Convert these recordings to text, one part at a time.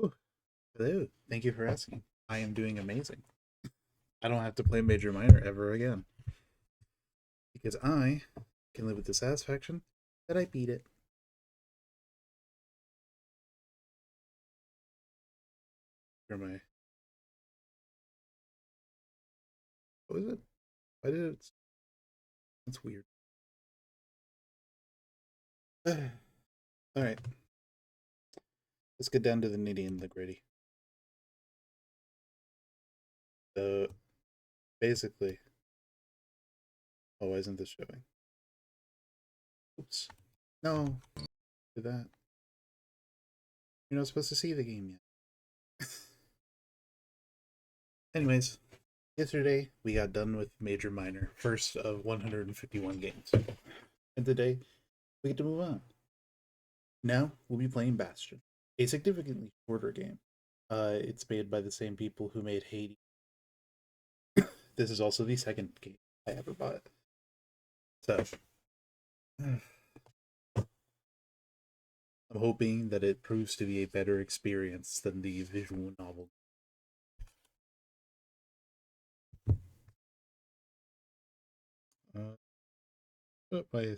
Ooh, hello. Thank you for asking. I am doing amazing. I don't have to play Major Minor ever again because I can live with the satisfaction that I beat it. Or my what was it? Why did it? That's weird. All right, let's get down to the nitty and the gritty. So basically, oh, why isn't this showing? Oops. No, do that. You're not supposed to see the game yet. Anyways, yesterday we got done with Major Minor, first of 151 games. And today we get to move on. Now we'll be playing Bastion, a significantly shorter game. It's made by the same people who made Hades. This is also the second game I ever bought. So I'm hoping that it proves to be a better experience than the visual novel. My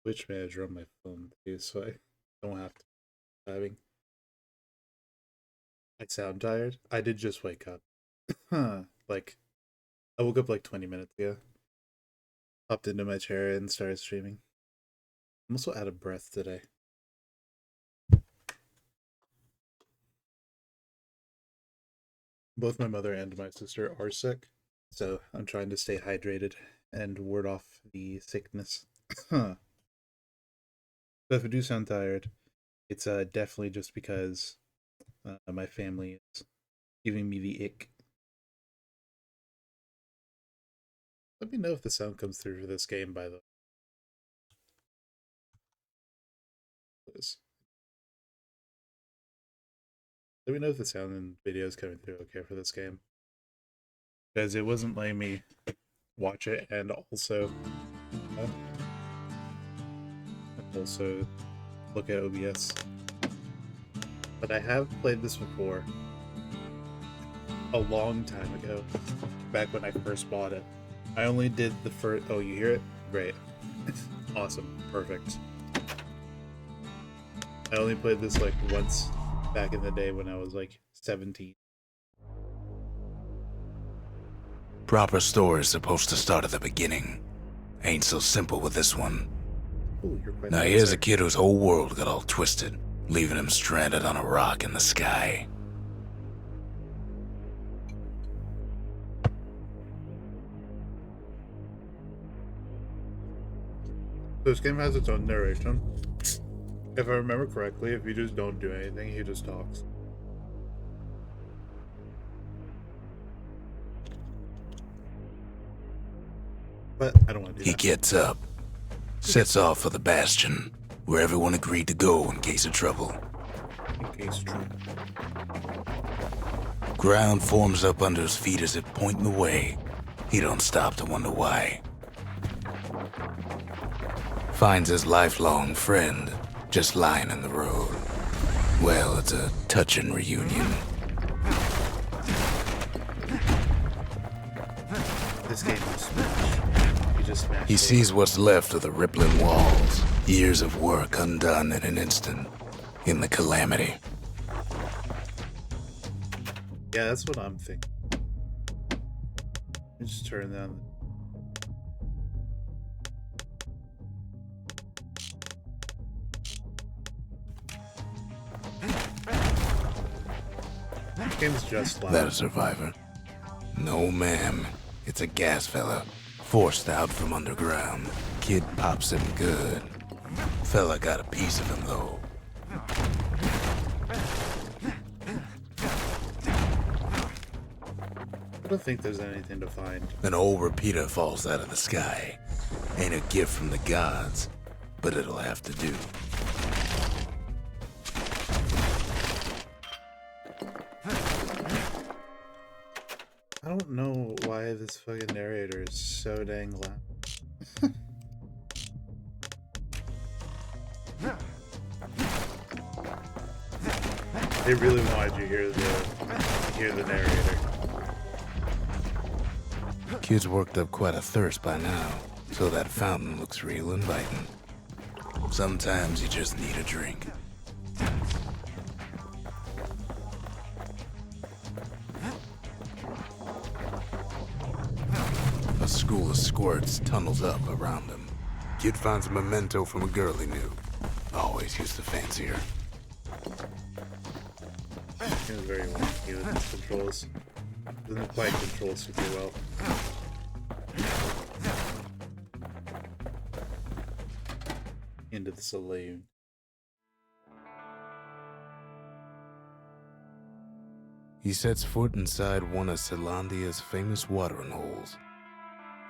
Switch manager on my phone too, so I don't have to be driving. I sound tired. I did just wake up. Like I woke up like 20 minutes ago. Hopped into my chair and started streaming. I'm also out of breath today. Both my mother and my sister are sick, so I'm trying to stay hydrated and ward off the sickness. So if I do sound tired, it's definitely just because my family is giving me the ick. Let me know if the sound comes through for this game, by the way. Let me know if the sound and video is coming through okay for this game. Because it wasn't letting me watch it and also look at OBS. But I have played this before a long time ago, back when I first bought it. I only did the first... Oh, you hear it? Great. Awesome. Perfect. I only played this like once back in the day when I was like 17. Proper story is supposed to start at the beginning. Ain't so simple with this one. Ooh, you're quite Now here's a kid whose whole world got all twisted, leaving him stranded on a rock in the sky. This game has its own narration. If I remember correctly, if you just don't do anything, he just talks. But I don't want to do that. He gets up, sets off for the Bastion, where everyone agreed to go in case of trouble. In case of trouble. Ground forms up under his feet as if pointing the way. He don't stop to wonder why. Finds his lifelong friend just lying in the road. Well, it's a touching reunion. This game is smash. You just smash. He sees what's left of the rippling walls. Years of work undone in an instant. In the calamity. Yeah, that's what I'm thinking. Let me just turn down. This game's just loud. That a survivor? No, ma'am. It's a gas fella. Forced out from underground. Kid pops him good. Fella got a piece of him, though. I don't think there's anything to find. An old repeater falls out of the sky. Ain't a gift from the gods, but it'll have to do. I don't know why this fucking narrator is so dang loud. They really wanted you to hear the narrator. Kid's worked up quite a thirst by now, so that fountain looks real inviting. Sometimes you just need a drink. A school of squirts tunnels up around him. Kid finds a memento from a girl he knew. Always used to fancy her. He was very wonky with his controls. Doesn't quite control super well. Into the saloon. He sets foot inside one of Zealandia's famous watering holes.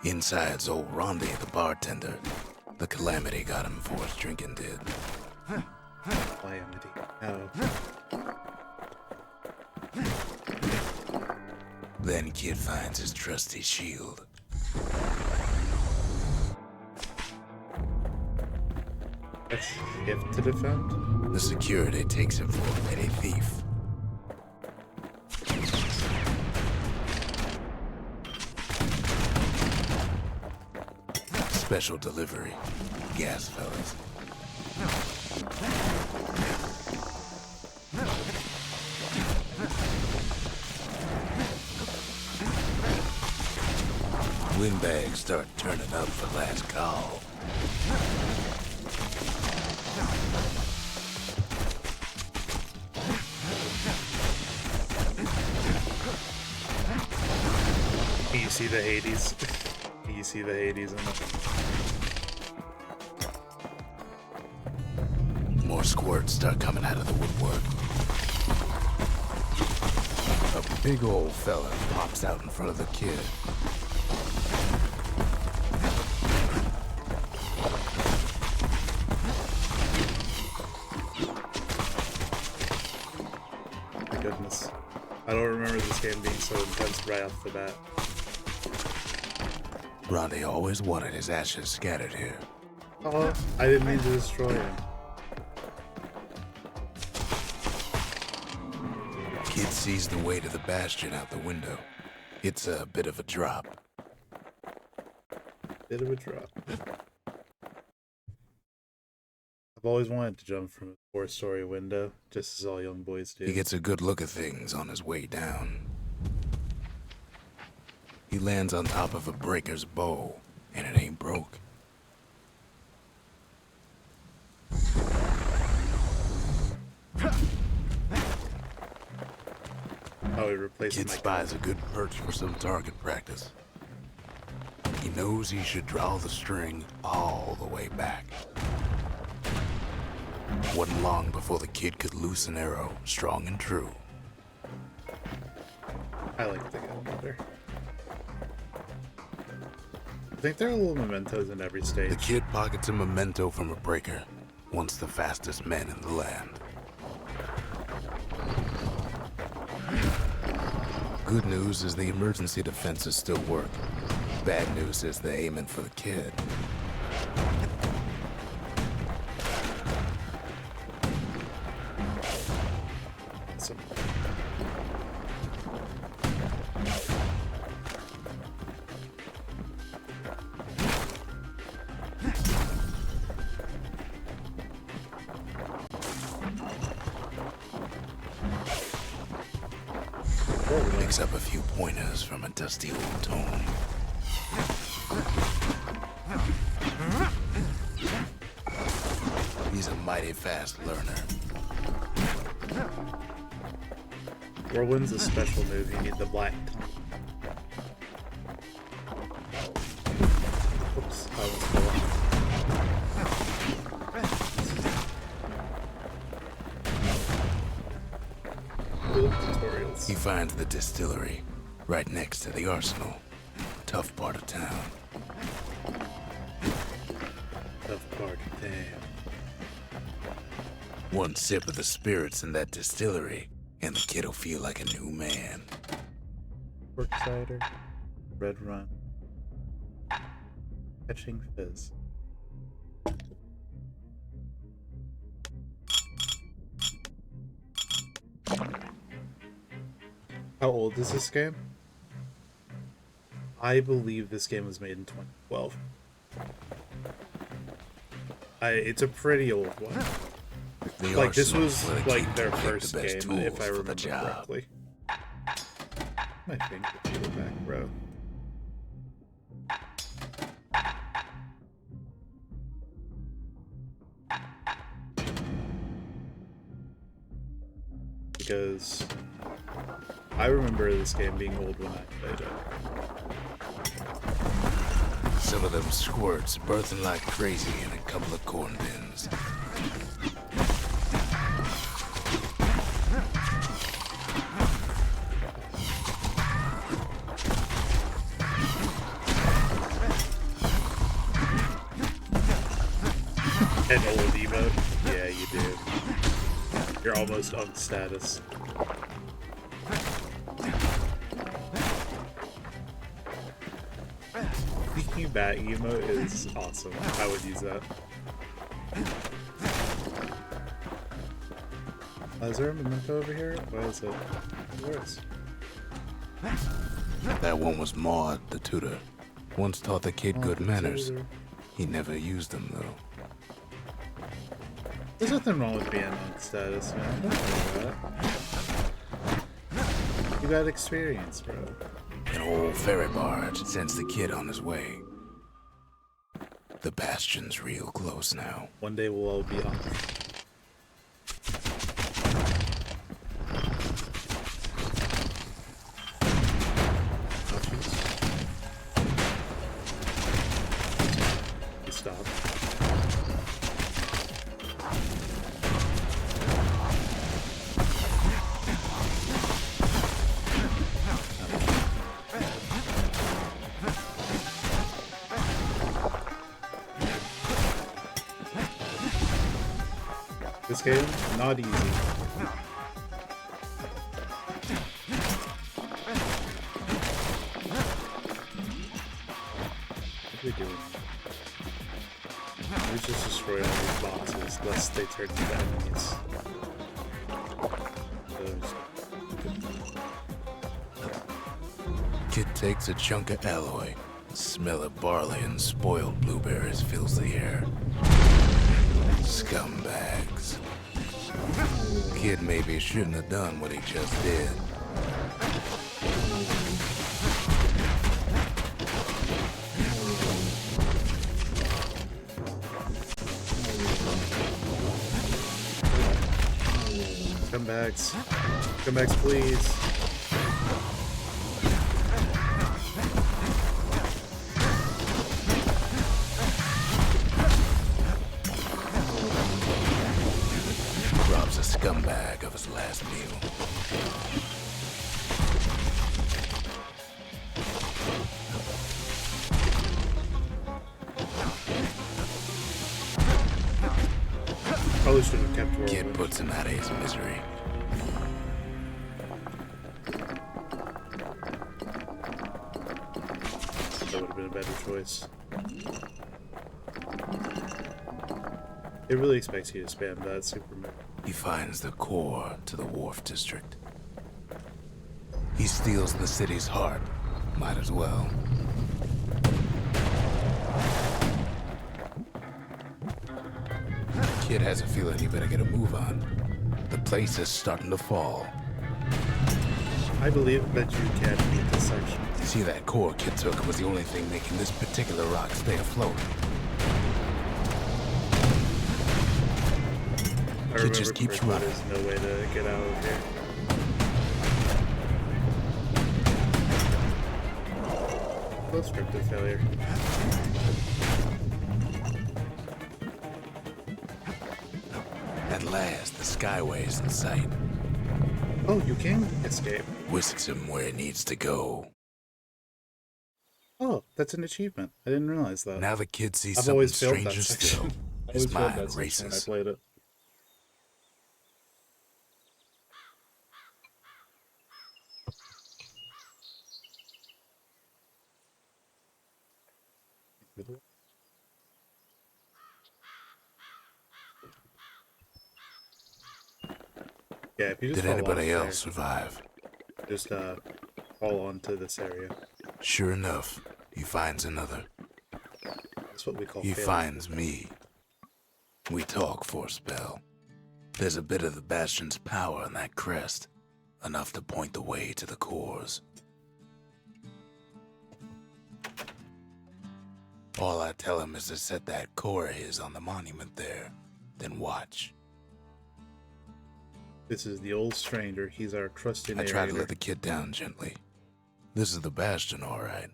Inside's old Rondi, the bartender. The calamity got him before his drinking did. Calamity. Oh. Then Kid finds his trusty shield. That's if to defend? The security takes him for a petty thief. Special delivery. Gas fellas. Windbags start turning up for last call. see the Hades? You see the Hades in it? More squirts start coming out of the woodwork. A big old fella pops out in front of the kid. My goodness. I don't remember this game being so intense right off the bat. Ronnie always wanted his ashes scattered here. Oh, I didn't mean to destroy him. Kid sees the way to the Bastion out the window. It's a bit of a drop. Bit of a drop. I've always wanted to jump from a 4-story window, just as all young boys do. He gets a good look at things on his way down. He lands on top of a breaker's bow, and it ain't broke. Oh, he replaced Kid my spies a good perch for some target practice. He knows he should draw the string all the way back. Wasn't long before the kid could loose an arrow, strong and true. I like the gun better. I think there are little mementos in every stage. The kid pockets a memento from a breaker, once the fastest man in the land. Good news is the emergency defenses still work. Bad news is they're aiming for the kid. Some... Picks up a few pointers from a dusty old tome. He's a mighty fast learner. Whirlwind's a special move. You need the black tongue. Oops, I was cool tutorials. He finds the distillery right next to the arsenal. Tough part of town. Tough part, damn. One sip of the spirits in that distillery, and the kid'll feel like a new man. Pork cider, red run, catching fizz. How old is this game? I believe this game was made in 2012. It's a pretty old one. The Like, this arsenal was where the like kid their can pick first the best game, if tools I for the remember job. correctly. My finger feel back, bro. Because I remember this game being old when I played it. Some of them squirts birthing like crazy in a couple of corn bins. An old emote? Yeah, you do. You're almost on status. Speaking of bat emote is awesome. I would use that. Is there a memento over here? Why is it? Where is? That one was Maud, the tutor. Once taught the kid good manners. Tutor. He never used them, though. There's nothing wrong with being on status, man. Don't worry about it. You got experience, bro. An old ferry barge sends the kid on his way. The Bastion's real close now. One day we'll all be on. This game, not easy. What are we doing? We just destroy all these boxes, lest they turn into enemies. Kid takes a chunk of alloy. The smell of barley and spoiled blueberries fills the air. Scumbags. Kid maybe shouldn't have done what he just did. Scumbags. Scumbags, please. Robs a scumbag of his last meal. Probably should have kept rolling. Kid puts him out of his misery. That would have been a better choice. It really expects you to spam that Superman. He finds the core to the Wharf District. He steals the city's heart. Might as well. Kid has a feeling he better get a move on. The place is starting to fall. I believe that you can beat this section. See, that core Kid took was the only thing making this particular rock stay afloat. Kid just keeps correctly, running. There's no way to get out of here. Close scripted failure. At last, the Skyway's in sight. Oh, you can escape. Whisks him where he needs to go. Oh, that's an achievement. I didn't realize that. Now the kid sees I've something always failed that stranger section. still. I His always failed mind that section when I races. played it. Yeah, if you just Did fall anybody off else survive? there, just fall onto this area. Sure enough, he finds another. That's what we call He failure. finds me. We talk for a spell. There's a bit of the Bastion's power in that crest. Enough to point the way to the cores. All I tell him is to set that core of his on the monument there. Then watch. This is the old stranger. He's our trusted I try to narrator. let the kid down gently. This is the Bastion, all right.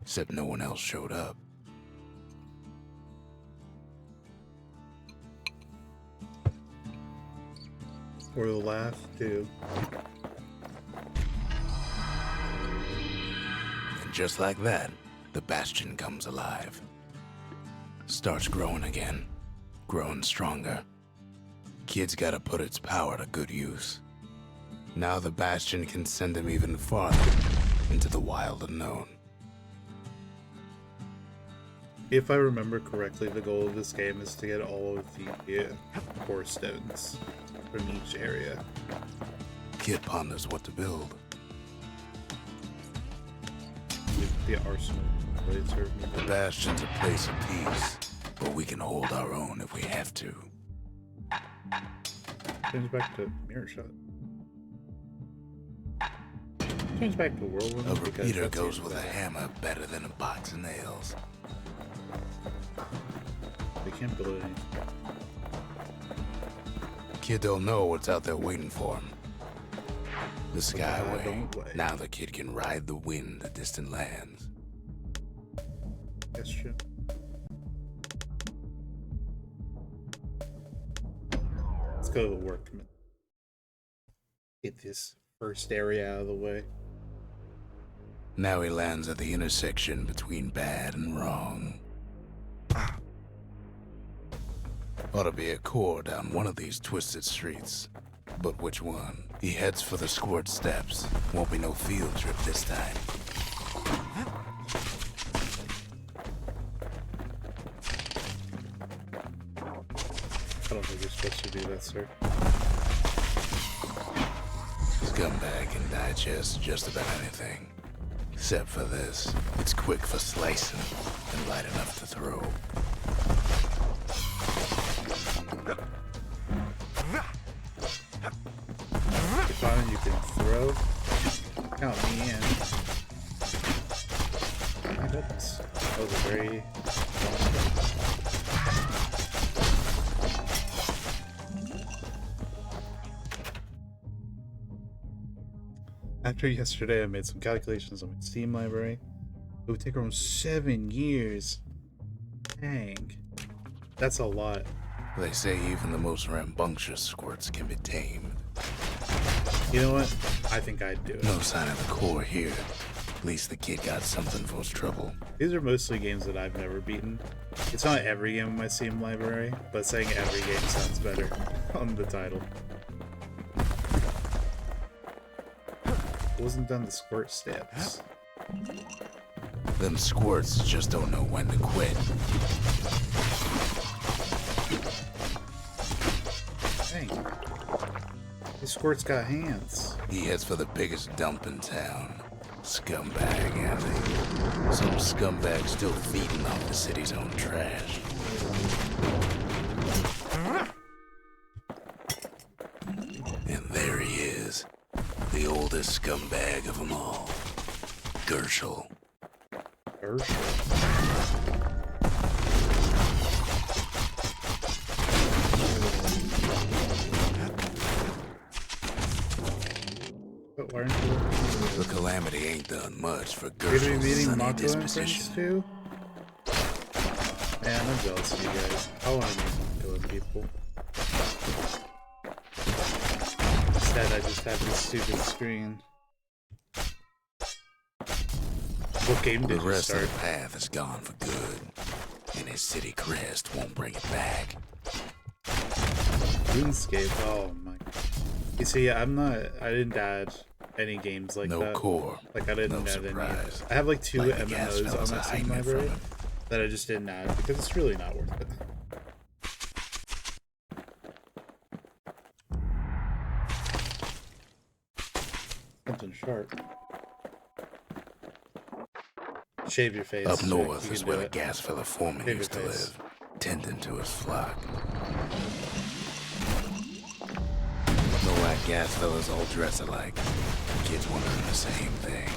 Except no one else showed up. Or the laugh, too. And just like that, the Bastion comes alive. Starts growing again. Growing stronger. Kid's gotta put its power to good use. Now the Bastion can send him even farther into the wild unknown. If I remember correctly, the goal of this game is to get all of the core stones from each area. Kid ponders what to build. The arsenal. Really serve me The better. Bastion's a place of peace, but we can hold our own if we have to. Change back to mirror shot. Change back to whirlwind. A because repeater that's goes usually with a hammer better than a box of nails. They can't build anything. Kid don't know what's out there waiting for him. The Skyway. don't wait. Now the kid can ride the wind to distant lands. Bastion. Let's go to the workman. Get this first area out of the way. Now he lands at the intersection between bad and wrong. Ought to be a core down one of these twisted streets. But which one? He heads for the squirt steps. Won't be no field trip this time. I don't think you're supposed to do that, sir. Scumbag can digest just about anything. Except for this. It's quick for slicing and light enough to throw. If you can throw, count me in. My goodness. That was a very After yesterday, I made some calculations on my Steam library. It would take around 7 years. Dang. That's a lot. They say even the most rambunctious squirts can be tamed. You know what? I think I'd do it. No sign of the core here. At least the kid got something for his trouble. These are mostly games that I've never beaten. It's not every game in my Steam library, but saying every game sounds better on the title. Wasn't done the squirt steps. Them squirts just don't know when to quit. Dang. These squirts got hands. He heads for the biggest dump in town. Scumbag, Andy. Some scumbag still feeding off the city's own trash. And there he is. The oldest scumbag of them all. Gershel. But why aren't you? The calamity ain't done much for You're gonna be Gershel's meeting sunny Mako and friends disposition. too? Man, I'm jealous of you guys. I want to meet Mako and people. Instead, I just have this stupid screen. What game The did you rest start? of the path is gone for good, and his city crest won't bring it back. RuneScape. Oh my. You see, I didn't add any games like No that. core. Like I didn't No add any. surprise. I have like 2 Like the gas MMOs on fellas my are Steam hiding it from library him. that I just didn't add because it's really not worth it. Something sharp. Shave your face. Up Jack. north You is can where do the it. gas fella foreman Shave used to your face. live, tending to his flock. The white gas fellas all dress alike. Kids wondering the same thing.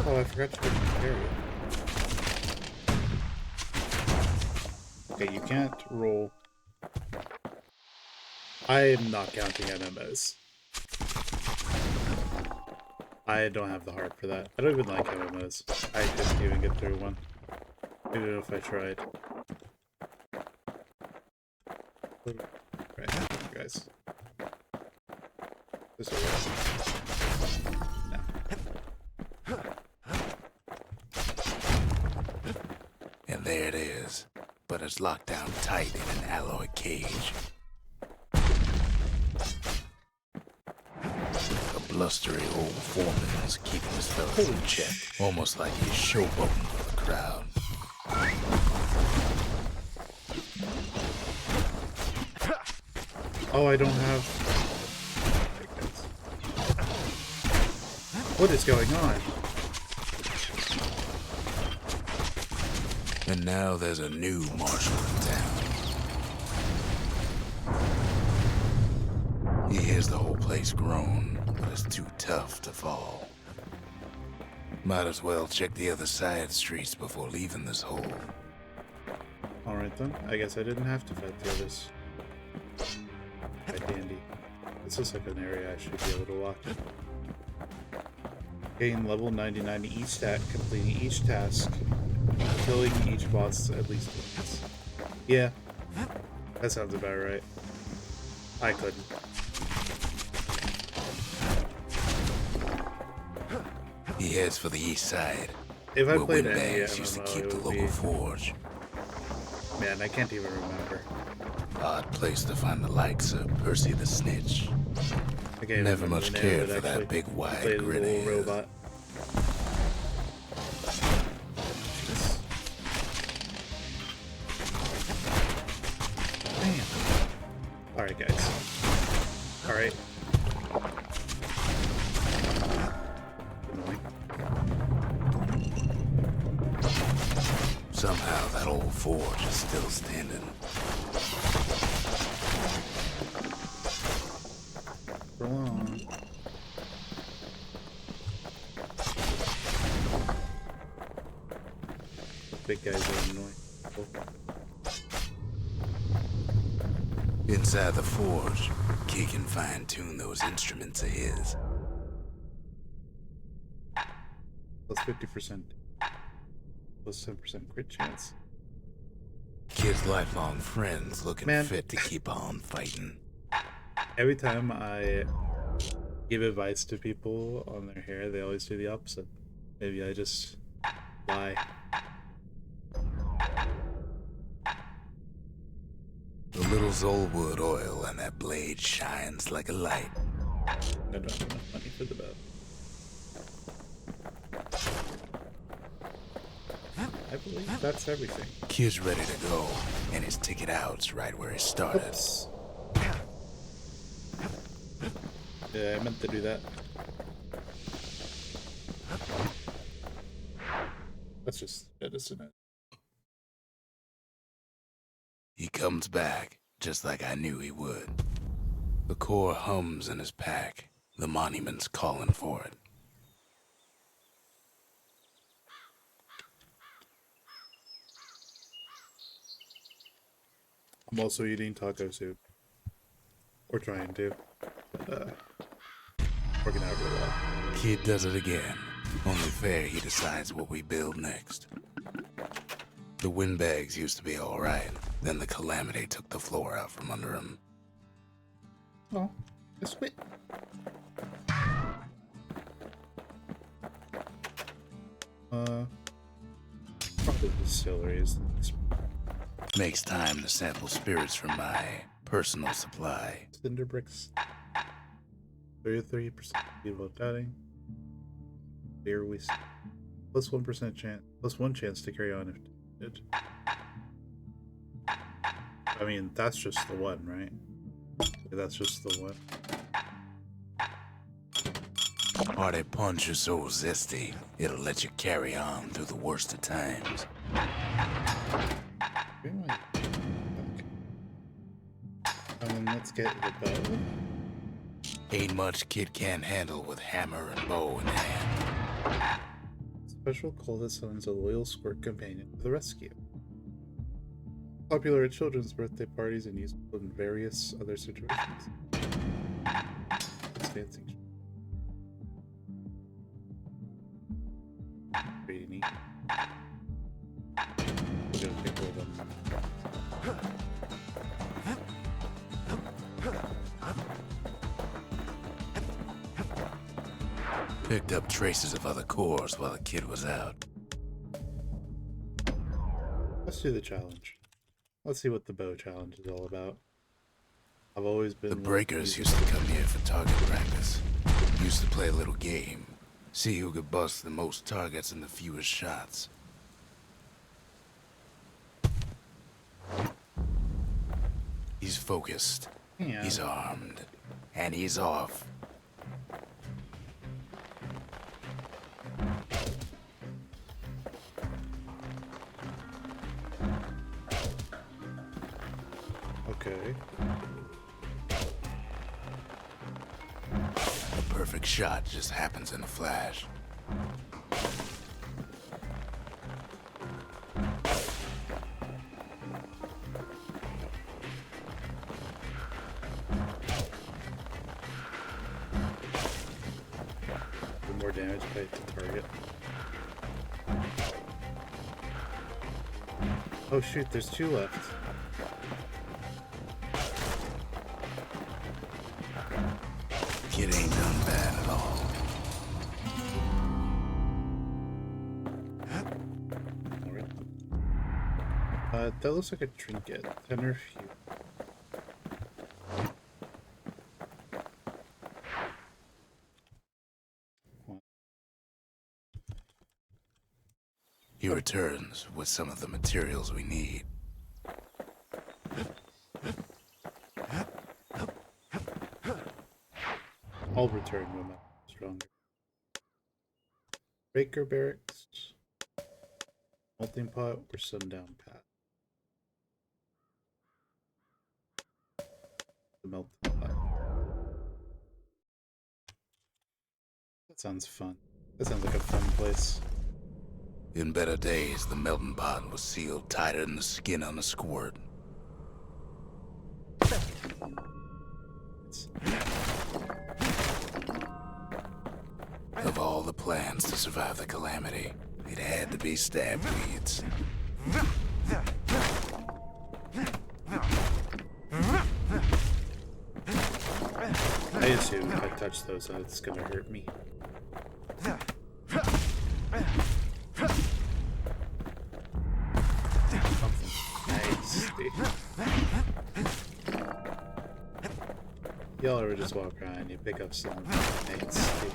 Oh, I forgot to put the area. Okay, you can't roll. I am not counting MMOs. I don't have the heart for that. I don't even like MMOs. I couldn't even get through one. Even if I tried. Right, you guys. This way. No. And there it is. But it's locked down tight in an alloy cage. A blustery old foreman's keeping his fellas in check. Almost like he's showboating for the crowd. Oh, I don't have... What is going on? And now there's a new marshal in town. He hears the whole place groan, but it's too tough to fall. Might as well check the other side streets before leaving this hole. Alright then, I guess I didn't have to fight the others. Right, dandy. This looks like an area I should be able to walk in. Gain level 99 each stat, completing each task, killing each boss at least once. Yeah, that sounds about right. I couldn't. He heads for the east side, If I where played any windbags used to MMO, keep it the would local be... forge. Man, I can't even remember. Odd place to find the likes of Percy the Snitch. I can't Never remember much the name cared of it, for actually. that big I wide played as a grin little of his. robot. Jeez. Damn. Alright, guys. Alright. Annoying. Somehow that old forge is still standing. For long. The big guys are annoying. Inside the forge, Key can fine-tune those instruments of his. Plus 50%. Plus 10% crit chance. Kid's lifelong friends looking Man. fit to keep on fighting. Every time I give advice to people on their hair, they always do the opposite. Maybe I just lie. The little Zolwood oil and that blade shines like a light. I don't have enough money for the bow. I believe that's everything. Kid's ready to go, and his ticket out's right where he started. Oops. Yeah, I meant to do that. That's just isn't it? He comes back, just like I knew he would. The core hums in his pack. The monument's calling for it. I'm also eating taco soup. Or trying to. Working out real well. Kid does it again. Only fair he decides what we build next. The windbags used to be alright. Then the calamity took the floor out from under him. Oh, just quit. Probably the distillery is the next Makes time to sample spirits from my personal supply. cinder bricks. 33% people doubting. Beer we plus 1% chance, plus 1 chance to carry on if it. I mean, that's just the one, right? That's just the one. Hearty punch is so zesty, it'll let you carry on through the worst of times. Let's get the bow. Ain't much Kid can't handle with hammer and bow in hand. Special cultist summons a loyal squirt companion for the rescue. Popular at children's birthday parties and used in various other situations. It's dancing. Pretty neat. We're gonna pick all of them. Picked up traces of other cores while the Kid was out. Let's do the challenge. Let's see what the bow challenge is all about. I've always been... The breakers used to come here for target practice. Used to play a little game. See who could bust the most targets in the fewest shots. He's focused. Yeah. He's armed. And he's off. Okay. A perfect shot just happens in a flash. Do more damage by the target. Oh shoot, there's 2 left. Kid ain't done bad at all. That looks like a trinket. I wonder if you... He returns with some of the materials we need. I'll return when I'm stronger. Breaker barracks, melting pot, or sundown path. The melting pot. That sounds fun. That sounds like a fun place. In better days, the melting pot was sealed tighter than the skin on a squirt. Of all the plans to survive the calamity, it had to be stab weeds. I assume if I touch those, it's gonna hurt me. Nice, dude. Y'all ever just walk around and you pick up some nice, dude.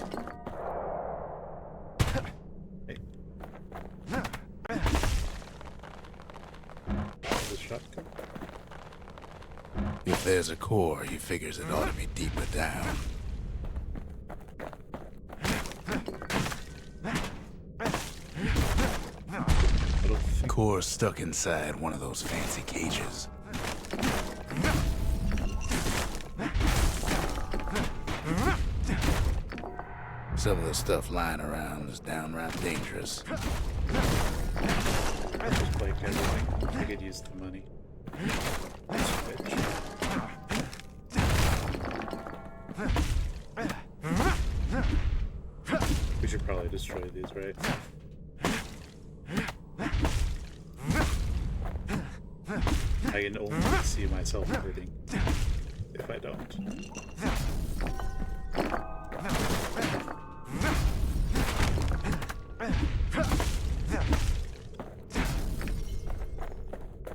The shotgun? If there's a core, he figures it ought to be deeper down. Core stuck inside one of those fancy cages. Some of the stuff lying around is downright dangerous. Just play everything. I could use the money. Switch. We should probably destroy these, right? I can only see myself hurting if I don't.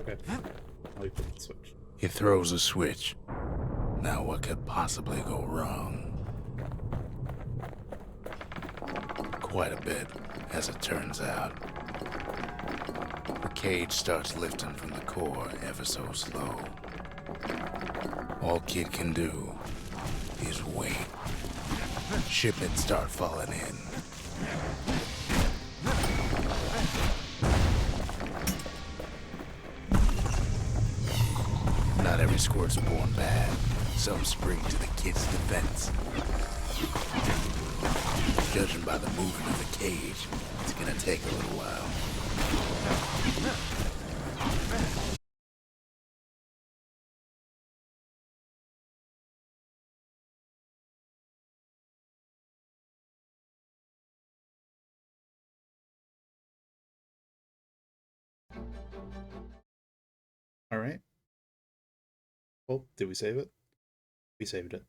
Okay, I'll put the switch. He throws a switch. Now what could possibly go wrong? Quite a bit, as it turns out. The cage starts lifting from the core ever so slow. All Kid can do is wait. Shipments start falling in. Not every squirt's born bad. Some spring to the Kid's defense. Judging by the movement of the cage, it's gonna take a little while. All right. Well, did we save it? We saved it.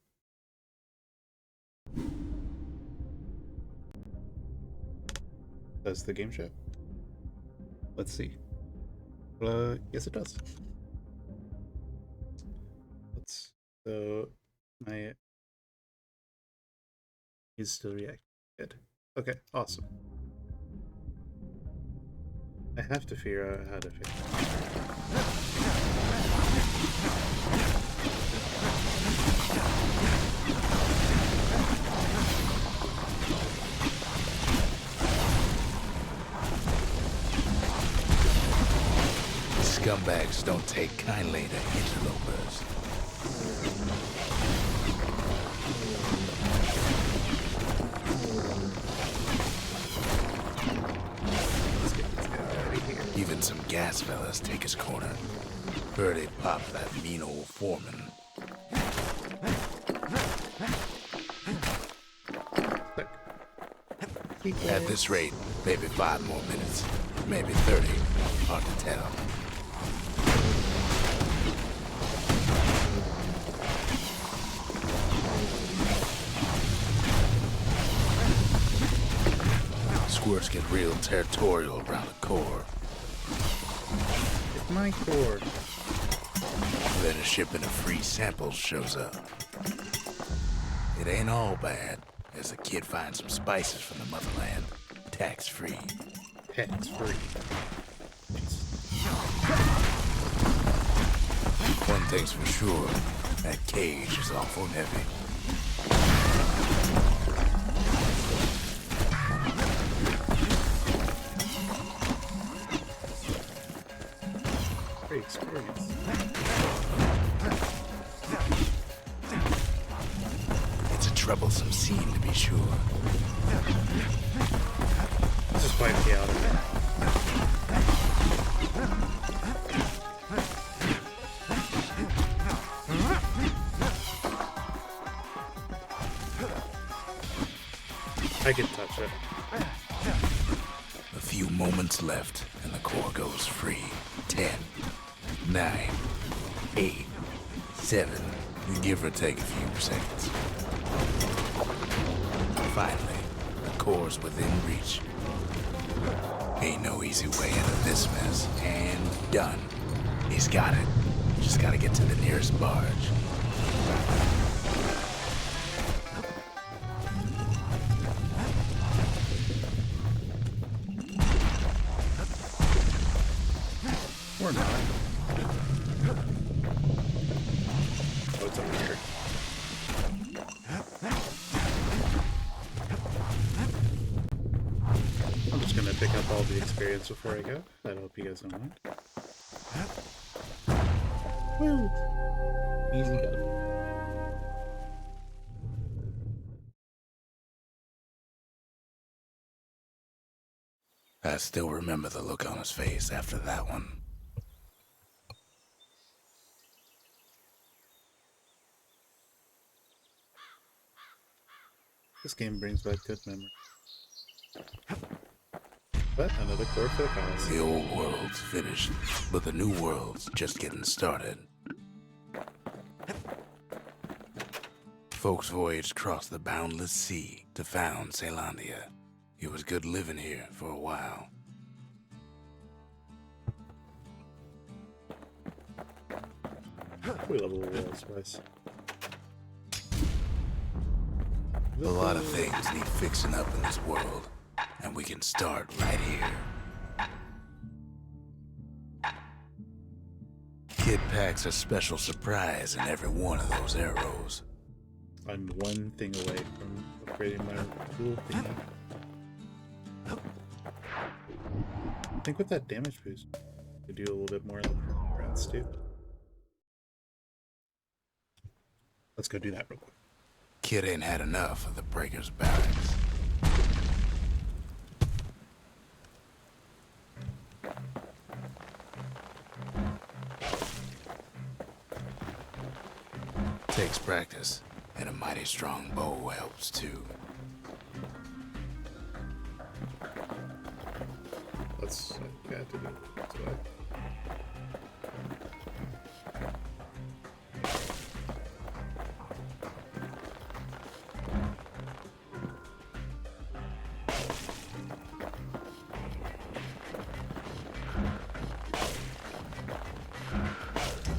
Does the game show? Let's see. Yes, it does. So my is still reacting. Good. Okay, awesome. I have to figure out how to fix it. Scumbags don't take kindly to interlopers. Even some gas fellas take his corner. Heard he popped that mean old foreman. At this rate, maybe 5 more minutes, maybe 30. Hard to tell. Squirts get real territorial around the core. My core. Then a shipment of free samples shows up. It ain't all bad, as the kid finds some spices from the motherland, tax-free. Tax-free. One thing's for sure, that cage is awful heavy. Great experience. It's a troublesome scene, to be sure. This is quite chaotic. I can touch it. A few moments left, and the core goes free. 10, 9, 8, 7, give or take a few seconds. Finally, the core's within reach. Ain't no easy way out of this mess, and done. He's got it. Just gotta get to the nearest barge. Or not. Oh, it's over here. I'm just gonna pick up all the experience before I go. I hope you guys don't mind. Woo! Easy done. I still remember the look on his face after that one. This game brings back good memories. But another core for the colony. The old world's finished, but the new world's just getting started. Folks voyaged across the boundless sea to found Caelondia. It was good living here for a while. We love a little world spice. A lot of things need fixing up in this world, and we can start right here. Kid packs a special surprise in every one of those arrows. I'm one thing away from upgrading my tool thingy. I think with that damage boost, we do a little bit more of the rats too. Let's go do that real quick. Kid ain't had enough of the Breaker's barracks. Takes practice, and a mighty strong bow helps too. Let's get to do it this way.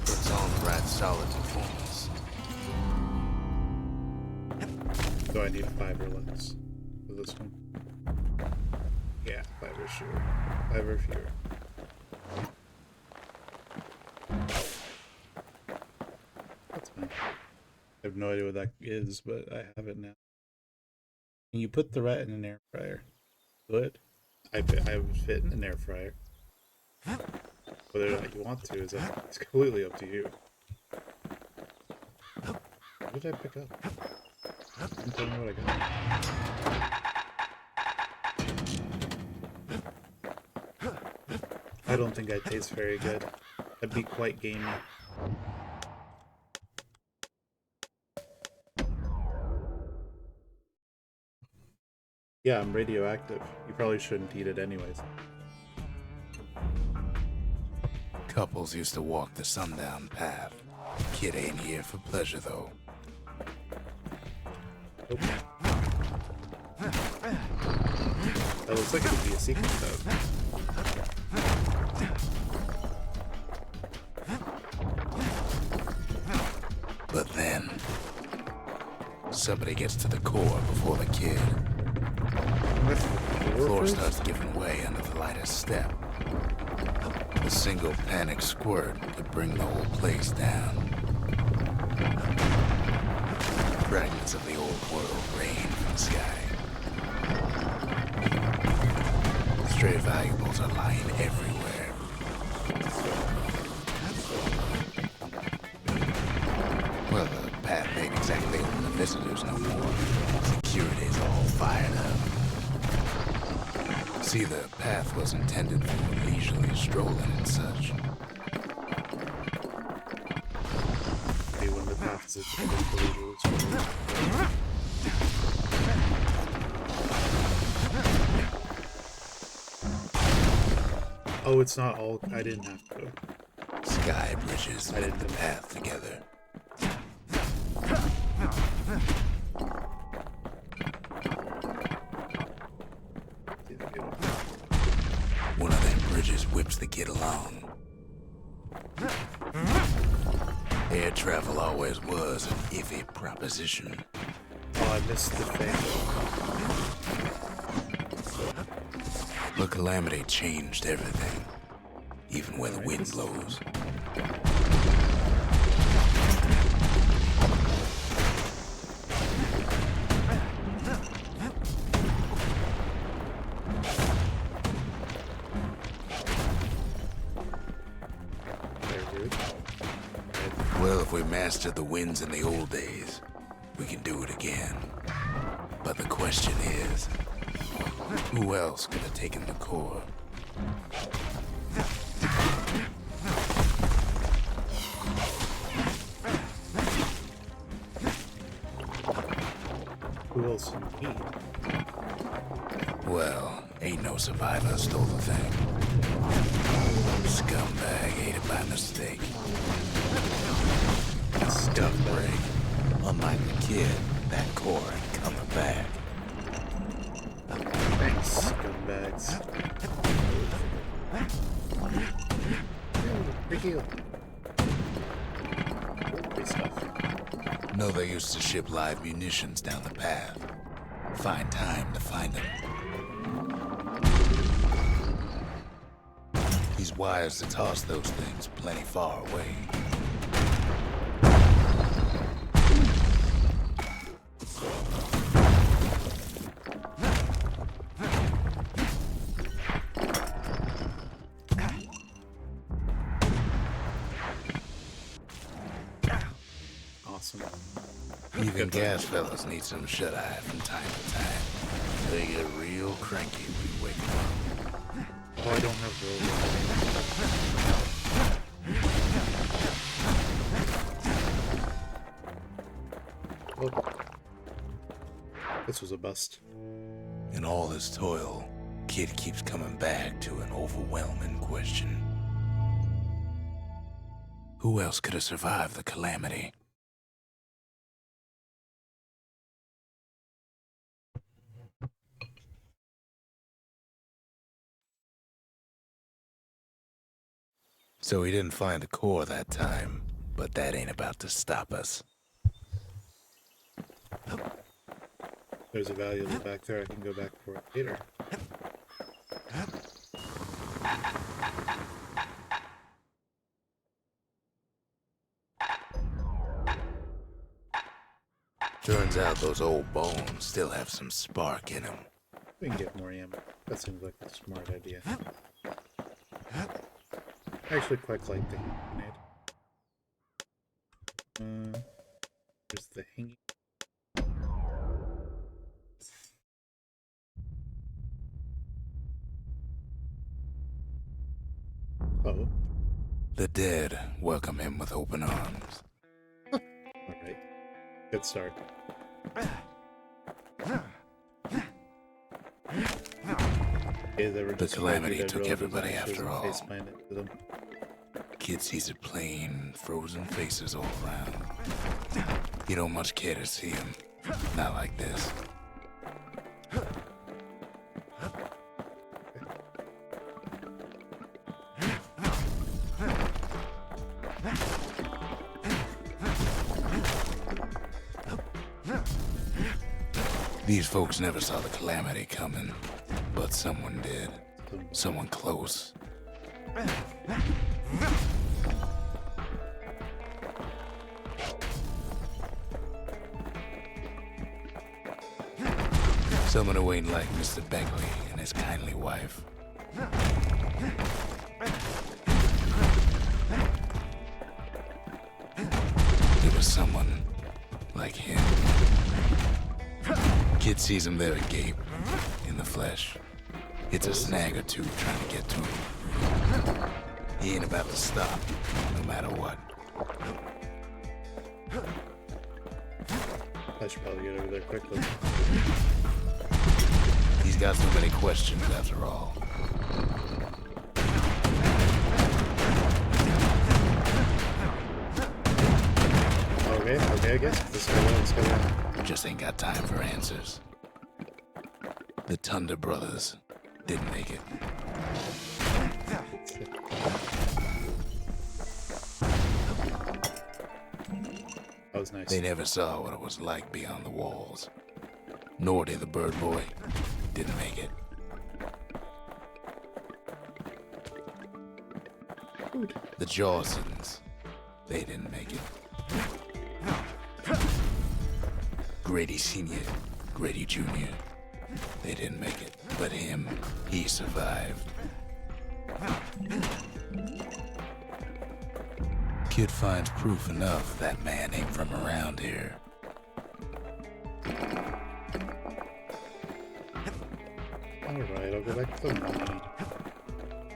Puts on the right solid performance. So I need 5 or less for this one. Yeah, 5 or sure. 5 or fewer. That's fine. I have no idea what that is, but I have it now. Can you put the rat in an air fryer? Good. I would fit in an air fryer. Whether or not you want to is it's completely up to you. What did I pick up? Don't tell me what I got. I don't think I taste very good. I'd be quite gamey. Yeah, I'm radioactive. You probably shouldn't eat it anyways. Couples used to walk the sundown path. Kid ain't here for pleasure, though. Nope. That looks like it would be a secret though. somebody gets to the core before the kid. The floor starts giving way under the lightest step. A single panic squirt could bring the whole place down. Fragments of the old world rain from the sky. Stray valuables are lying everywhere. Well, the path ain't exactly open to visitors no more. Security's all fired up. See, the path was intended for leisurely strolling and such. Maybe when the path is intended for leisurely strolling. Oh, it's not all. I didn't have to go. Sky bridges link the path together. One of them bridges whips the kid along. Air travel always was an iffy proposition. Oh, I missed the thing. The calamity changed everything, even where the wind blows. Well, if we mastered the winds in the old days, we can do it again. But the question is, who else could have taken the core? Who else indeed? Well, ain't no survivor stole the thing. Scumbag ate it by mistake. Stuff break. Unlike the kid, that core ain't coming back. Thanks, scumbags. Big deal. Great stuff. No, they used to ship live munitions down the path. Find time to find them. These wires to toss those things plenty far away. Awesome. Even gas fellas need some shut-eye from time to time. They get real cranky when you wake them up. Oh, I don't have roll. Oh. This was a bust. In all his toil, Kid keeps coming back to an overwhelming question. Who else could have survived the calamity? So he didn't find the core that time, but that ain't about to stop us. There's a valuable back there. I can go back for it later. Turns out those old bones still have some spark in them. We can get more ammo. That seems like a smart idea. I actually quite like the grenade. There's the hanging. Oh. The dead welcome him with open arms. Alright. Good start. The calamity took everybody after all. Them. Kid sees it plain, frozen faces all around. You don't much care to see him. Not like this. These folks never saw the calamity coming, but someone did. Someone close. Someone who ain't like Mr. Beckley and his kindly wife. It was someone like him. Kid sees him there agape, in the flesh. Hits a snag or two trying to get to him. He ain't about to stop, no matter what. I should probably get over there quickly. He's got so many questions after all. Okay, I guess. Let's go down. Just ain't got time for answers. The Thunder brothers didn't make it. That was nice. They never saw what it was like beyond the walls. Nor did the bird boy. Didn't make it. The Jawsons. They didn't make it. Grady Sr., Grady Jr. They didn't make it. But him, he survived. Kid finds proof enough that man ain't from around here. Alright, I'll go back to the money.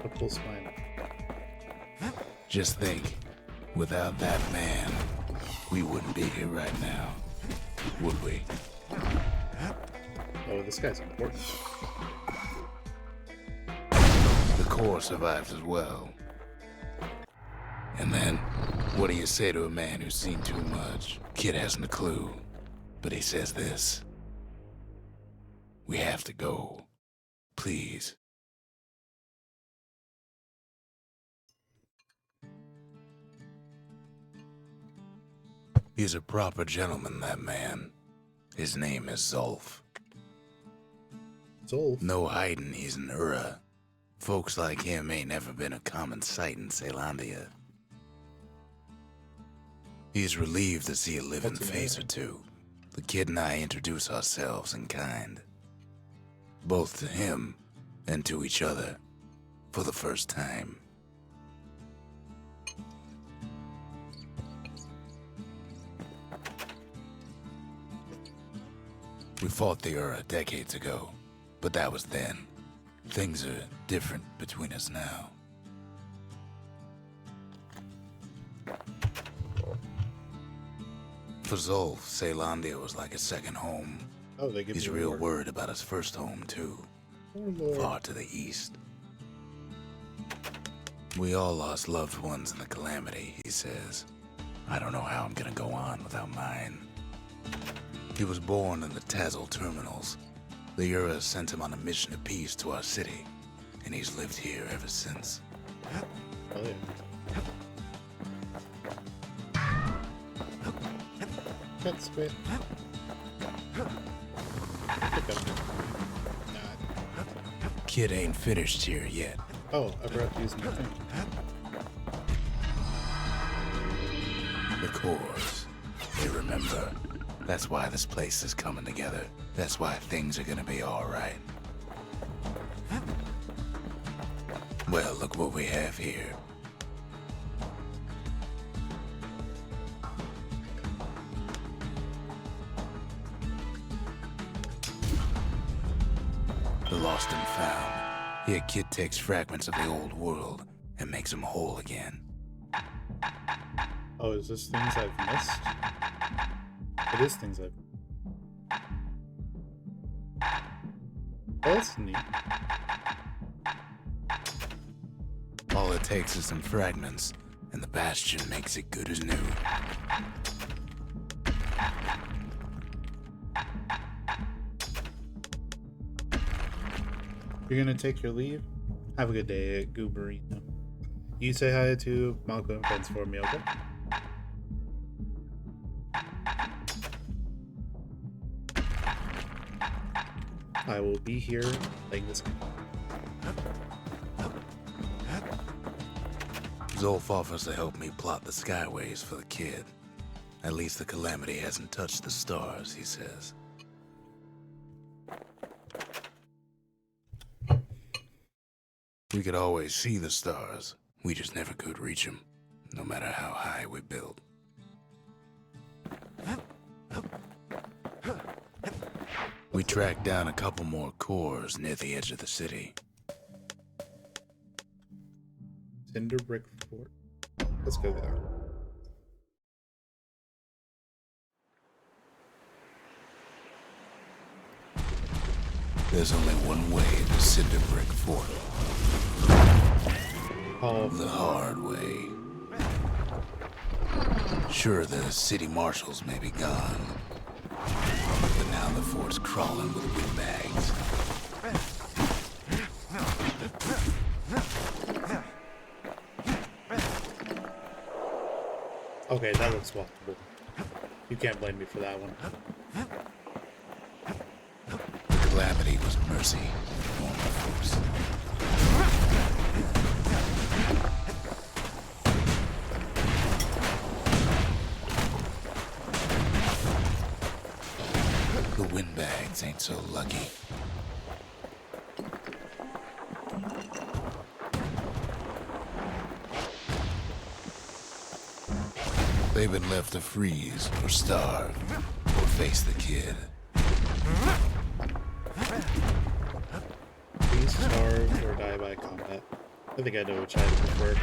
A full spine. Just think, without that man, we wouldn't be here right now, would we? Oh, this guy's important. The Corps survives as well. And then, what do you say to a man who's seen too much? Kid hasn't a clue, but he says this. We have to go. Please. He's a proper gentleman, that man. His name is Zolf. Zolf? No hiding he's an Ura. Folks like him ain't never been a common sight in Caelondia. He's relieved to see a living face or two. The kid and I introduce ourselves in kind. Both to him and to each other for the first time. We fought the Ura decades ago, but that was then. Things are different between us now. For Zolf, Caelondia was like a second home. Oh, they give He's you a real word. worried about his first home, too. Oh, Lord. Far to the east. We all lost loved ones in the calamity, he says. I don't know how I'm gonna go on without mine. He was born in the Tazil terminals. The Ura sent him on a mission of peace to our city, and he's lived here ever since. Oh, yeah. That's great. Kid ain't finished here yet. Oh, I forgot to use my thing. The Corps. They remember. That's why this place is coming together. That's why things are gonna be alright. Well, look what we have here. The lost and found. Here, kid takes fragments of the old world and makes them whole again. Oh, is this things I've missed? It is things I've... Oh, that's neat. All it takes is some fragments, and the Bastion makes it good as new. You're gonna take your leave? Have a good day at Gooberino. You say hi to Malcolm and friends for me, okay? I will be here playing this game. Zolf offers to help me plot the skyways for the kid. At least the calamity hasn't touched the stars, he says. We could always see the stars. We just never could reach them, no matter how high we built. We tracked down a couple more cores near the edge of the city. Cinder Brick Fort. Let's go there. There's only one way to Cinder Brick Fort. Oh, The hard way. Sure, the city marshals may be gone, but now the fort's crawling with windbags. okay, that looks walkable. You can't blame me for that one. The calamity was mercy for normal folks. The windbags ain't so lucky. They've been left to freeze or starve or face the kid. Please starve or die by combat. I think I know which I prefer.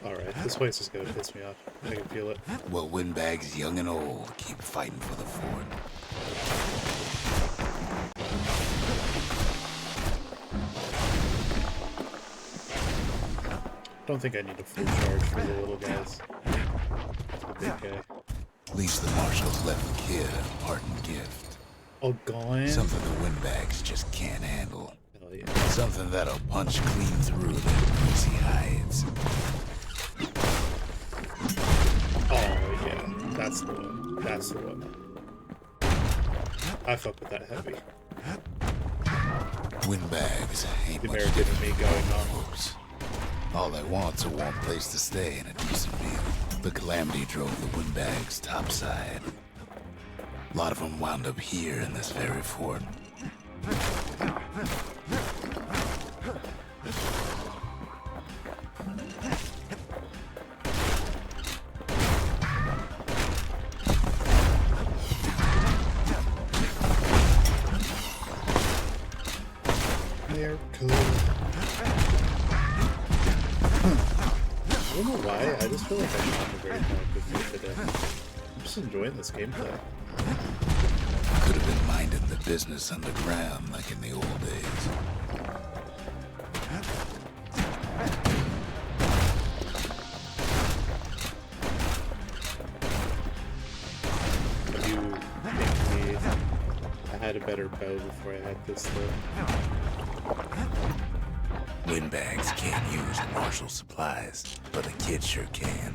Alright, this place is gonna piss me off. I can feel it. Well, windbags young and old keep fighting for the fort. Don't think I need a full charge for the little guys. The big guy. At least the marshals left the kid a parting gift. Oh, gone? Something the windbags just can't handle. Hell yeah. Something that'll punch clean through their greasy hides. Oh yeah, that's the one. That's the one. I fuck with that heavy. Windbags ain't The much American different me from going normal on. folks. All they want's a warm place to stay and a decent meal. The calamity drove the windbags topside. A lot of them wound up here in this very fort. They're cool. I don't know why, I just feel like I'm not in a very good mood today. I'm just enjoying this gameplay. Could have been minding the business underground like in the old days. You think me I had a better bow before I had this though. Windbags can't use martial supplies, but the kid sure can.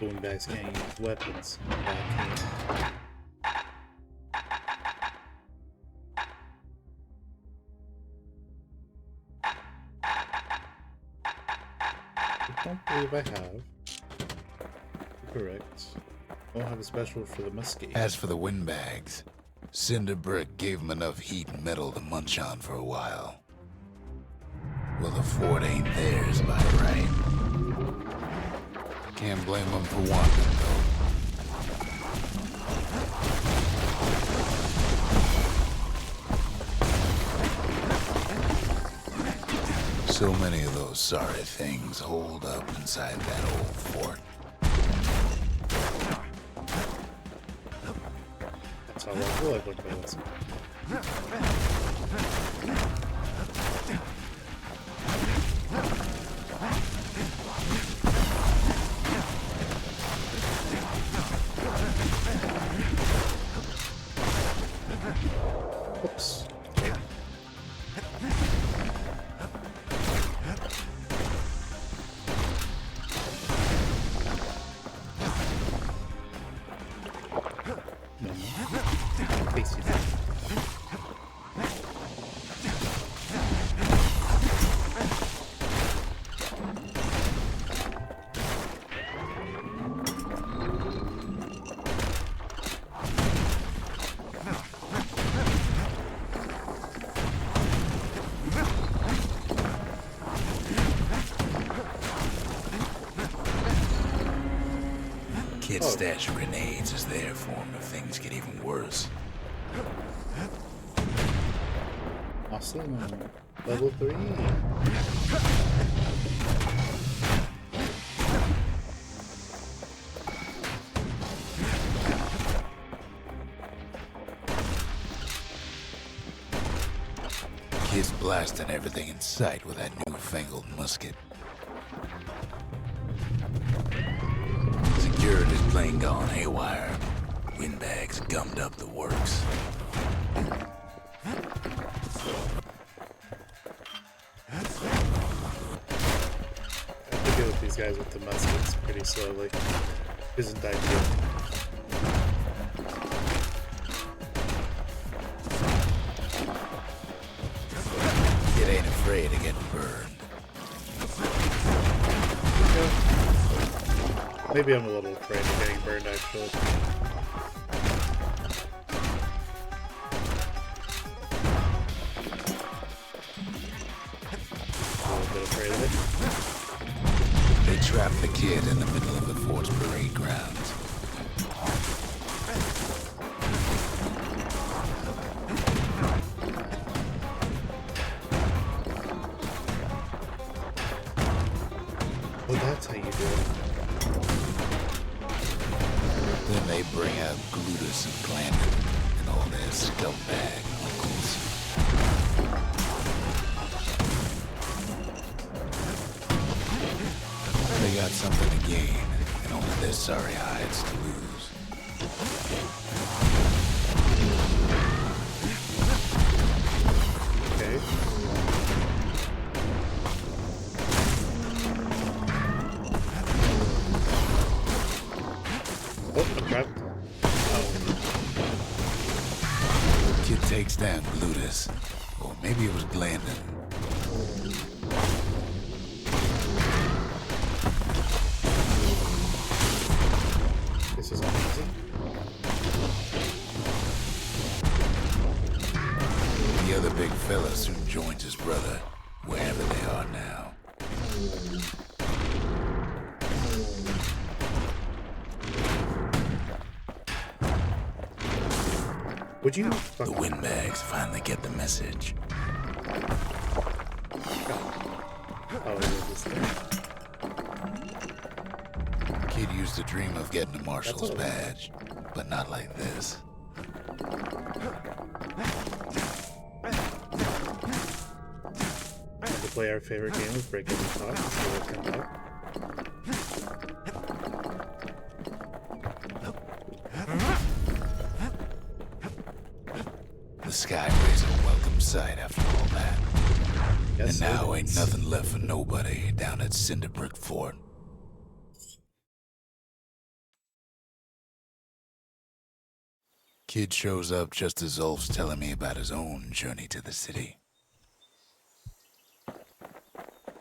Boombags can't use weapons. I can. I don't believe I have. Correct. I don't have a special for the muskie. As for the windbags, Cinder Brick gave them enough heat and metal to munch on for a while. Well, the fort ain't theirs by right. Can't blame them for wanting, though. So many of those sorry things holed up inside that old fort. That's how I feel like looking at this. Kids stash grenades as their form if things get even worse. Awesome. Level 3. Kids blasting everything in sight with that newfangled musket. Security's plane gone haywire. Windbags gummed up the works. I have to deal with these guys with the muskets pretty slowly. Isn't ideal. Kid ain't afraid of getting burned. Maybe I'm a little afraid of getting burned, actually. A little bit afraid of it. They trapped the kid in the middle of the fort's parade grounds. Oh, that's how you do it. Then they bring out Glutus and Glandon and all their scumbag uncles. They got something to gain and only their sorry hides to lose. Okay. Oh, I'm trapped. Oh. Kid takes down Glutus, or maybe it was Glandon. This is easy. The other big fella soon joins his brother, wherever they are now. Would you? The windbags finally get the message. Oh, it is this thing. Kid used to dream of getting a marshal's That's all. badge, but not like this. Time to play our favorite game of Break Every Talk and see what comes out. The skyway's a welcome sight after all that. Yes, And now it ain't is. nothing left for nobody down at Cinderbrick Fort. Kid shows up just as Ulf's telling me about his own journey to the city.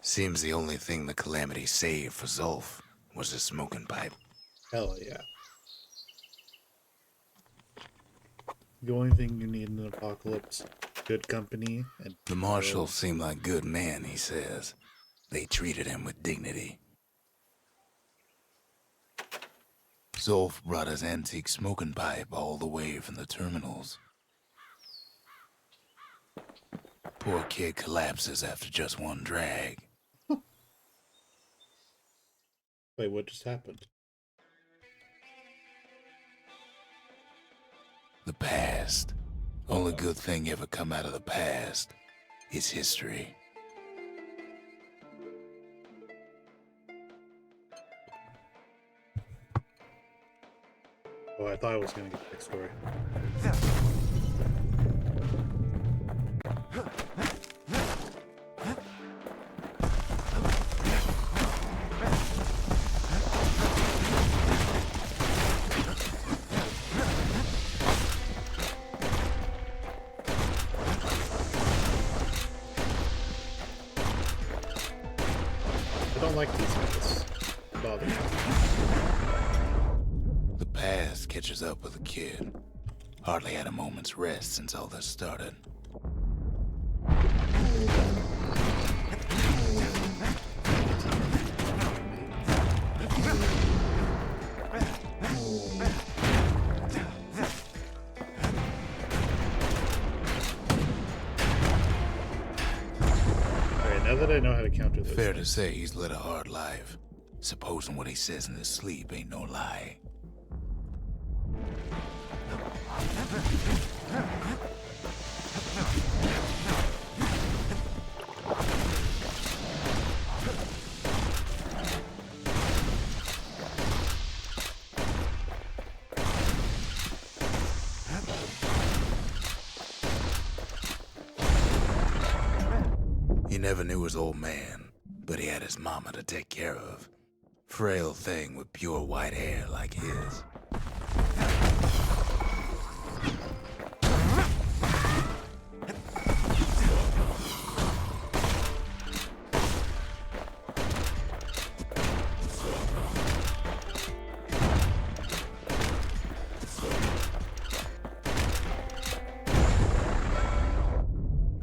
Seems the only thing the Calamity saved for Zulf was his smoking pipe. Hell yeah. The only thing you need in an apocalypse, good company, and The marshals seem like good men, he says. They treated him with dignity. Zulf brought his antique smoking pipe all the way from the terminals. Poor kid collapses after just one drag. Wait, what just happened? The past. Only good thing ever come out of the past is history. Oh, I thought I was gonna get the story. I don't like these guys. They bother me. The past catches up with the kid. Hardly had a moment's rest since all this started. Alright, now that I know how to counter those Fair to things. say he's led a hard life. Supposing what he says in his sleep ain't no lie. He never knew his old man, but he had his mama to take care of. Frail thing with pure white hair like his.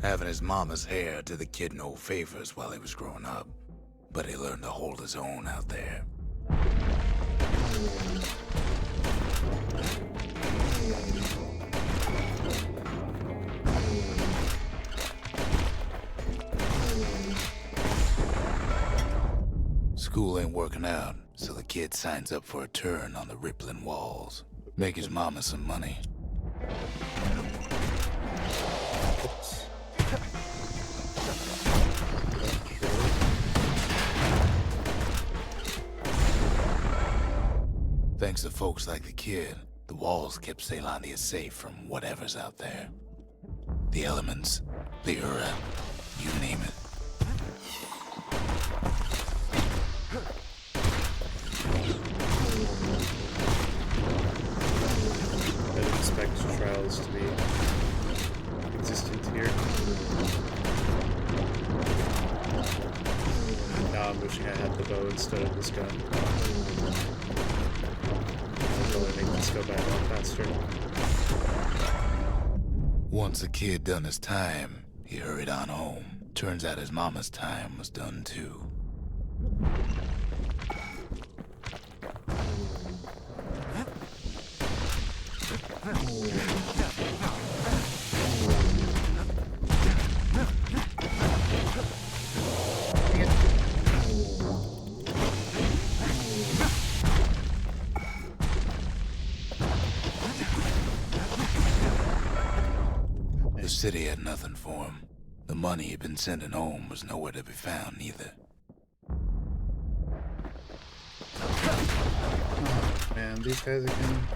Having his mama's hair did the kid no favors while he was growing up, but he learned to hold his own out there. School ain't working out, so the kid signs up for a turn on the rippling walls. Make his mama some money. Oops. Thanks to folks like the kid, the walls kept Ceylondia safe from whatever's out there. The elements, the Ura, you name it. I didn't expect trials to be existent here. Now I'm wishing I had the bow instead of this gun. I'll probably make this go by a lot faster. Once the kid done his time, he hurried on home. Turns out his mama's time was done too. The city had nothing for him. The money he'd been sending home was nowhere to be found either. Oh, man, these guys again.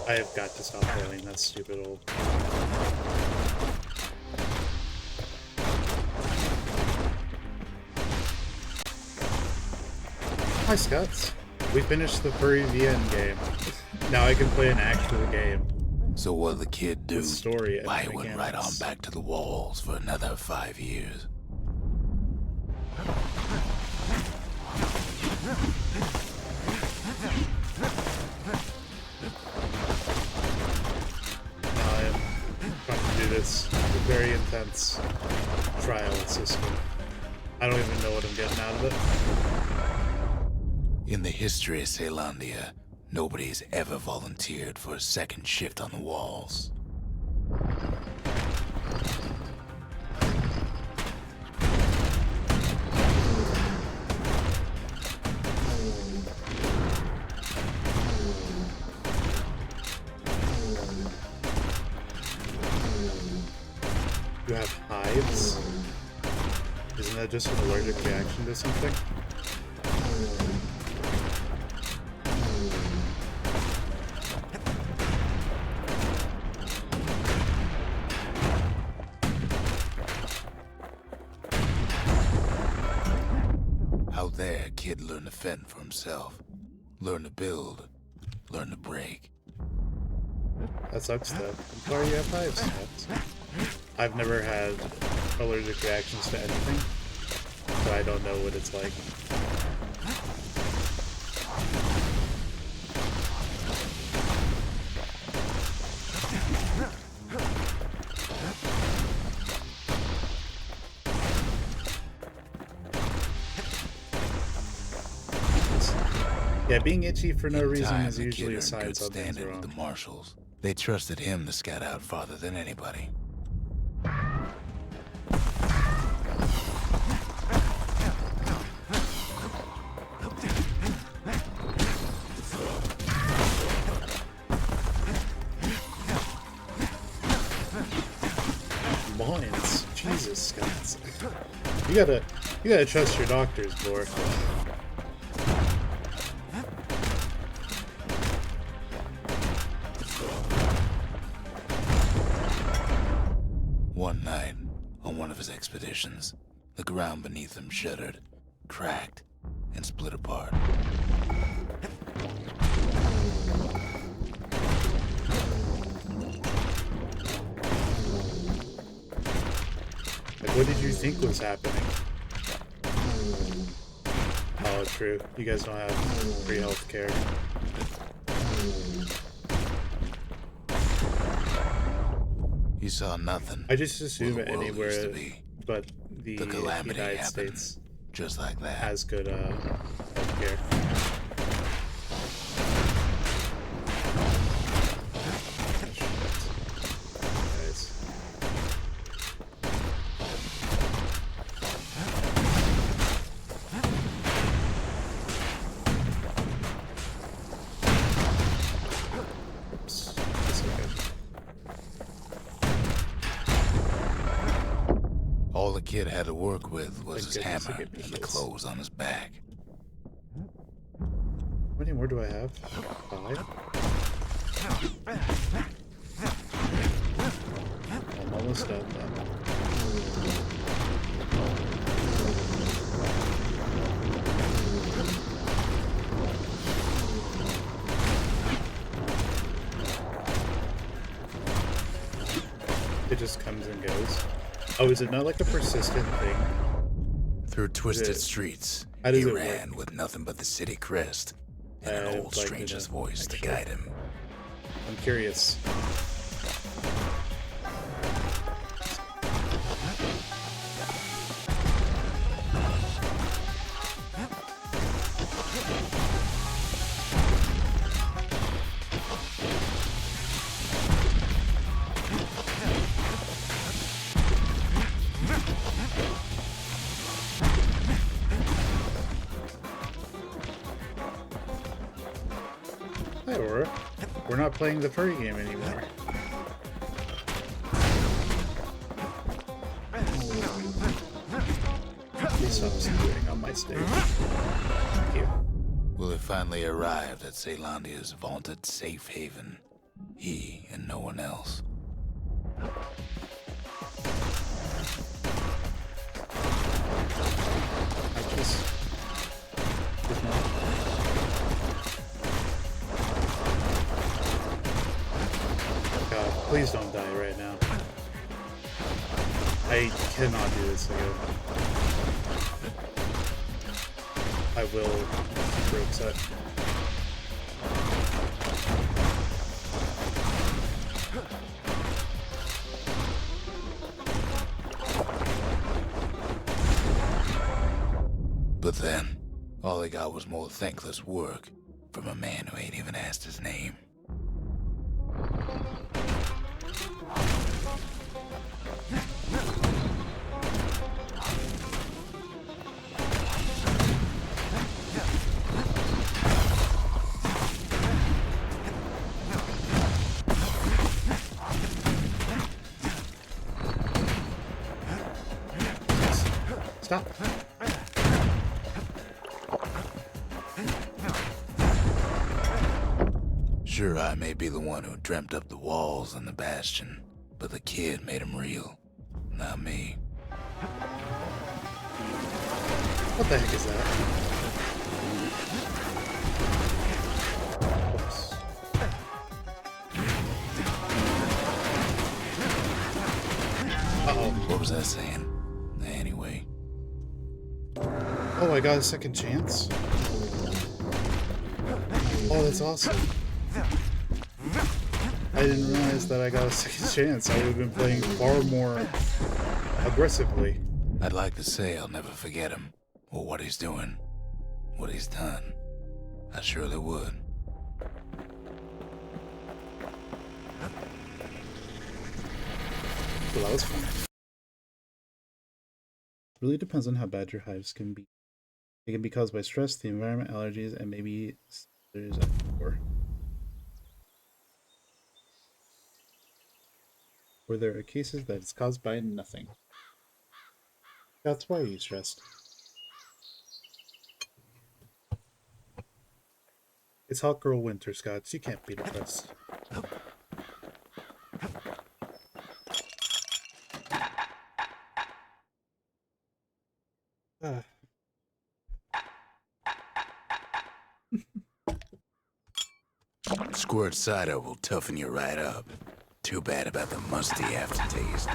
I have got to stop rolling that stupid old. Hi, Scots. We finished the Furry VN game. Now I can play an actual game. So what'd the kid do? With story and Why he went right on mechanics. back to the walls for another 5 years. Now I am trying to do this very intense trial system. I don't even know what I'm getting out of it. In the history of Ceylondia, nobody's ever volunteered for a second shift on the walls. You have hives? Isn't that just an allergic reaction to something? Out there, kid learned to fend for himself. Learn to build. Learn to break. That sucks though. I'm sorry you have hives. That's- I've never had allergic reactions to anything, so I don't know what it's like. Yeah, being itchy for no In reason time, is the usually kid a earned sign good something's standing with wrong. the marshals. They trusted him to scout out farther than anybody. Lines, Jesus, guys. You gotta trust your doctors, boy. One night, on one of his expeditions, the ground beneath him shuddered, cracked, and split apart. Like, what did you think was happening? Oh, true. You guys don't have free health care. He saw nothing. I just where assume the world used to anywhere be. but the calamity United happened States just like that. has good health care. All the kid had to work with was his Thank goodness hammer they give me and the heals. clothes on his back. How many more do I have? 5? I'm almost done then. It just comes and goes. Oh, is it not like a persistent thing? Through twisted it- streets, how does he it work? ran with nothing but the city crest and an old Like, stranger's voice to actually- guide him. I'm curious. Hi, Aurora. We're not playing the furry game anymore. Please stop screwing on my stage. Thank you. Willie finally arrived at Ceylandia's vaunted safe haven. He and no one else. I just... There's no... God, please don't die right now. I cannot do this again. I will be super upset. But then, all he got was more thankless work from a man who ain't even asked his name. Stop. Sure, I may be the one who dreamt up the walls and the Bastion, but the kid made them real, not me. What the heck is that? Oops. Uh-oh. What was I saying? Anyway, Oh, I got a second chance? Oh, that's awesome. I didn't realize that I got a second chance. I would have been playing far more aggressively. I'd like to say I'll never forget him, or what he's doing, what he's done. I surely would. Well, that was fun. It really depends on how bad your hives can be. It can be caused by stress, the environment, allergies, and maybe there's or there are cases that it's caused by nothing. That's why you stressed. It's hot girl winter, Scots. You can't be depressed. Ah. Squirt cider will toughen you right up. Too bad about the musty aftertaste.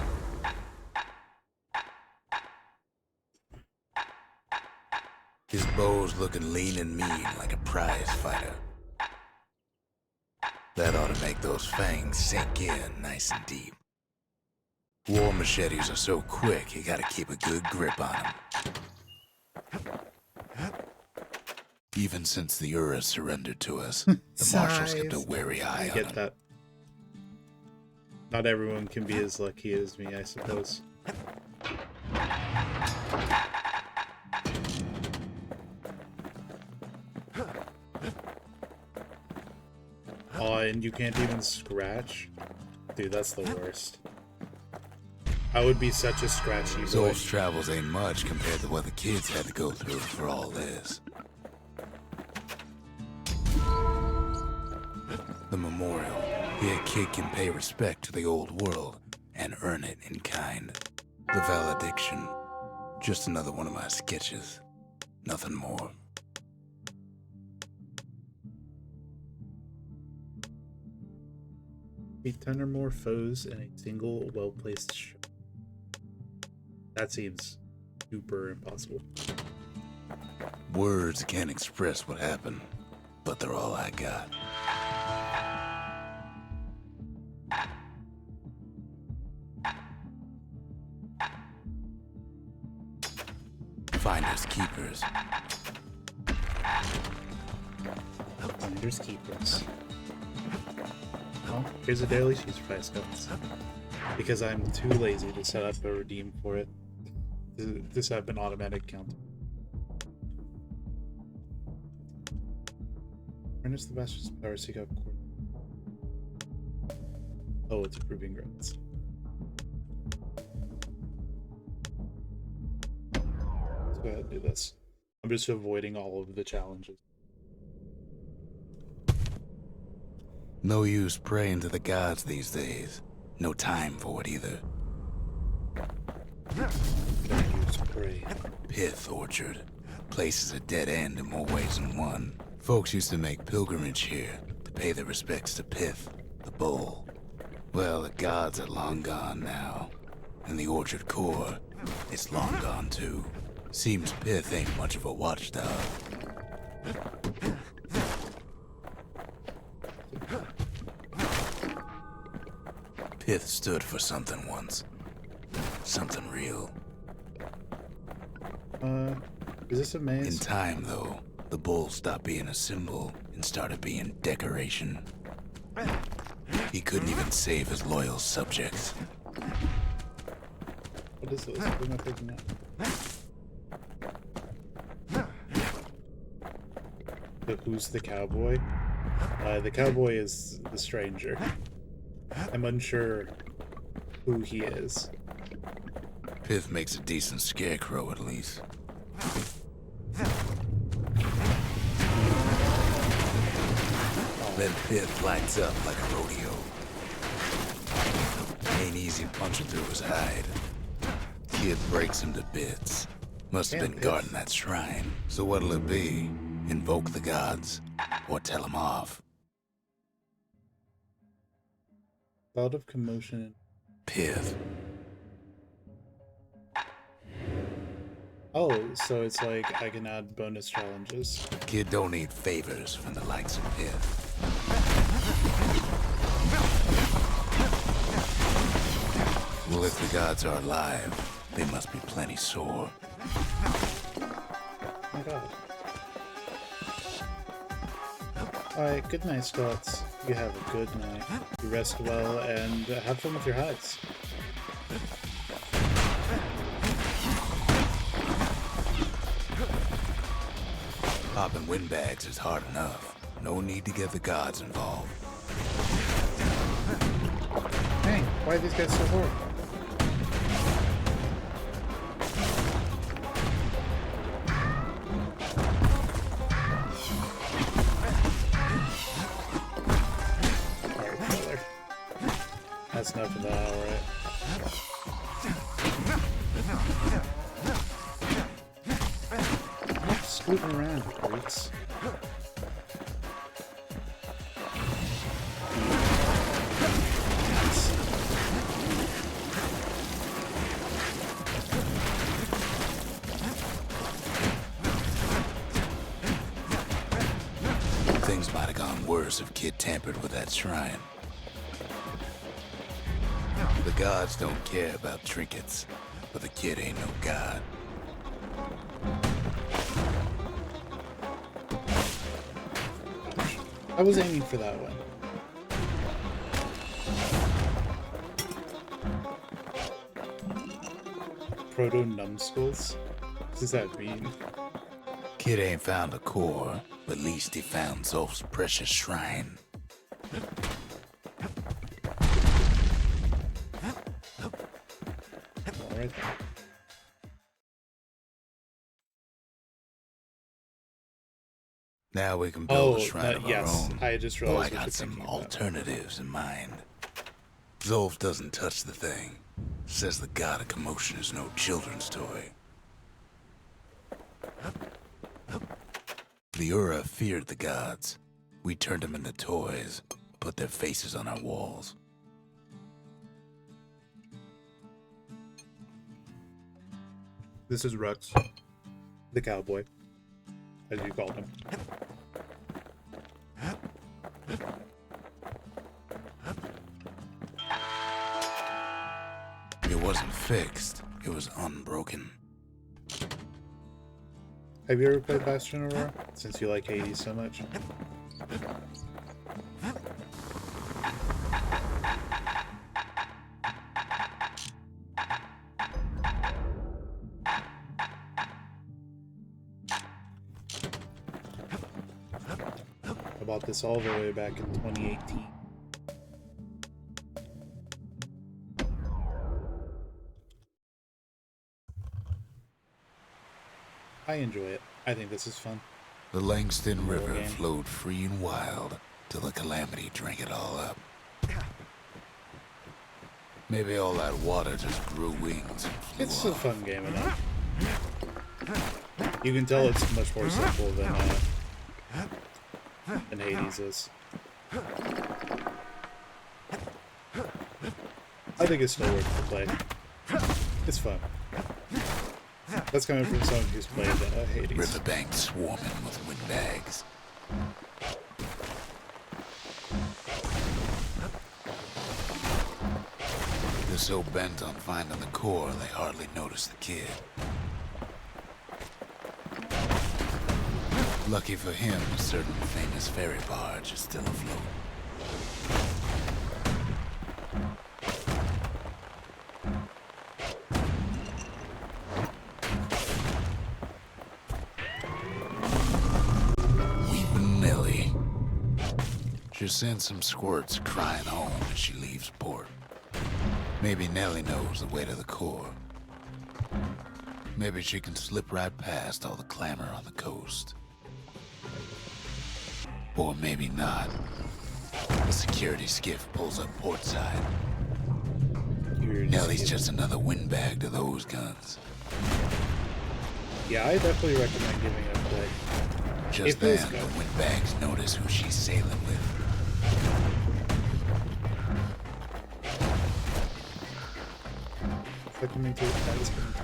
His bow's looking lean and mean like a prize fighter. That ought to make those fangs sink in nice and deep. War machetes are so quick, you gotta keep a good grip on them. Even since the Ura surrendered to us, the marshals kept a wary eye on Get him. that. Not everyone can be as lucky as me, I suppose. Oh, and you can't even scratch? Dude, that's the worst. I would be such a scratchy boy. Zolf's travels ain't much compared to what the kids had to go through for all this. The memorial. Here a kid can pay respect to the old world and earn it in kind. The valediction. Just another one of my sketches. Nothing more. Beat 10 or more foes in a single well-placed shot. That seems super impossible. Words can't express what happened, but they're all I got. Finders keepers. Finders keepers. Well, here's a daily cheese fries, guys. Because I'm too lazy to set up a redeem for it. This have an automatic count. Harness the Bastion's power, seek out core. Oh, it's approving grants. Let's go ahead and do this. I'm just avoiding all of the challenges. No use praying to the gods these days. No time for it either. Don't use pray. Pith Orchard. Place is a dead end in more ways than one. Folks used to make pilgrimage here to pay their respects to Pith, the bull. Well, the gods are long gone now. And the orchard core is long gone too. Seems Pith ain't much of a watchdog. Pith stood for something once. Something real. Is this a maze? In time, though, the bull stopped being a symbol and started being decoration. He couldn't even save his loyal subjects. What is this? What am I picking up? So who's the cowboy? The cowboy is the stranger. I'm unsure who he is. Pith makes a decent scarecrow, at least. Then Pith lights up like a rodeo. Ain't easy punching through his hide. Kid breaks him to bits. Must have been guarding that shrine. So what'll it be? Invoke the gods? Or tell them off? Cloud of commotion. Pith. Oh, so it's like I can add bonus challenges. Kid don't need favors from the likes of Pith. Well, if the gods are alive, they must be plenty sore. Oh my god. Alright, good night, Scots. You have a good night. You rest well and have fun with your hides. Popping windbags is hard enough. No need to get the gods involved. Hey, why are these guys so horrible? Alright, brother. That's enough of that, alright. Scooting around, freaks. Things might have gone worse if Kid tampered with that shrine. The gods don't care about trinkets, but the kid ain't no god. I was aiming for that one. Proto numbskulls? What does that mean? Kid ain't found a core, but at least he found Zolf's precious shrine. Alright. Now we can build Oh, a shrine of yes. our own. I just Oh, realized I what you're got some thinking about. alternatives in mind. Zolf doesn't touch the thing. Says the god of commotion is no children's toy. The Ura feared the gods. We turned them into toys, put their faces on our walls. This is Rux, the cowboy, as you called him. It wasn't fixed, it was unbroken. Have you ever played Bastion, Aurora? Since you like Hades so much. I bought this all the way back in 2018. I enjoy it. I think this is fun. The Langston War River game. flowed free and wild till the calamity drank it all up. Maybe all that water just grew wings and flew It's a off. fun game enough. You can tell it's much more simple than Hades is. I think it's still worth the play. It's fun. That's coming from someone who's played Hades. Riverbank swarming with windbags. They're so bent on finding the core, they hardly notice the kid. Lucky for him, a certain famous ferry barge is still afloat. Weepin' Nellie. She sends some squirts crying home as she leaves port. Maybe Nellie knows the way to the core. Maybe she can slip right past all the clamor on the coast. Or maybe not. The security skiff pulls up portside. Nellie's just another windbag to those guns. Yeah, I definitely recommend giving it a play. Just It feels then, good. the windbags notice who she's sailing with. Looking into it, that is good.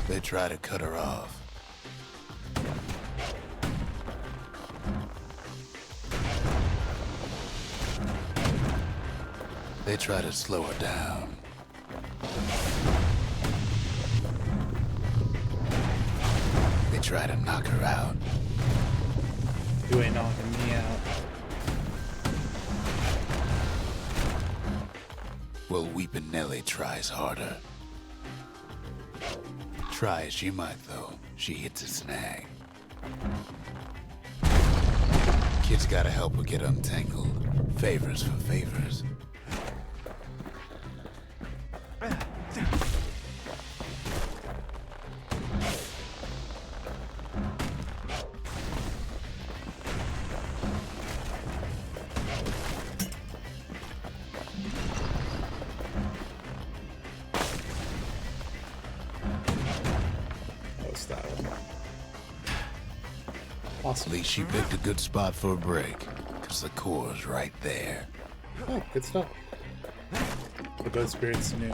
They try to cut her off. They try to slow her down. try to knock her out. You ain't knocking me out. Well, Weepin' Nellie tries harder. Try as she might, though, she hits a snag. Kid's gotta help her get untangled. Favors for favors. What's that one? Awesome. At least she picked a good spot for a break, because the core's right there. Oh, good stuff. The both spirits knew.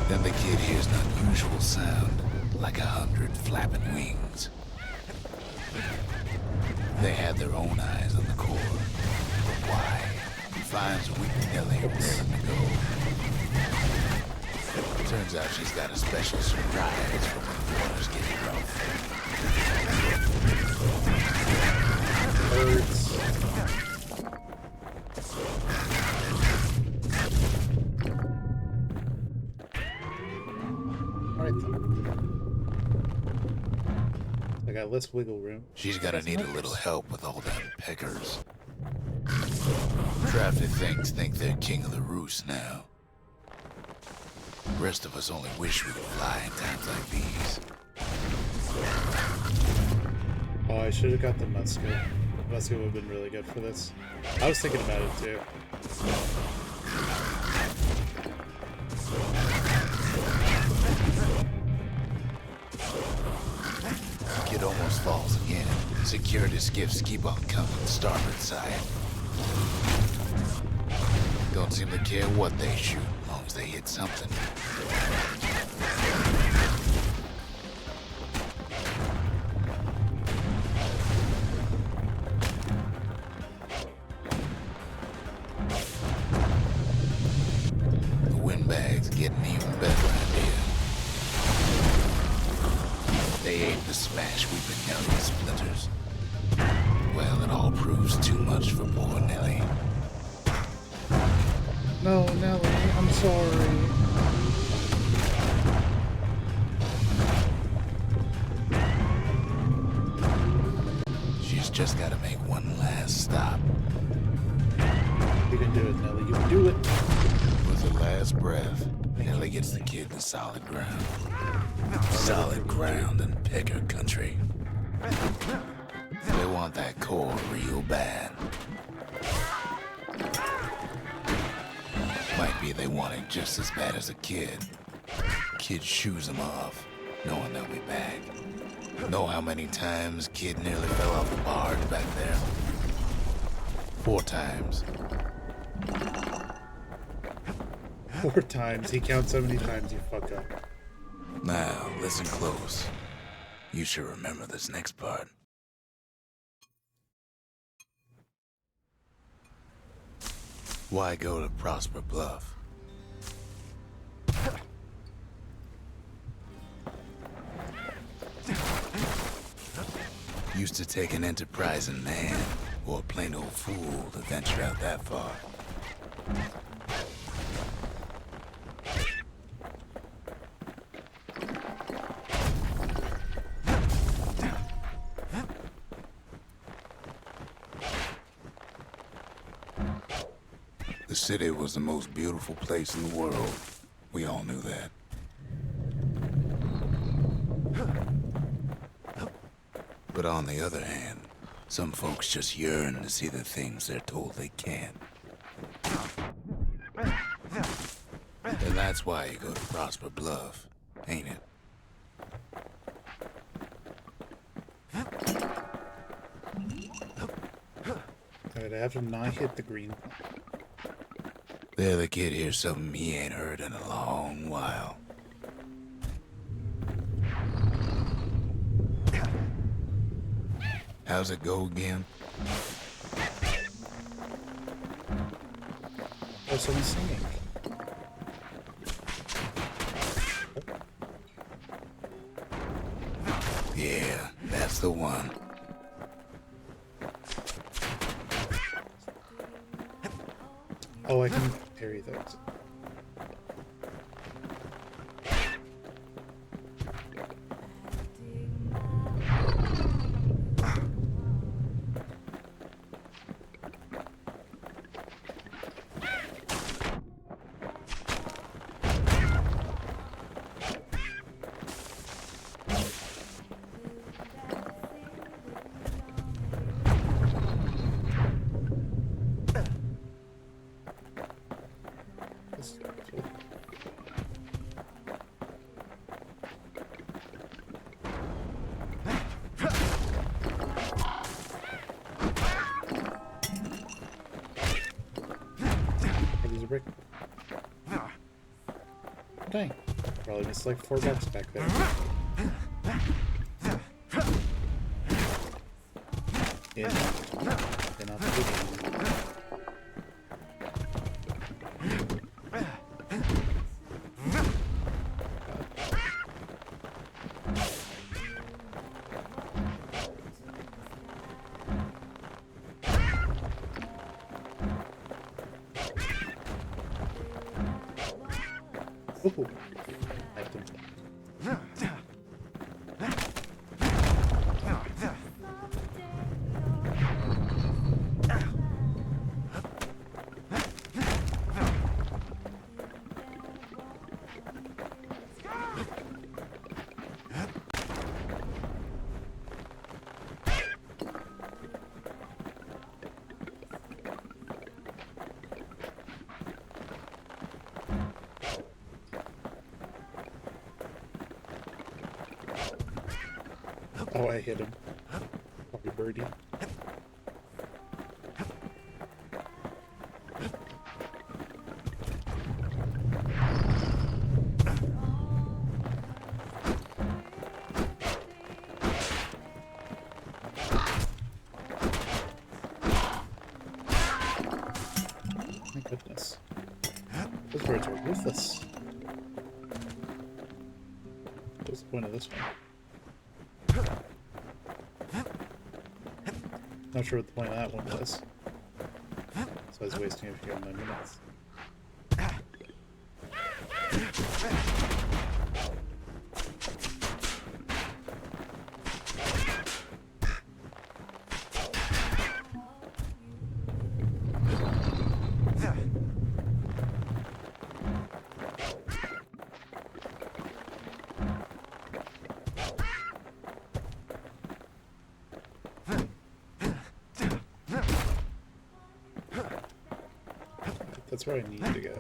Then the kid hears an unusual sound, like 100 flapping wings. They had their own eyes on the core. But why? He finds Weepin' Nellie raring to go. Turns out she's got a special surprise for when the waters get rough. Birds. Alright then. I got less wiggle room. She's gonna need a little help with all them peckers. Crafty things think they're king of the roost now. Rest of us only wish we could fly in times like these. Oh, I should have got the musket. The musket would have been really good for this. I was thinking about it too. The kid almost falls again. Security skiffs keep on coming starboard side. Don't seem to care what they shoot, as long as they hit something. The windbag's getting even better idea. They aim to smash Weepin' Nellie to splinters. Well, it all proves too much for poor Nellie. No, Nellie, I'm sorry. She's just gotta make one last stop. You can do it, Nellie. You can do it. With her last breath, Nellie gets the kid to solid ground. Solid ground in Pecker country. They want that core real bad. Might be they want it just as bad as a kid. Kid shoos them off, knowing they'll be back. Know how many times kid nearly fell off the barge back there? 4 times. 4 times. He counts so many times you fuck up. Now, listen close. You should remember this next part. Why go to Prosper Bluff? Used to take an enterprising man or a plain old fool to venture out that far. The city was the most beautiful place in the world. We all knew that. But on the other hand, some folks just yearn to see the things they're told they can't. And that's why you go to Prosper Bluff, ain't it? Alright, I have to not hit the green. There the kid hears something he ain't heard in a long while. How's it go again? Oh, someone's singing. Yeah, that's the one. Oh, I can parry those. There's a brick. Dang. Probably missed like $4 back there. Yeah. They're not the big one. Ooh. Like them. Oh, I hit him. Probably birdie. My goodness. Those birds are ruthless. What's the point of this one? Not sure what the point of that one was. So I was wasting a few of my minutes. That's where I need to go.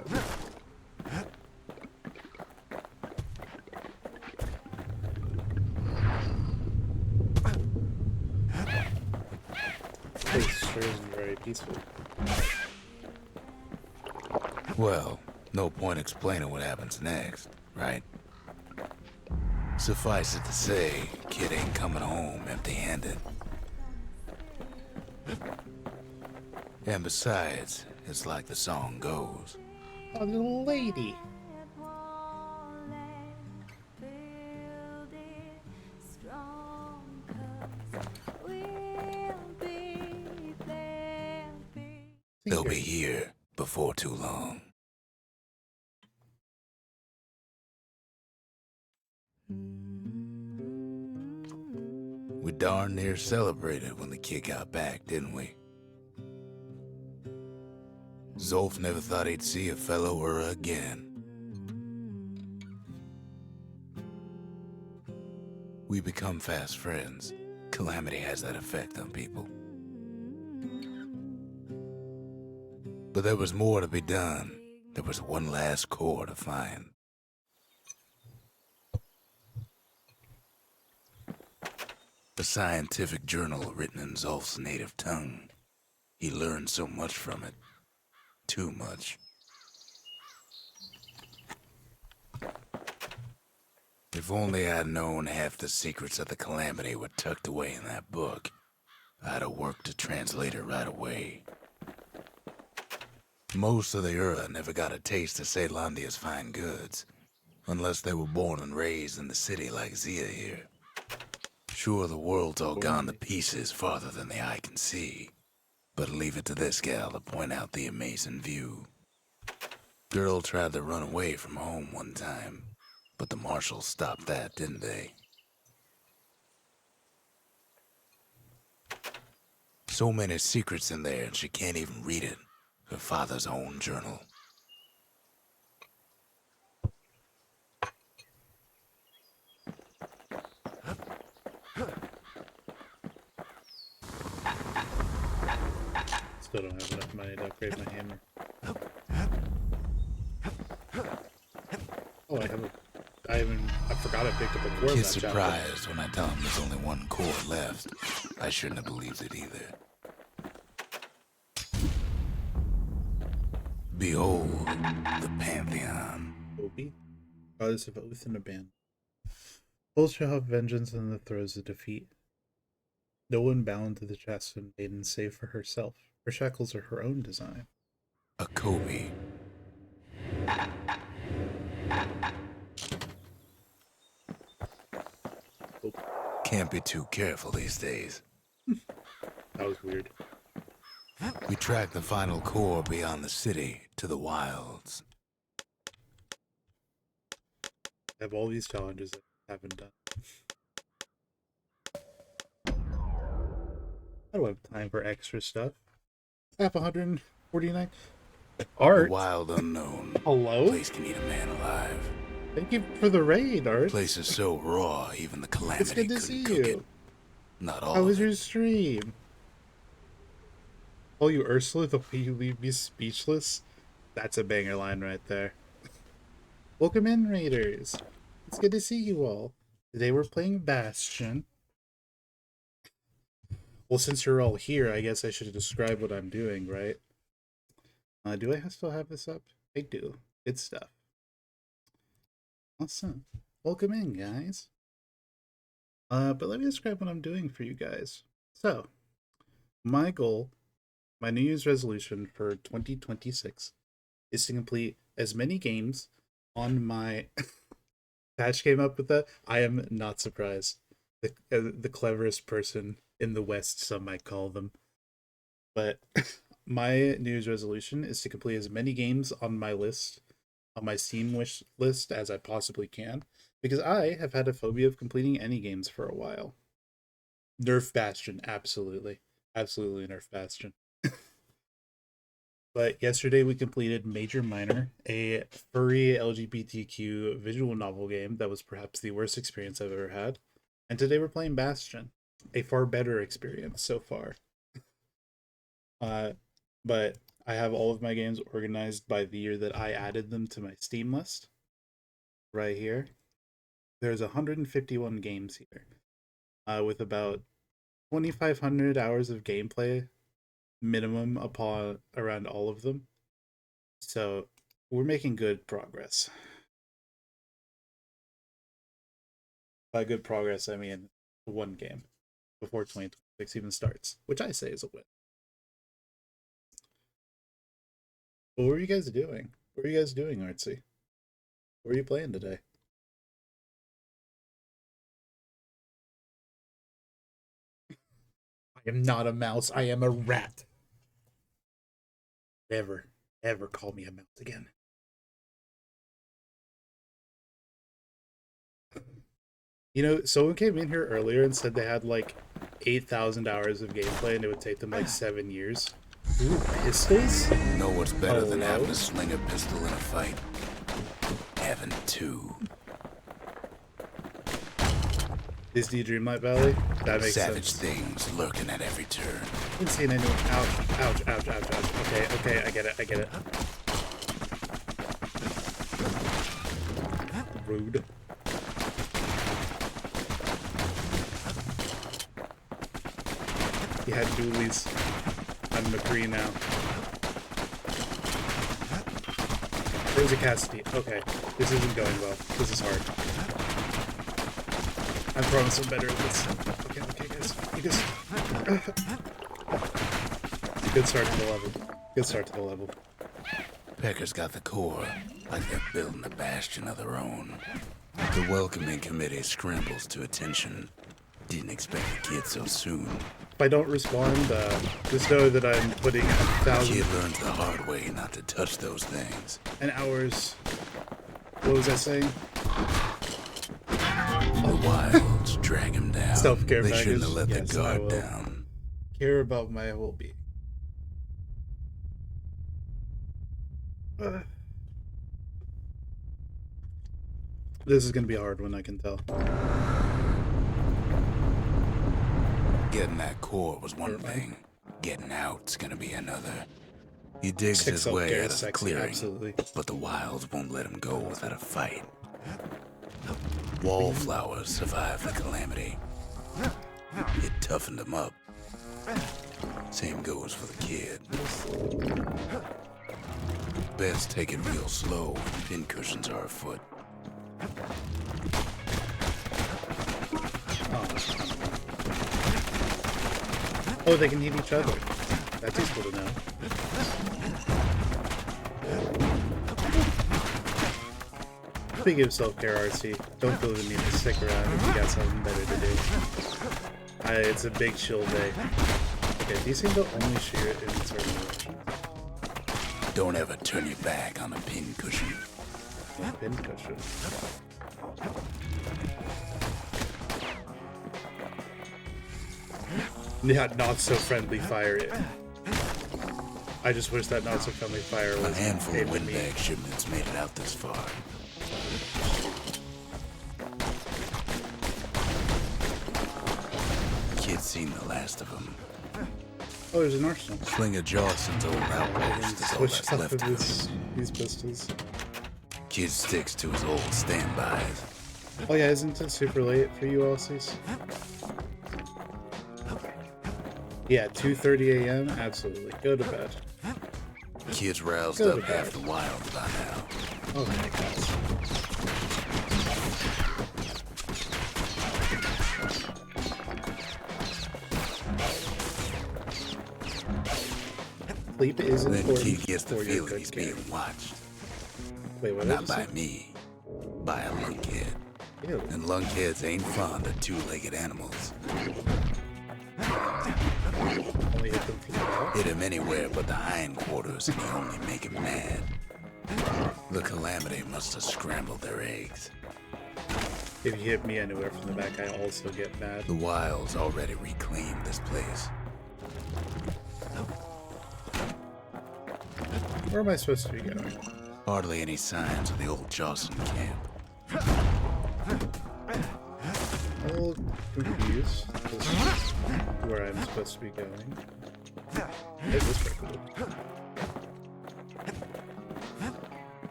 This place sure isn't very peaceful. Well, no point explaining what happens next, right? Suffice it to say, kid ain't coming home empty-handed. And besides, it's like the song goes. Oh, little lady. They'll be here before too long. We darn near celebrated when the kid got back, didn't we? Zolf never thought he'd see a fellow or again. We become fast friends. Calamity has that effect on people. But there was more to be done. There was one last core to find. A scientific journal written in Zolf's native tongue. He learned so much from it. Too much. If only I'd known half the secrets of the Calamity were tucked away in that book, I'd have worked to translate it right away. Most of the Ura never got a taste of Ceylondia's fine goods, unless they were born and raised in the city like Zia here. Sure, the world's all gone to pieces farther than the eye can see, but leave it to this gal to point out the amazing view. Girl tried to run away from home one time, but the marshals stopped that, didn't they? So many secrets in there, and she can't even read it. Her father's own journal. Still don't have enough money to upgrade my hammer. Oh, I forgot I picked up a core. Kid's surprised when I tell him there's only one core left. I shouldn't have believed it either. Behold, the Pantheon. Obi, goddess of oath and abandon. Souls shall have vengeance in the throes of defeat. No one bound to the chest of maiden save for herself. Her shackles are her own design. A Kobe. Can't be too careful these days. That was weird. We track the final core beyond the city to the wilds. I have all these challenges that I haven't done. I don't have time for extra stuff. I have 149. Art. The wild unknown. Hello? Place can eat a man alive. Thank you for the raid, Art. Place is so raw, even the calamity It's good to couldn't see cook you. it. Not all How was of it. your stream? Oh, you Ursula, the way you leave me speechless? That's a banger line right there. Welcome in, Raiders. It's good to see you all. Today we're playing Bastion. Well, since you're all here, I guess I should describe what I'm doing, right? Do I still have this up? I do. Good stuff. Awesome. Welcome in, guys. But let me describe what I'm doing for you guys. So, my goal, my New Year's resolution for 2026 is to complete as many games on my patch came up with that. I am not surprised. The cleverest person in the West, some might call them. But my New Year's resolution is to complete as many games on my list, on my Steam wish list as I possibly can, because I have had a phobia of completing any games for a while. Nerf Bastion, absolutely. Absolutely nerf Bastion. But yesterday we completed Major Minor, a furry LGBTQ visual novel game that was perhaps the worst experience I've ever had. And today we're playing Bastion, a far better experience so far. But I have all of my games organized by the year that I added them to my Steam list. Right here. There's 151 games here, with about 2,500 hours of gameplay minimum upon around all of them. So we're making good progress. By good progress, I mean one game before 2026 even starts, which I say is a win. But what were you guys doing? What were you guys doing, Artsy? What were you playing today? I am not a mouse. I am a rat. Never, ever call me a mouse again. You know, someone came in here earlier and said they had like 8,000 hours of gameplay and it would take them like 7 years. Ooh, pistols? Know what's better than Hello? having to sling a pistol in a fight? Having two. Disney Dreamlight Valley? That makes Savage sense. things lurking at every turn. I haven't seen anyone. Ouch, ouch, ouch, ouch, ouch. Okay, I get it. Rude. He had dualies. I'm McCree now. There's a Cassidy. Okay, this isn't going well. This is hard. I promise I'm better at this. Okay, guys. You guys. Good start to the level. Pecker's got the core, like they're building a bastion of their own. The welcoming committee scrambles to attention. Didn't expect the kid so soon. If I don't respond, just know that I'm putting The 1,000 kid learns the hard way not to touch those things. and hours. What was I saying? The wilds drag him down. Self-care They package. shouldn't have let Yes, the I guard will. down. Care about my whole being. This is gonna be a hard one, I can tell. Getting that core was one thing. Getting out's gonna be another. He digs Six his way self-care out is of the sexy, clearing, absolutely. but the wilds won't let him go without a fight. Wallflowers survived the calamity. It toughened him up. Same goes for the kid. Best take it real slow when pincushions are afoot. Oh, they can hit each other. That's useful to know. Speaking of self-care, RC, don't feel the need to stick around if you got something better to do. It's a big chill day. Okay, these seem to only shoot it in certain directions. Don't ever turn your back on a pincushion. Pincushion. Yeah, not so friendly fire. I just wish that not so friendly fire was A handful of aimed at me. windbag shipments made it out this far. Kid's seen the last of them. Oh, there's an arsenal. Slinger Jawson's old outpost is all Switch that's off left of of him. these pistols. Kid sticks to his old standbys. Oh yeah, isn't it super late for you, Aussies? Yeah, 2:30 a.m. Absolutely. Go to bed. Kid's roused Go to up half bed. the wild by now. Oh my gosh. Sleep is Then important Kid gets the for your feeling good he's care. being watched. Wait, what did I Not just by say? me, by a lunkhead. Ew. And lunkheads ain't fond of two-legged animals. Only hit them from the back. Hit him anywhere but the hindquarters and you only make him mad. The calamity must have scrambled their eggs. If you hit me anywhere from the back, I also get mad. The wilds already reclaimed this place. Where am I supposed to be going? Hardly any signs of the old Jawson camp. I'm a little confused as to where I'm supposed to be going. Hey, this way, cool.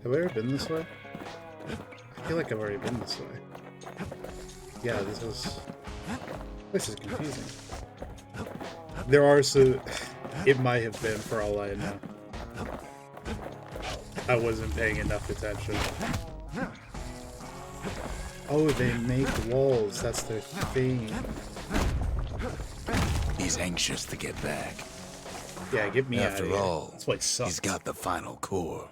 Have I ever been this way? I feel like I've already been this way. Yeah, this is confusing. There are so... It might have been, for all I know. I wasn't paying enough attention. Oh, they make walls. That's their thing. He's anxious to get back. Yeah, get me out of After here. all, That's why it sucks. he's got the final core.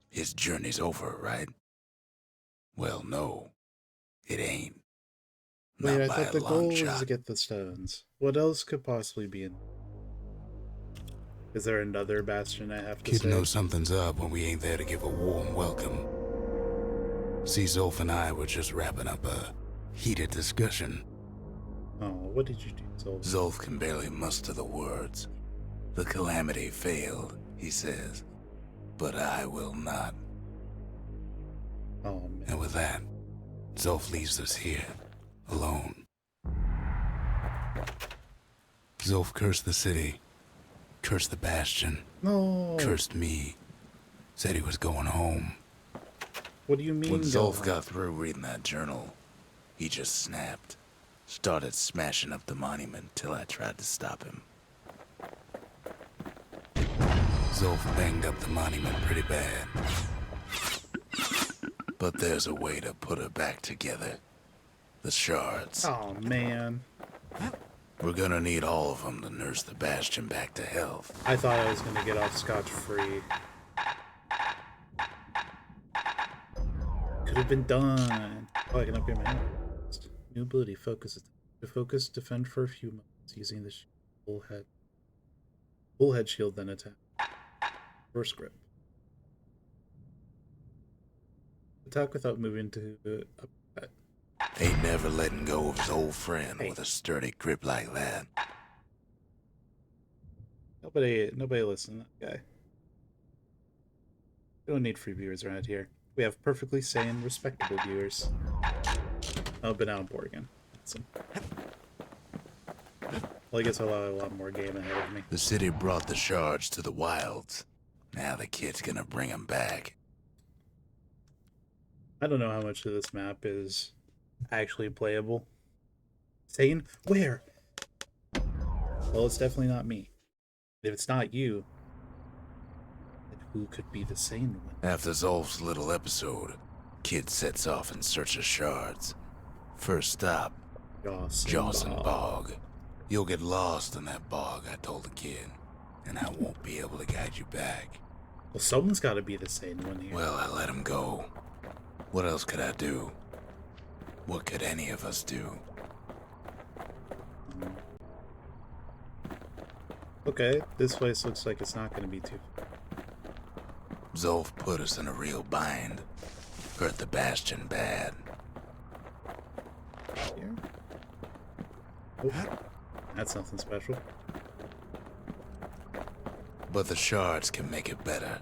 His journey's over, right? Well, no. It ain't. Not Wait, I by thought a the long goal was shot. to get the stones. What else could possibly be in? Is there another bastion I have to Kid save? knows something's up when we ain't there to give a warm welcome. See, Zolf and I were just wrapping up a heated discussion. Oh, what did you do, Zolf? Zolf can barely muster the words. The calamity failed, he says. But I will not. Oh, man. And with that, Zolf leaves us here, alone. Zolf cursed the city, cursed the Bastion, No! cursed me, said he was going home. What do you mean? When go Zolf on? got through reading that journal, he just snapped. Started smashing up the monument till I tried to stop him. Zolf banged up the monument pretty bad. But there's a way to put her back together. The shards. Oh, man. We're gonna need all of them to nurse the Bastion back to health. I thought I was gonna get off scotch-free. Could have been done. Oh, I can upgrade my hand. New ability, focus. To focus, defend for a few moments using the full head shield, then attack. First grip. Attack without moving to a Ain't never letting go of his old friend with a sturdy grip like that. Nobody listen to that guy. We don't need free viewers around here. We have perfectly sane, respectable viewers. Oh, but now I'm bored again. Awesome. Well, I guess I'll have a lot more game ahead of me. The city brought the shards to the wilds. Now the kid's gonna bring them back. I don't know how much of this map is actually playable. Sane? Where? Well, it's definitely not me. If it's not you, then who could be the sane one? After Zolf's little episode, kid sets off in search of shards. First stop, Jawson Bog. You'll get lost in that bog, I told the kid, and I won't be able to guide you back. Well, someone's got to be the sane one here. Well, I let him go. What else could I do? What could any of us do? Okay, this place looks like it's not going to be too far. Zolf put us in a real bind. Hurt the Bastion bad. Here? Oh, that's nothing special. But the shards can make it better.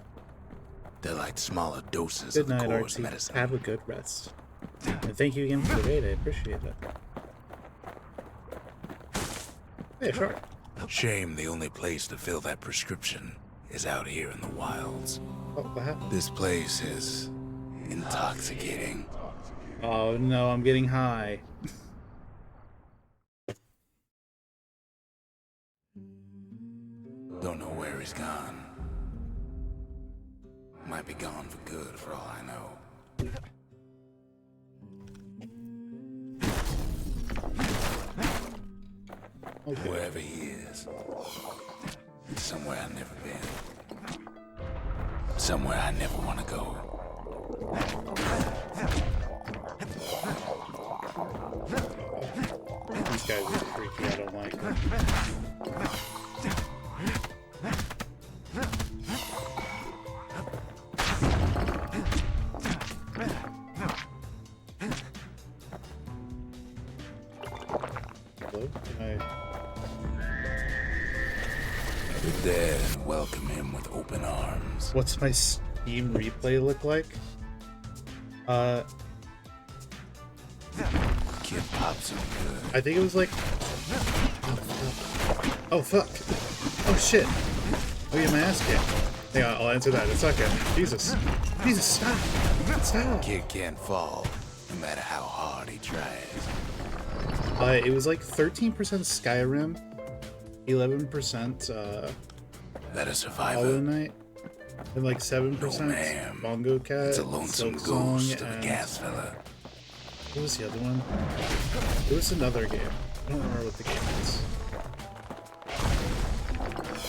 They're like smaller doses Good of the night, core's Archie. medicine. Have a good rest. And thank you again for the raid. I appreciate it. Hey, sure. Shame the only place to fill that prescription is out here in the wilds. Oh, what happened? This place is intoxicating. Oh no, I'm getting high. Don't know where he's gone. Might be gone for good for all I know. Okay. Wherever he is. Somewhere I've never been. Somewhere I never want to go. These guys are freaky, I don't like them. Hello? Can I... We're there and welcome him with open arms. What's my Steam replay look like? Kid pops him good. I think it was like... Oh, fuck. Oh, shit. Oh, yeah, my ass kicked. Hang on, I'll answer that in a second. Jesus. Jesus, stop. Stop. Kid can't fall, no matter how hard he tries. It was like 13% Skyrim, 11% Let a Hollow survivor. Knight, and like 7% No, ma'am. Bongo Cat, It's a lonesome Silk Song, ghost of a and gas fella. what was the other one? It was another game. I don't remember what the game is.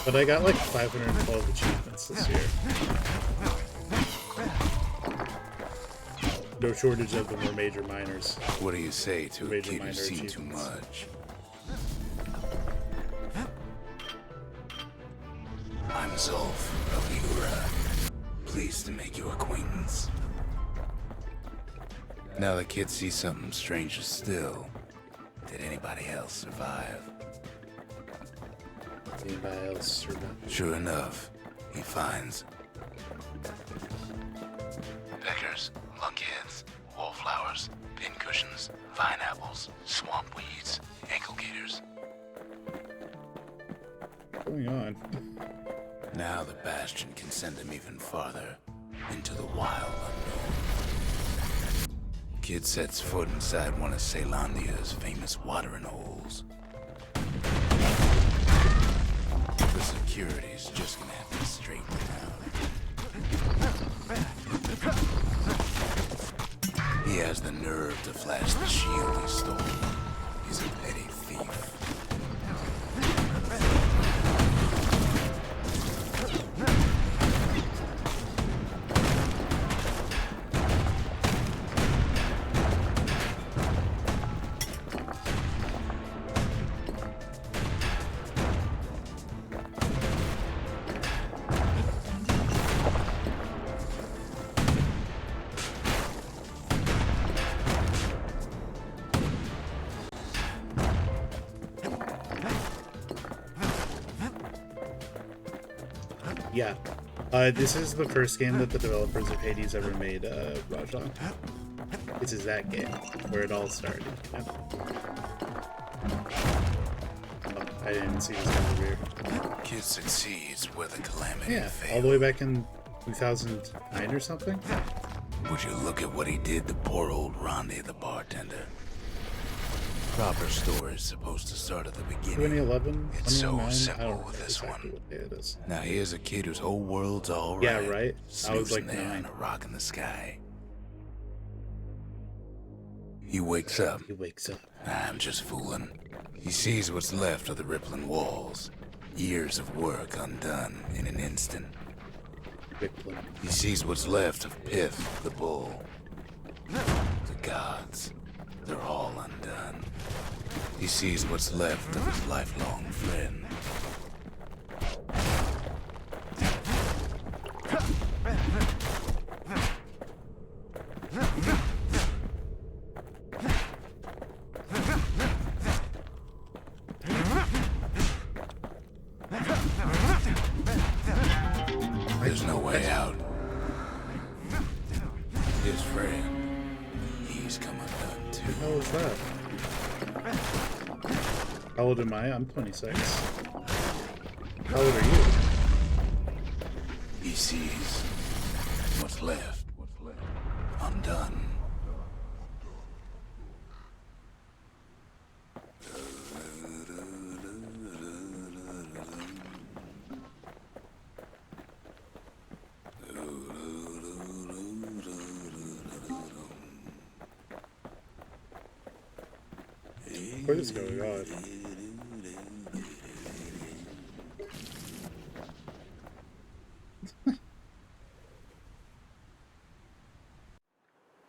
But I got like 512 achievements this year. No shortage of them were major minors. What do you say to a Major kid who's minor seen too achievements. much? I'm Zolf of Ura. Pleased to make your acquaintance. Now the kid sees something stranger still. Did anybody else survive? Anybody else survive? Sure enough, he finds peckers, lunkheads, wallflowers, pincushions, vine apples, swamp weeds, ankle gators. What's going on? Now the Bastion can send him even farther into the wild unknown. Kid sets foot inside one of Caelandia's famous watering holes. The security's just gonna have to straighten out. He has the nerve to flash the shield he stole. He's a petty thief. Yeah. This is the first game that the developers of Hades ever made, Rajan. This is that game where it all started. Yeah. Oh, I didn't see this guy over here. Kid succeeds where the calamity Yeah, fails. all the way back in 2009 or something. Would you look at what he did to poor old Ronnie, the bartender? Proper story's supposed to start at the beginning. 2011, It's so 2009, I simple don't know with this exactly one. what day it is. Now here's a kid whose whole world's all right. Yeah, right? I was Snoozing like there 9. on a rock in the sky. He wakes up. He wakes up. I'm just fooling. He sees what's left of the rippling walls. Years of work undone in an instant. Rippling. He sees what's left of Pith, the bull. The gods, they're all undone. He sees what's left of his lifelong friend. There's no way out. His friend, he's come undone too. What the hell is that? How old am I? I'm 26. How old are you? He sees what's left undone. What is going on?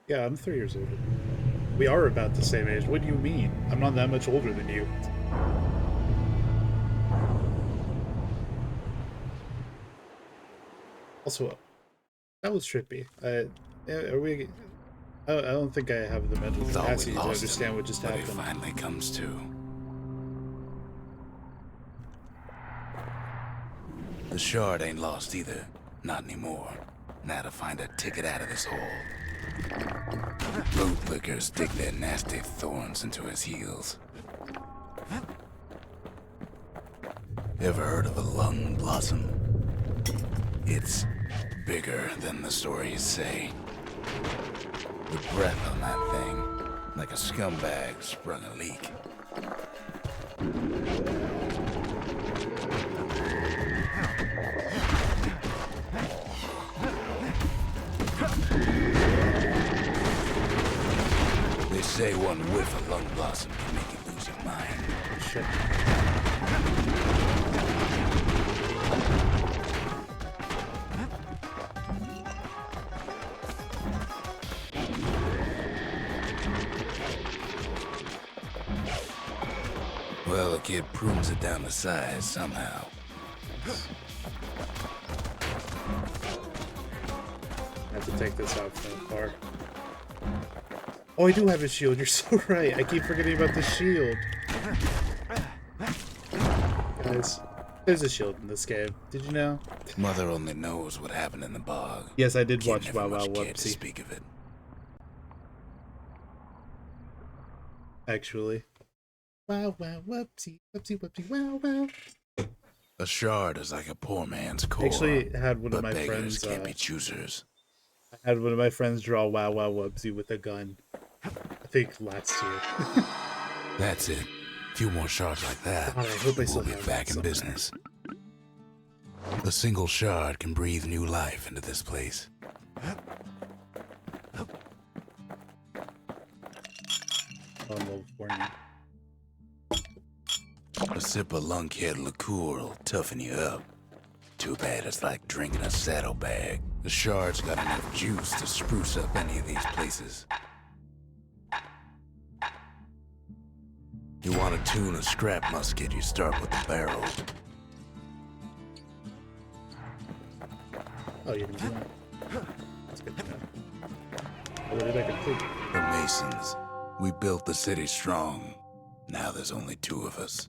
Yeah, I'm 3 years older. We are about the same age. What do you mean? I'm not that much older than you. Also, that was trippy. Are we? I don't think I have the mental Thought we capacity to lost understand him, what just but he happened. finally comes to. The shard ain't lost either. Not anymore. Now to find a ticket out of this hole. Bootlickers dig their nasty thorns into his heels. Ever heard of a lung blossom? It's bigger than the stories say. The breath on that thing, like a scumbag sprung a leak. They say one whiff of lung blossom can make you lose your mind. Shit. Well, the kid prunes it down to size somehow. I have to take this out from the car. Oh, I do have a shield. You're so right. I keep forgetting about the shield. Guys, there's a shield in this game. Did you know? Mother only knows what happened in the bog. Yes, I did Kid watch never Wow Wow much cared to Whoopsie, speak of it. actually. Wow Wow Whoopsie, Whoopsie, Whoopsie, Wow Wow. A shard is like a poor man's core. I actually had one of but my beggars friends. can't be choosers. I had one of my friends draw Wow Wow Whoopsie with a gun. I think last year. That's it. A few more shards like that, God, I hope I still we'll be have back that in somewhere. business. A single shard can breathe new life into this place. On level 4 now. A sip of lunkhead liqueur will toughen you up. Too bad it's like drinking a saddlebag. The shard's got enough juice to spruce up any of these places. You want to tune a scrap musket, you start with the barrel. Oh, you didn't do that. That's good to know. Oh, what did I complete? The Masons, we built the city strong. Now there's only two of us.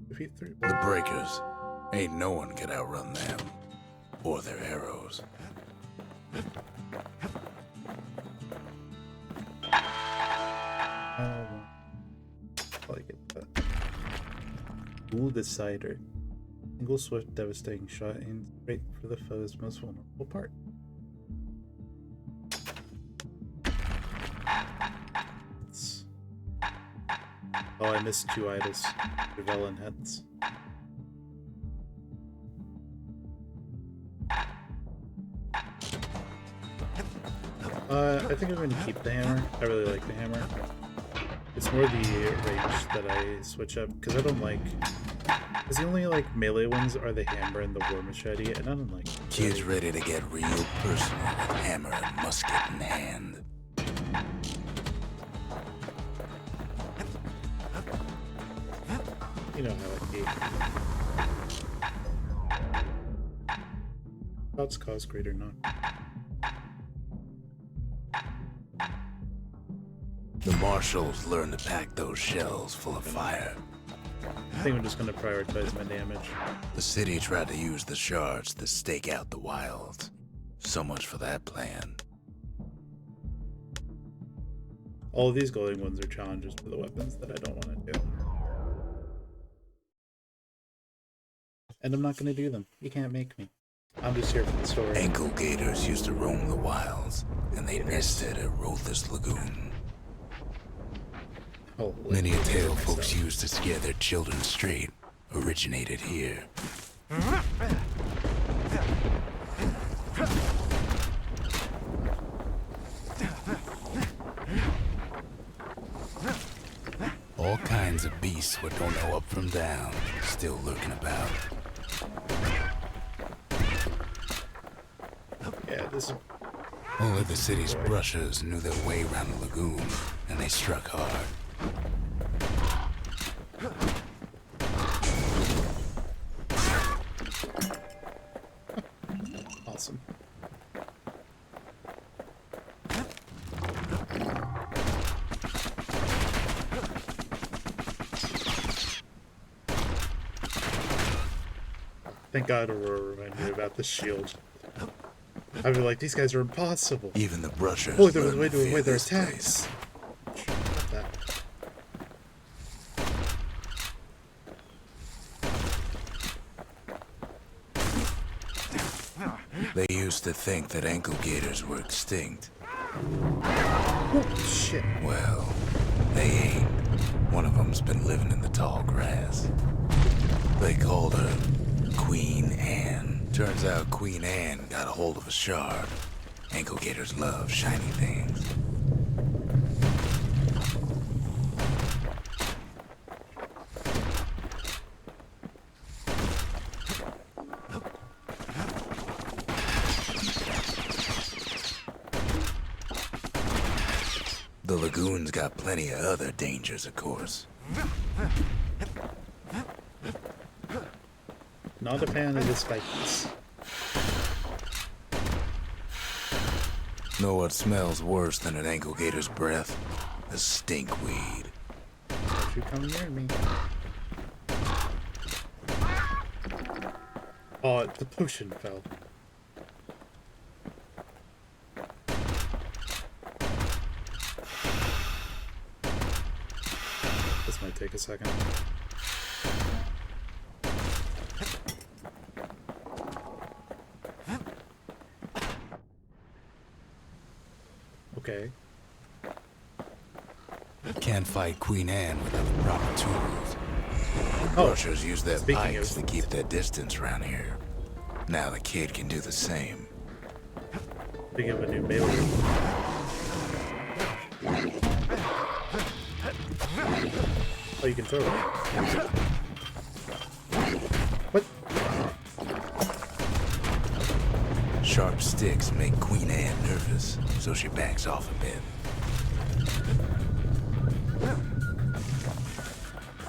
Defeat 3. The Breakers, ain't no one can outrun them. or their arrows. Oh, probably get that. Duel Decider. Single swift, devastating shot aimed straight for the foe's most vulnerable part. Oh, I missed 2 idols. Revel heads. I think I'm going to keep the hammer. I really like the hammer. It's more the range that I switch up, because I don't like... Because the only, like, melee ones are the hammer and the war machete, and I don't like... Kids ready to get real personal with hammer and musket in hand. You know how it be. Thoughts cause greater none. The marshals learn to pack those shells full of fire. I think I'm just going to prioritize my damage. The city tried to use the shards to stake out the wilds. So much for that plan. All of these glowing ones are challenges for the weapons that I don't want to do. And I'm not going to do them. You can't make me. I'm just here for the story. Ankle gators used to roam the wilds, and they nested at Rothes Lagoon. Oh, Many a tale folks used to scare their children straight originated here. All kinds of beasts what don't know up from down, still lurking about. Yeah, this is... Only the city's brushers knew their way around the lagoon, and they struck hard. Awesome. Thank God Aurora reminded me about the shield. I'd be like, these guys are impossible. Even the brushers Boy, there was learned way to to fear avoid their this attacks. place. Stop that. They used to think that ankle gators were extinct. Oh, shit. Well, they ain't. One of them's been living in the tall grass. They called her Queen Anne. Turns out Queen Anne got a hold of a shard. Ankle gators love shiny things. The lagoon's got plenty of other dangers, of course. Not a fan of the spikies. Know what smells worse than an ankle gator's breath? The stinkweed. Don't you come near me. Oh, the potion fell. This might take a second. Okay. Can't fight Queen Anne without the proper tools. Oh, Brushers use their speaking pikes of- to keep their distance around here. Now the kid can do the same. Think of a new melee. Oh, you can throw it. What? Sharp sticks make Queen Anne nervous, so she backs off a bit.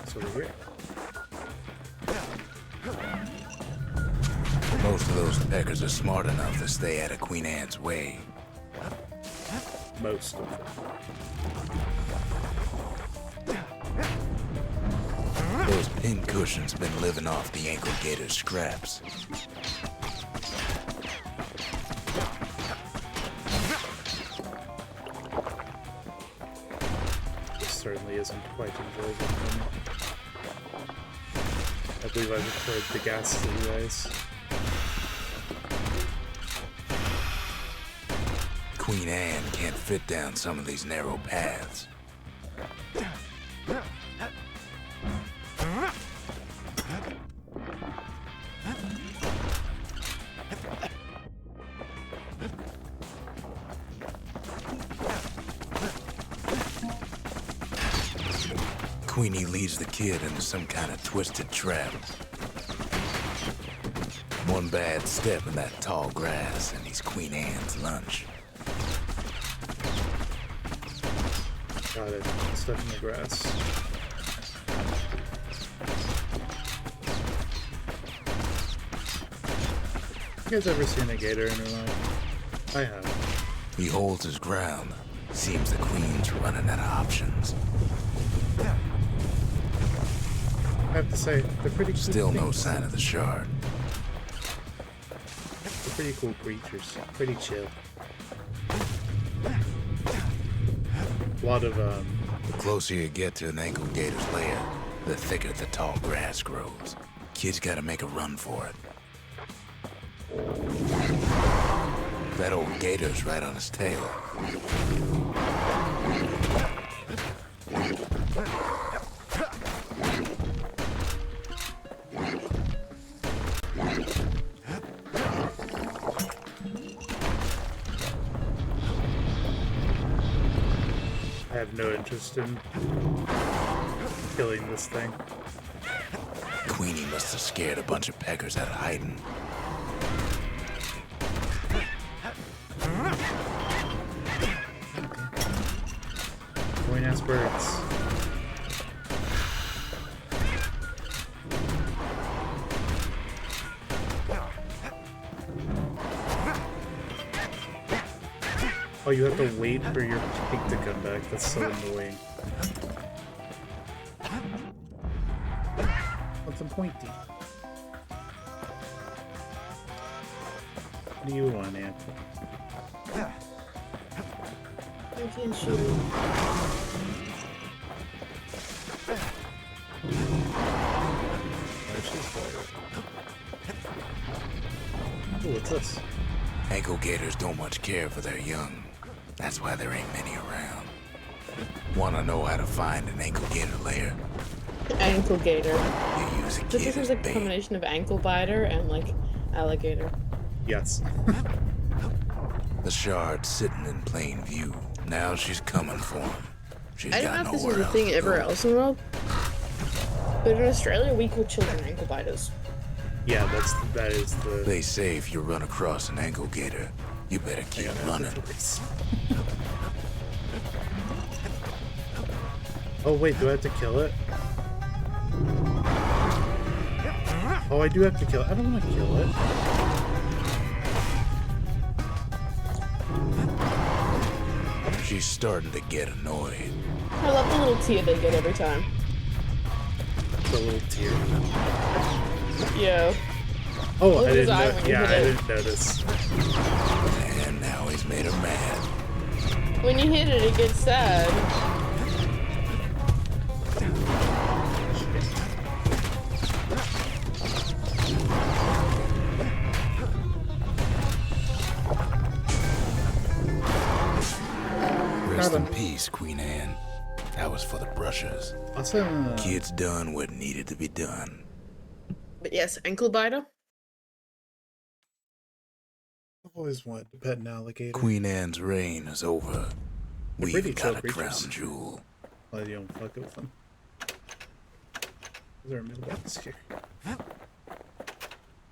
It's over here. Most of those peckers are smart enough to stay out of Queen Anne's way. Most of them. Those pin cushions been living off the ankle gator's scraps. certainly isn't quite enjoyable for me. I believe I preferred the ghastly ways. Queen Anne can't fit down some of these narrow paths. Queenie leads the kid into some kind of twisted trap. One bad step in that tall grass and he's Queen Anne's lunch. Got it. Stuff in the grass. You guys ever seen a gator in your life? I have. He holds his ground. Seems the queen's running out of options. I have to say, they're pretty cool. Still no things. sign of the shard. They're pretty cool creatures. Pretty chill. A lot of, The closer you get to an ankle gator's lair, the thicker the tall grass grows. Kid's gotta make a run for it. That old gator's right on his tail. I have no interest in killing this thing. Queenie must have scared a bunch of peckers out of hiding. Going ass birds. Oh, you have to wait for your pig to come back. That's so annoying. Something pointy. What do you want, Aunt? I can't shoot him. Oh, what's this? Ankle gators don't much care for their young. That's why there ain't many around. Wanna know how to find an ankle gator lair? Ankle gator. You use a This kid is as a bait. combination of ankle biter and like alligator. Yes. The shard's sitting in plain view. Now she's coming for him. She's I don't got know if this nowhere is a else thing to everywhere go. else in the world, but in Australia we call children ankle biters. Yeah, that is the. They say if you run across an ankle gator, you better keep running. Oh wait, do I have to kill it? Oh, I do have to kill it. I don't want to kill it. She's starting to get annoyed. I love the little tear they get every time. The little tear. Yo. Oh, Look I at his didn't. eye when you Yeah, I hit it. didn't notice. And now he's made her mad. When you hit it, it gets sad. Rest in peace, Queen Anne. That was for the brushers. Awesome. Kids done what needed to be done. But yes, ankle biter. I've always wanted to pet an alligator. Queen Anne's reign is over. They're We've pretty got chill a creatures. crown jewel. Glad you don't fuck with them. Is there a mailbox here?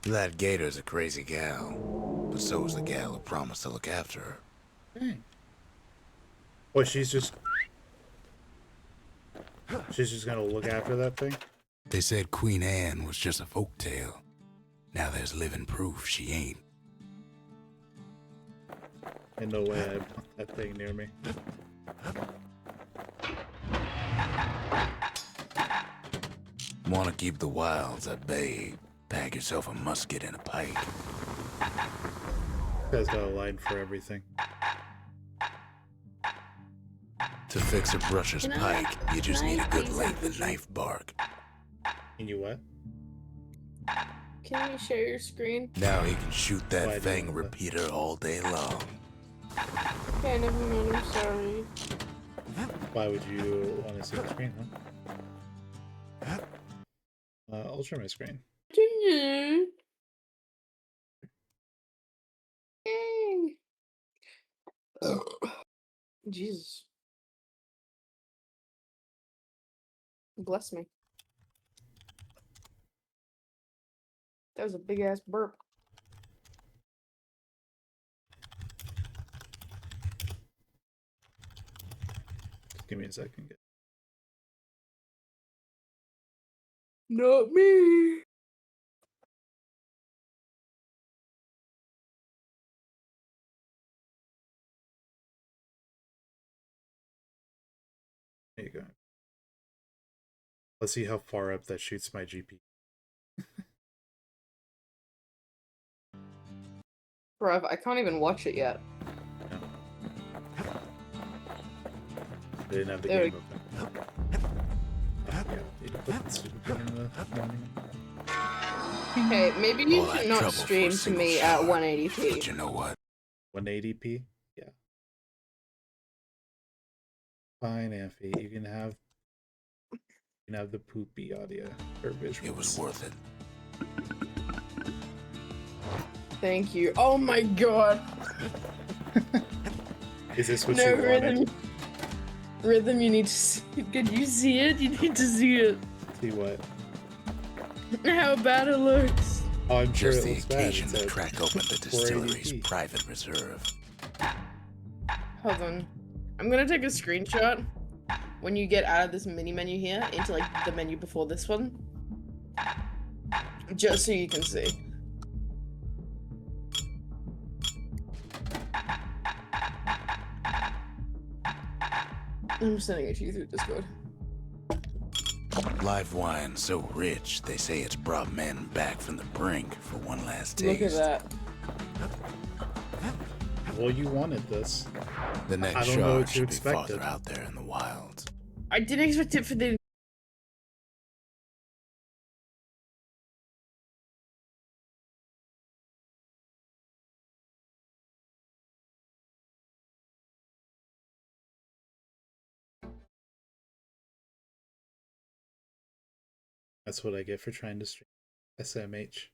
That gator's a crazy gal, but so's the gal who promised to look after her. Dang. Well, she's just gonna look after that thing? They said Queen Anne was just a folktale. Now there's living proof she ain't. Ain't no way I want that thing near me. Want to keep the wilds at bay? Pack yourself a musket and a pike. This guy's got a line for everything. To fix a brusher's Can I pike, have you just a need a knife, good please? length of knife bark. Can you what? Can you share your screen? Now he can shoot Why do that you fang want that? repeater all day long. Okay, never mind. I'm sorry. Why would you want to see the screen, huh? I'll share my screen. Jesus. Bless me. That was a big ass burp. Just give me a second. Not me. There you go. Let's see how far up that shoots my GP. Bruv, I can't even watch it yet. No. They didn't have the There game open. Yeah, you put the stupid thing in the morning. Okay, maybe you All that should not trouble for a stream to single me at shot. 180p. But you know what? 180p? Yeah. Fine, Amphi. You can have the poopy audio or visuals. It was worth it. Thank you. Oh my god. Is this what No, you wanted? Rhythm. Rhythm, you need to see it. Can you see it? You need to see it. See what? How bad it looks. Oh, I'm sure Just it the looks bad. occasion It's to a crack open the distillery's 480p. private reserve. Hold on. I'm gonna take a screenshot when you get out of this mini menu here into like the menu before this one. Just so you can see. I'm sending it to you through Discord. Live wine so rich, they say it's brought men back from the brink for one last taste. Look at that. Well, you wanted this. The next I don't know what shot you should be expected. farther out there in the wilds. I didn't expect it for the. That's what I get for trying to stream SMH.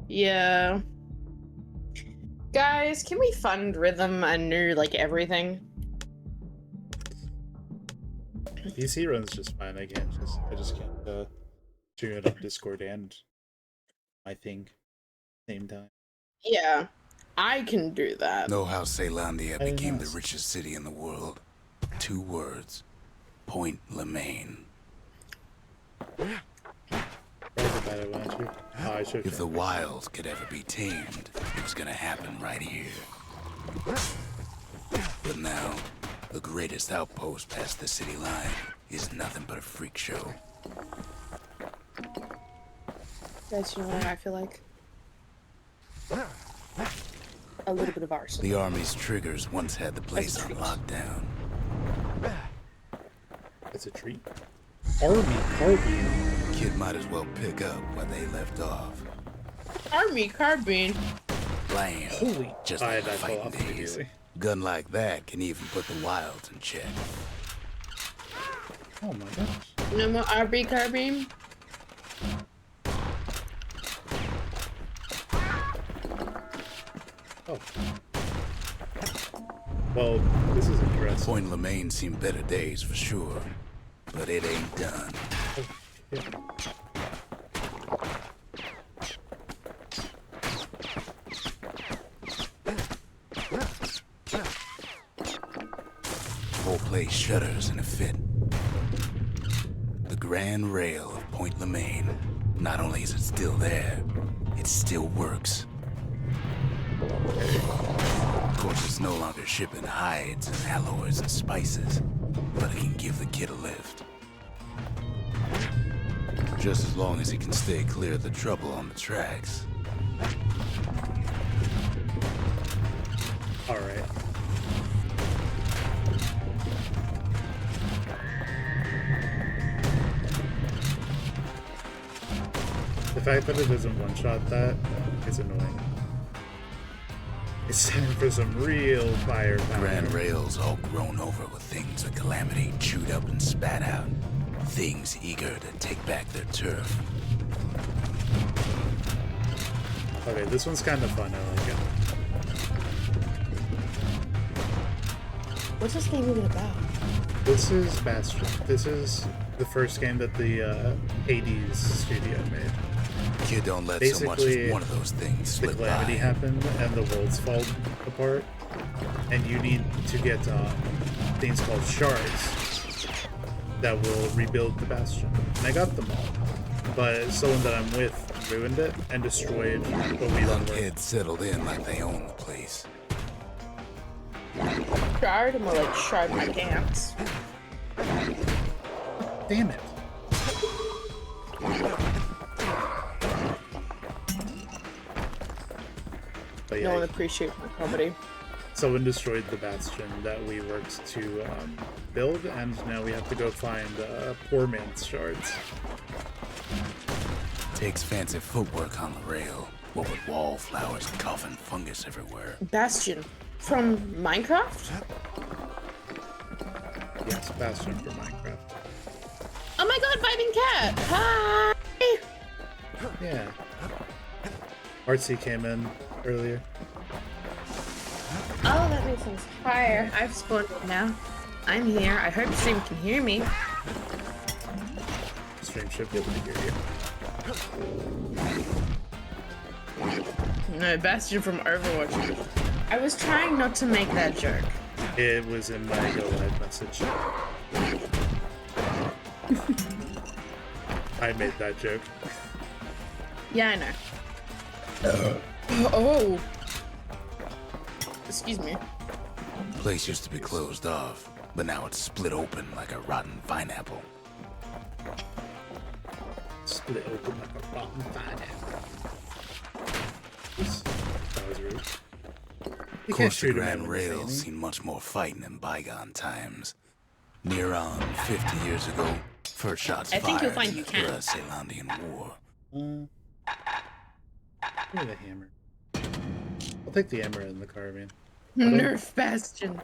Yeah. Guys, can we fund Rhythm a new, like, everything? PC runs just fine. I just can't stream it on Discord and my thing same time. Yeah. I can do that. Know how Ceylandia Very became nice. the richest city in the world? 2 words. Point Lemaine. I should. If the wild could ever be tamed, it was gonna happen right here. But now, the greatest outpost past the city line is nothing but a freak show. Guys, you know what I feel like? A little bit of arson. The army's triggers once had the place on treat. lockdown. It's a treat. Army carbine. Kid might as well pick up where they left off. Army carbine. Blam. Holy! Just I like the fell fighting off days. immediately. Gun like that can even put the wilds in check. Oh my gosh! No more RB carbine. Oh. Well, this is interesting. Point Lemaine seen better days for sure, but it ain't done. Yeah. Whole place shudders in a fit. The grand rail of Point Lemaine. Not only is it still there, it still works. Of course, it's no longer shipping hides and alloys and spices, but it can give the kid a lift. Just as long as he can stay clear of the trouble on the tracks. All right. fact that it doesn't one-shot that is annoying. It's time for some real firepower. Grand rails all grown over with things of calamity chewed up and spat out. Things eager to take back their turf. Okay, this one's kind of fun. I like it. What's this game even about? This is Bastion. This is the first game that the Hades studio made. Kid don't let so much as one of those things The slip calamity by. happened and the worlds fall apart, and you need to get things called shards that will rebuild the Bastion. And I got them all, but someone that I'm with ruined it and destroyed what we Young done with. kids settled in like they own the place. Shard? More like shard my pants. Damn it. But No one yeah, appreciates my comedy. someone destroyed the Bastion that we worked to build, and now we have to go find poor man's shards. Takes fancy footwork on the rail. What with wallflowers and coughing fungus everywhere. Bastion. From Minecraft? Yes, Bastion for Minecraft. Oh my god, vibing cat! Hi! Yeah. Artsy came in earlier. Oh, that makes sense. Hi, I've spawned now. I'm here. I hope stream can hear me. Stream should be able to hear you. No, Bastion from Overwatch. I was trying not to make that joke. It was in my Go Live message. I made that joke. Yeah, I know. Oh! Excuse me. Place used to be closed off, but now it's split open like a rotten pineapple. Split open like a rotten pineapple. That was rude. You Of can't course, the shoot a man Grand with a Rail's fanny. seen much more fighting in bygone times. Near on 50 years ago, first shots I think fired you'll find in you the can. Thracilandian War. Give me the hammer. I'll take the hammer in the car, man. Nerf Bastion.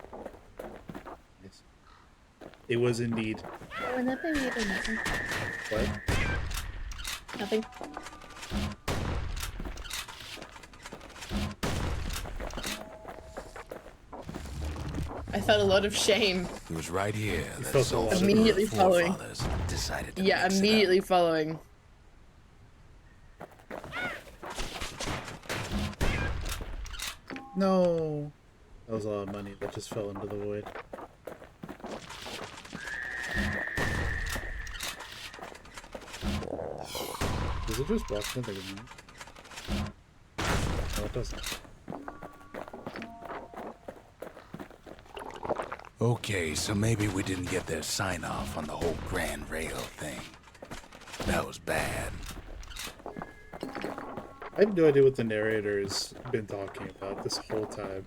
Nice. It was indeed. Oh, nothing either, nothing. What? Nothing. I felt a lot of shame. It was right here that felt a lot. Zulf's Immediately following. forefathers decided to Yeah, mix it up. immediately following. No. That was a lot of money that just fell into the void. Does it just block the thing? No, it doesn't. Okay, so maybe we didn't get their sign-off on the whole Grand Rail thing. That was bad. I have no idea what the narrator's been talking about this whole time.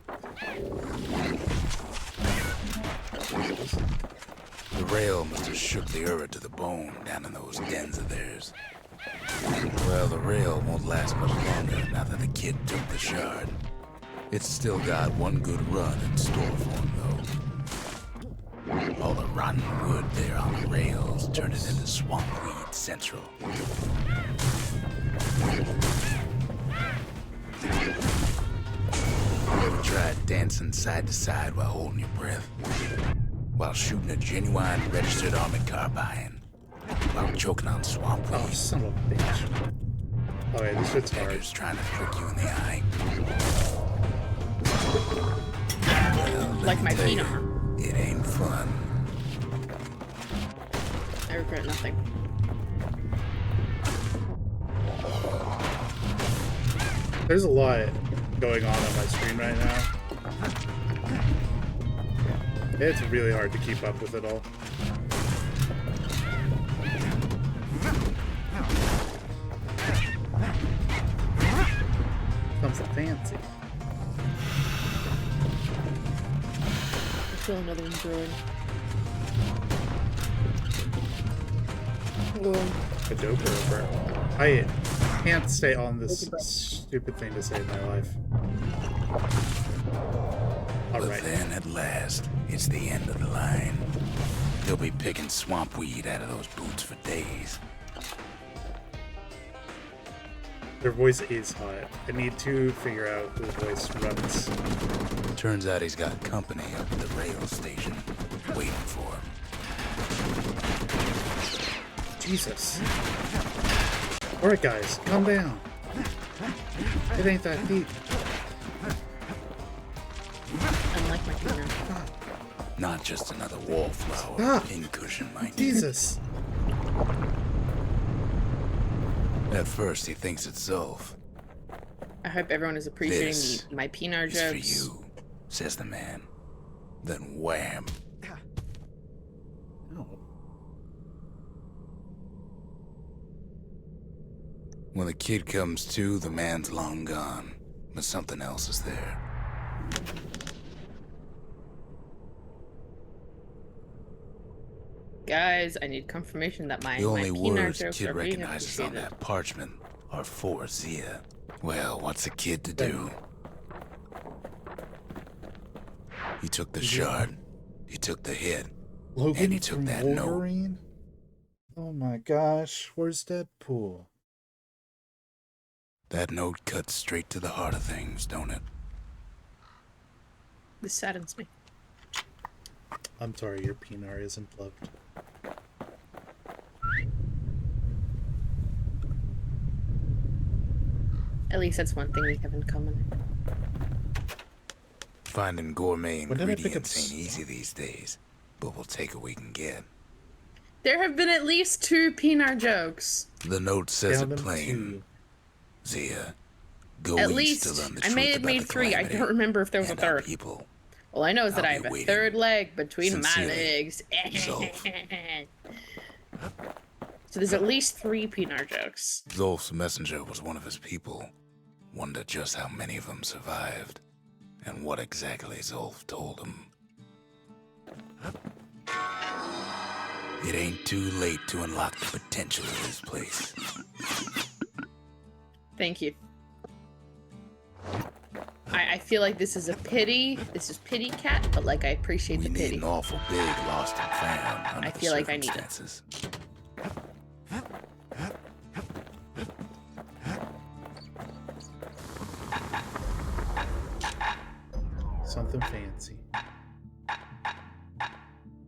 The rail must have shook the Ura to the bone down in those dens of theirs. Well, the rail won't last much longer now that the kid took the shard. It's still got one good run in store for him, though. All the rotten wood there on the rails turned it into swampweed central. Ever tried dancing side to side while holding your breath? While shooting a genuine registered armored carbine? While choking on swamp Oh, weed? son of a bitch. Okay, this shit's hard. Peckers trying to prick you in the eye. Well, let Like me my tell you, phenom. it ain't fun. I regret nothing. There's a lot going on my screen right now. It's really hard to keep up with it all. Something fancy. I feel another one brewing. A Joker over. can't stay on this Take a breath. stupid thing to save my life. But Alright. then at last, it's the end of the line. They'll be picking swamp weed out of those boots for days. Their voice is hot. I need to figure out who voice runs. Turns out he's got company up at the rail station, waiting for him. Jesus. Alright guys, calm down. It ain't that deep. Unlike my peanut. Not just another wallflower, Ah. pincushion, mind you. Jesus. At first, he thinks it's Zolf. I hope everyone is appreciating This my peanut It's for jokes. you, says the man. Then wham! No. When the kid comes to, the man's long gone, but something else is there. Guys, I need confirmation that my The only peanut words jokes kid are being recognizes on appreciated. that parchment are for Zia. Well, what's a kid to do? He took the shard, he took the hit, Logan and he took from that note. Wolverine? Oh my gosh, where's Deadpool? That note cuts straight to the heart of things, don't it? This saddens me. I'm sorry, your peanut isn't loved. At least that's one thing we have in common. Finding gourmet When did I pick up ingredients ain't easy these days, but we'll take what we can get. There have been at least 2 peanut jokes. The note says Found it them plain. too. Zia, go At east least. to learn the I truth may have about made the 3. I calamity don't remember if there was a and our 3rd. people. All I know is that I'll I be have a waiting. 3rd leg between my Sincerely, legs. Zolf. So there's at least 3 peanut jokes. Zolf's messenger was one of his people. Wonder just how many of them survived, and what exactly Zolf told him. It ain't too late to unlock the potential of this place. Thank you. I feel like this is a pity. This is pity cat, but like I appreciate We the need pity. an awful big lost and found under I the feel like I need it. circumstances. Something fancy.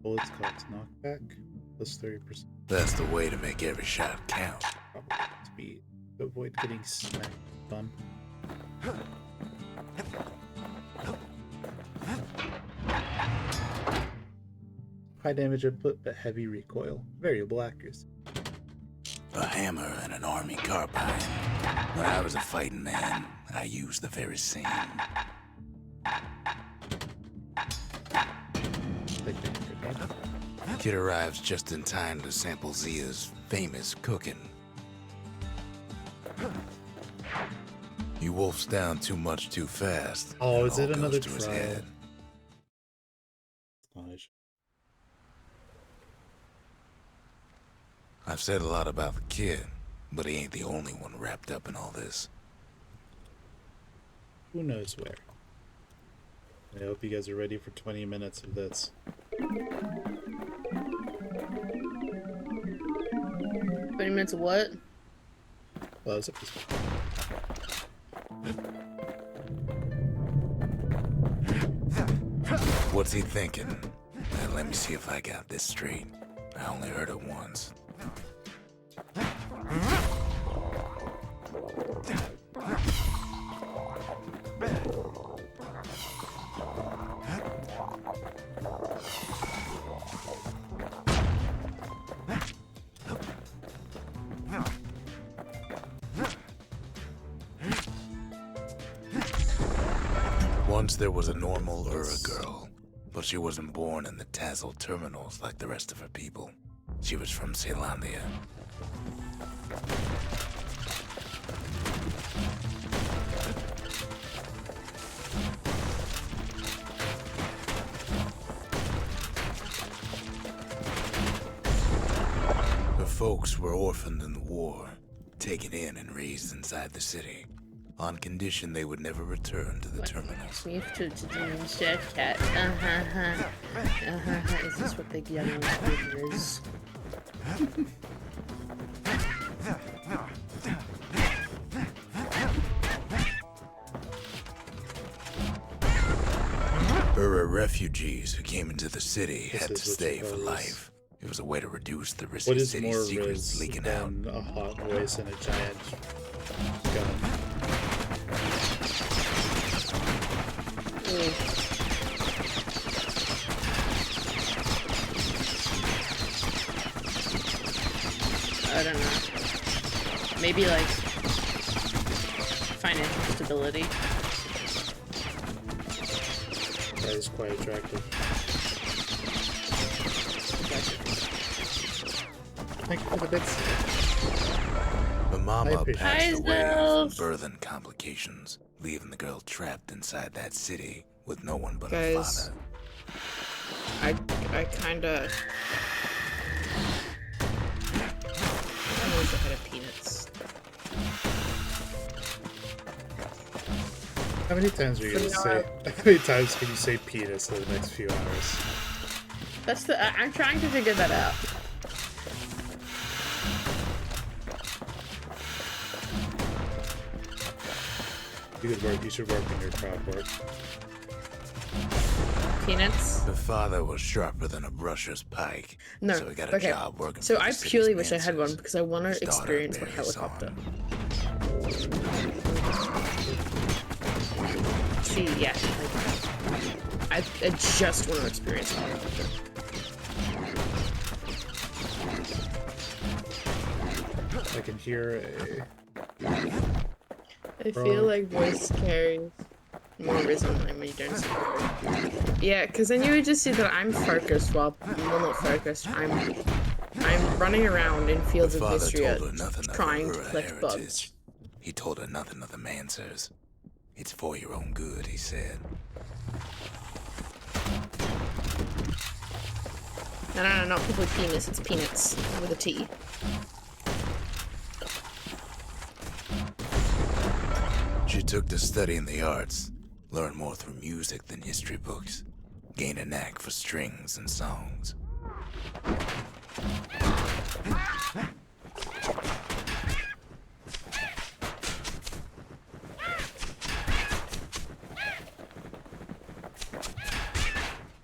Bullets cost knockback, plus 30% That's the way to make every shot count. probable speed. To avoid getting smacked bum. High damage input, but heavy recoil. Variable accuracy. A hammer and an army carbine. When I was a fighting man, I used the very same. Like a grenade. Kid arrives just in time to sample Zia's famous cooking. He wolfs down too much too fast. Oh, and is it all goes another to his trial? head. Astonishing. I've said a lot about the kid, but he ain't the only one wrapped up in all this. Who knows where? I hope you guys are ready for 20 minutes of this. 20 minutes of what? Well, I was up this one. What's he thinking? Let me see if I got this straight. I only heard it once. Once there was a normal Ura girl, but she wasn't born in the Tassel terminals like the rest of her people. She was from Celandia. Her folks were orphaned in the war, taken in and raised inside the city, on condition they would never return to the terminus. We have to do Mr. Cat. Is this what the young one is? Refugees who came into the city This had to is what stay you for call life. It was a way to reduce the risk What of is city more secrets Riz leaking out. than a hot voice and a giant gun? I don't know. Maybe like financial stability. That is quite attractive. Thank you for the bits. The mama appreciate passed it. away Hi, from Zelf. birthing complications, leaving the girl trapped inside that city with no one but Guys. her father. I kinda wish I had a peanuts. How many times are you gonna So say? How many times can you say penis in the next few hours? That's the. I'm trying to figure that out. You could work. You should work in your crowd work. Peanuts. The father was sharper than a brusher's pike, No. so he got a Okay. job working So for the I city's purely wish I had one dancers. because I want to His daughter experience what barely saw helicopter. him. See, yeah. Like, I just want to experience a helicopter. I can hear a. I feel like voice carries more rhythm when you don't see it. Yeah, because then you would just see that I'm focused while not focused. I'm running around in The fields of father Vistria told her nothing trying of to her collect heritage. bugs. He told her nothing of the Mansers. It's for your own good, he said. No, not people with penis, it's peanuts with a T. She took to studying the arts, learned more through music than history books, gained a knack for strings and songs.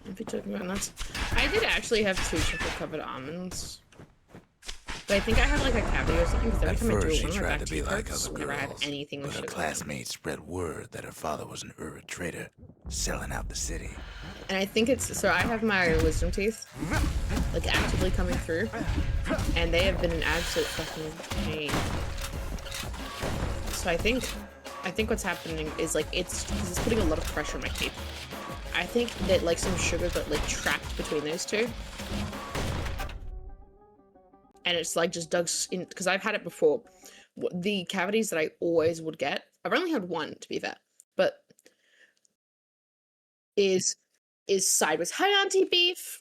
If you're talking about nuts. I did actually have 2 chocolate-covered almonds. But I think I had like a cavity or something, because every At time I do first, it, she one of my tried back to be teeth like hurts other whenever I have girls, anything with but her sugar. classmates spread word that her father was an Ura trader, selling out the city. And I think it's, so I have my wisdom teeth, like actively coming through, and they have been an absolute fucking pain. So I think what's happening is like, because it's putting a lot of pressure on my teeth. I think that like some sugar got like trapped between those two. And it's like just dug in, because I've had it before. The cavities that I always would get, I've only had one to be fair, but is sideways. Hi, Auntie Beef.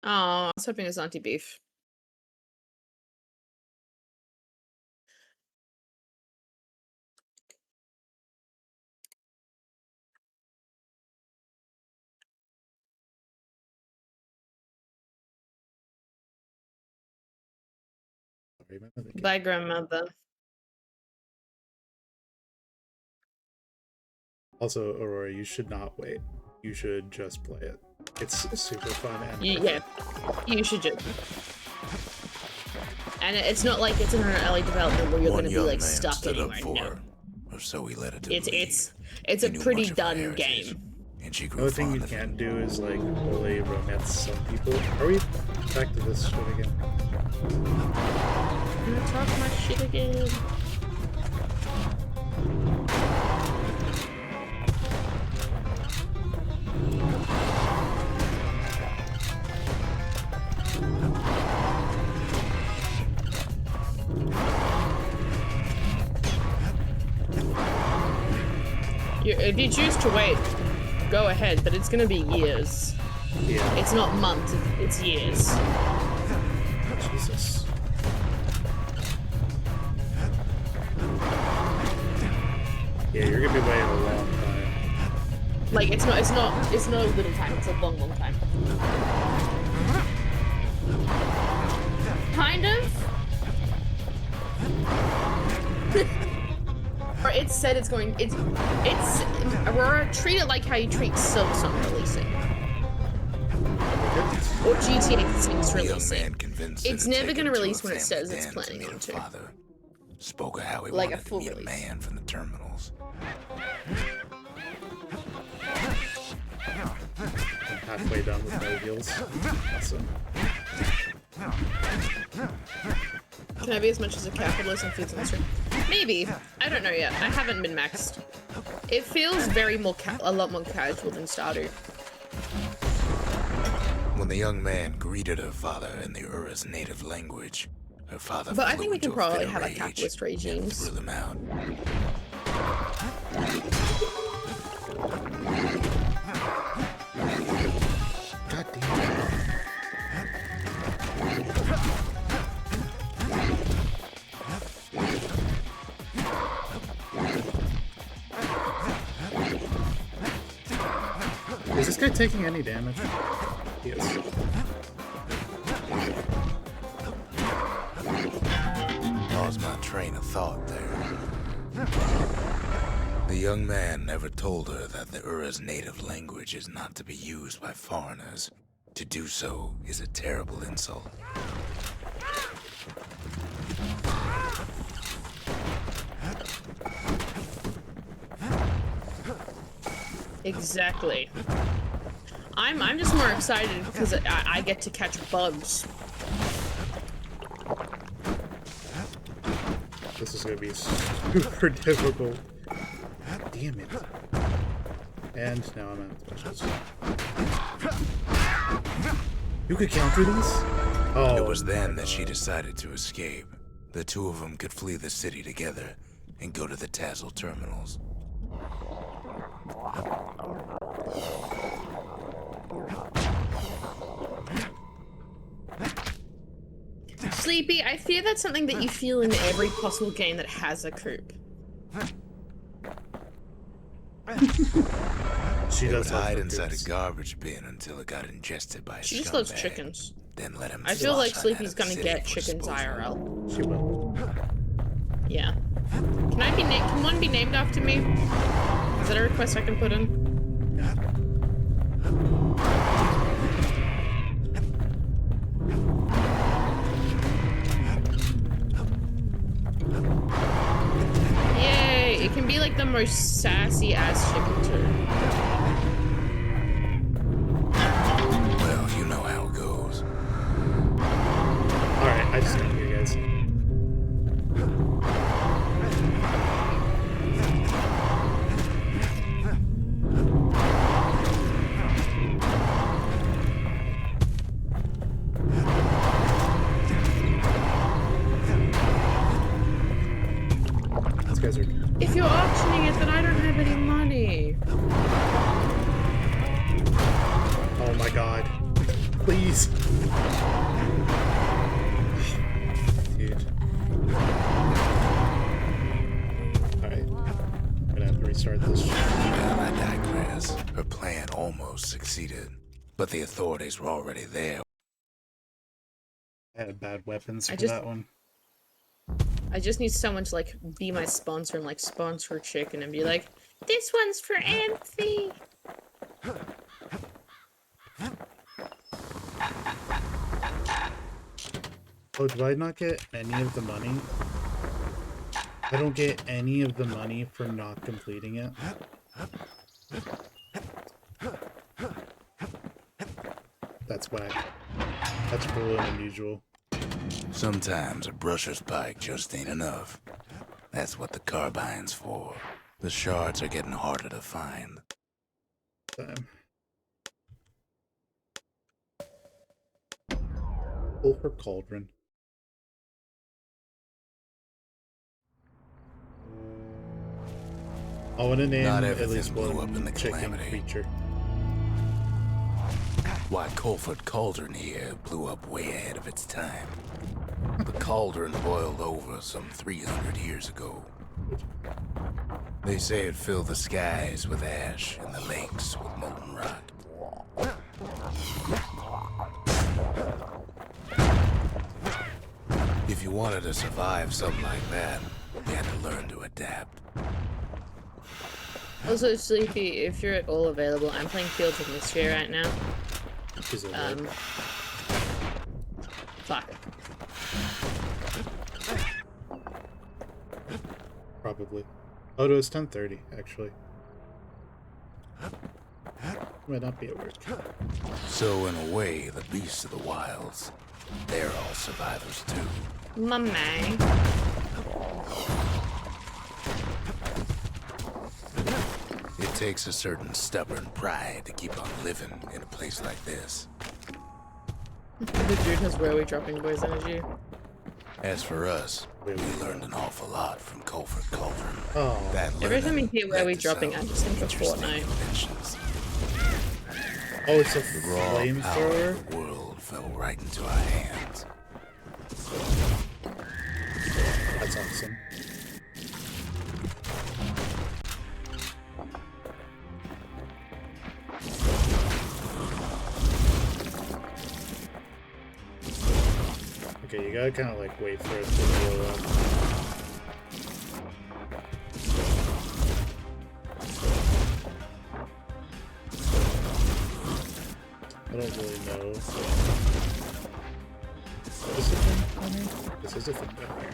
Oh, I was hoping it was Auntie Beef. Sorry, my mother came. Bye, grandmother. Also, Aurora, you should not wait. You should just play it. It's super fun and Yeah, you should just. And it's not like it's in an early development where you're One going to be young like man stuck stood up anywhere. for No. her, or so he let it to It's believe. it's He a knew pretty much of her done heritage, game. and she the grew only thing you fond of him. can't do is like fully romance some people. Are we back to this shit again? I'm gonna talk my shit again. If you choose to wait, go ahead, but it's gonna be years. Yeah. It's not months, it's years. Jesus. Yeah, you're gonna be waiting a long time. Like, it's not a little time, it's a long, long time. Kind of. Or it said it's Aurora, treat it like how you treat Silksong releasing. Or GTA 6 The young releasing. man convinced It's her to never take gonna him to release a when it family says it's den planning meet on her to. father. Spoke of how he Like a wanted full to meet release. a man from the terminals. I'm halfway done with my reveals. Awesome. Can I be as much as a capitalist and feed monster? Maybe. I don't know yet. I haven't been maxed. It feels a lot more casual than Stardew. When the young man greeted her father in the Ura's native language, her father But I flew think we into can a probably fit of have like rage capitalist and regimes. threw them out. God damn it. Is this guy taking any damage? He is. Lost my train of thought there. The young man never told her that the Ura's native language is not to be used by foreigners. To do so is a terrible insult. Exactly. I'm just more excited because I get to catch bugs. This is gonna be super difficult. Damn it. And now I'm out of specials. You could counter these? Oh. It was then that she decided to escape. The two of them could flee the city together and go to the Tassel terminals. Sleepy, I fear that's something that you feel in every possible game that has a coop. She They would does love hide her inside coops. a garbage bin until it got ingested by a She just loves scumbag. chickens. Then let him I feel like slosh on Sleepy's out of the gonna city get for chickens disposal. IRL. She will. Yeah. Can one be named after me? Is that a request I can put in? Yay! It can be like the most sassy ass chicken too. Well, you know how it goes. Alright, I just got here, guys. These guys are... If you're auctioning it, then I don't have any money. Oh my god. Please. Dude. Alright. I'm gonna have to restart this. Well, I digress. Her plan almost succeeded, but the authorities were already there. I had bad weapons for I just- that one. I just need someone to like be my sponsor and like sponsor a chicken and be like, this one's for Anthe. Oh, do I not get any of the money? I don't get any of the money for not completing it. That's whack. That's cruel and unusual. Sometimes a brusher's pike just ain't enough. That's what the carbine's for. The shards are getting harder to find. Time. Pull her cauldron. I want to name Not at everything least blew one up in the chicken calamity. creature. Why, Colford Cauldron here blew up way ahead of its time. The cauldron boiled over some 300 years ago. They say it filled the skies with ash and the lakes with molten rock. If you wanted to survive something like that, you had to learn to adapt. Also, Sleepy, if you're at all available, I'm playing Fields of Mystery right now. Is it Fuck. Probably. Oh, no, it's 10:30 actually. Might not be at work. So in a way, the beasts of the wilds, they're all survivors too. Mummy. It takes a certain stubborn pride to keep on living in a place like this. The dude has rarely dropping boys energy. As for us, we learned an awful lot from Colford Cauldron. Oh. That Every time you learning hear where we led to dropping, I some just think of interesting Fortnite. inventions. Oh, it's a The raw power flamethrower? of the world fell right into our hands. That's awesome. Okay, you gotta kind of like wait for it to blow up. I don't really know. Is this a thing down here? This is a thing down here.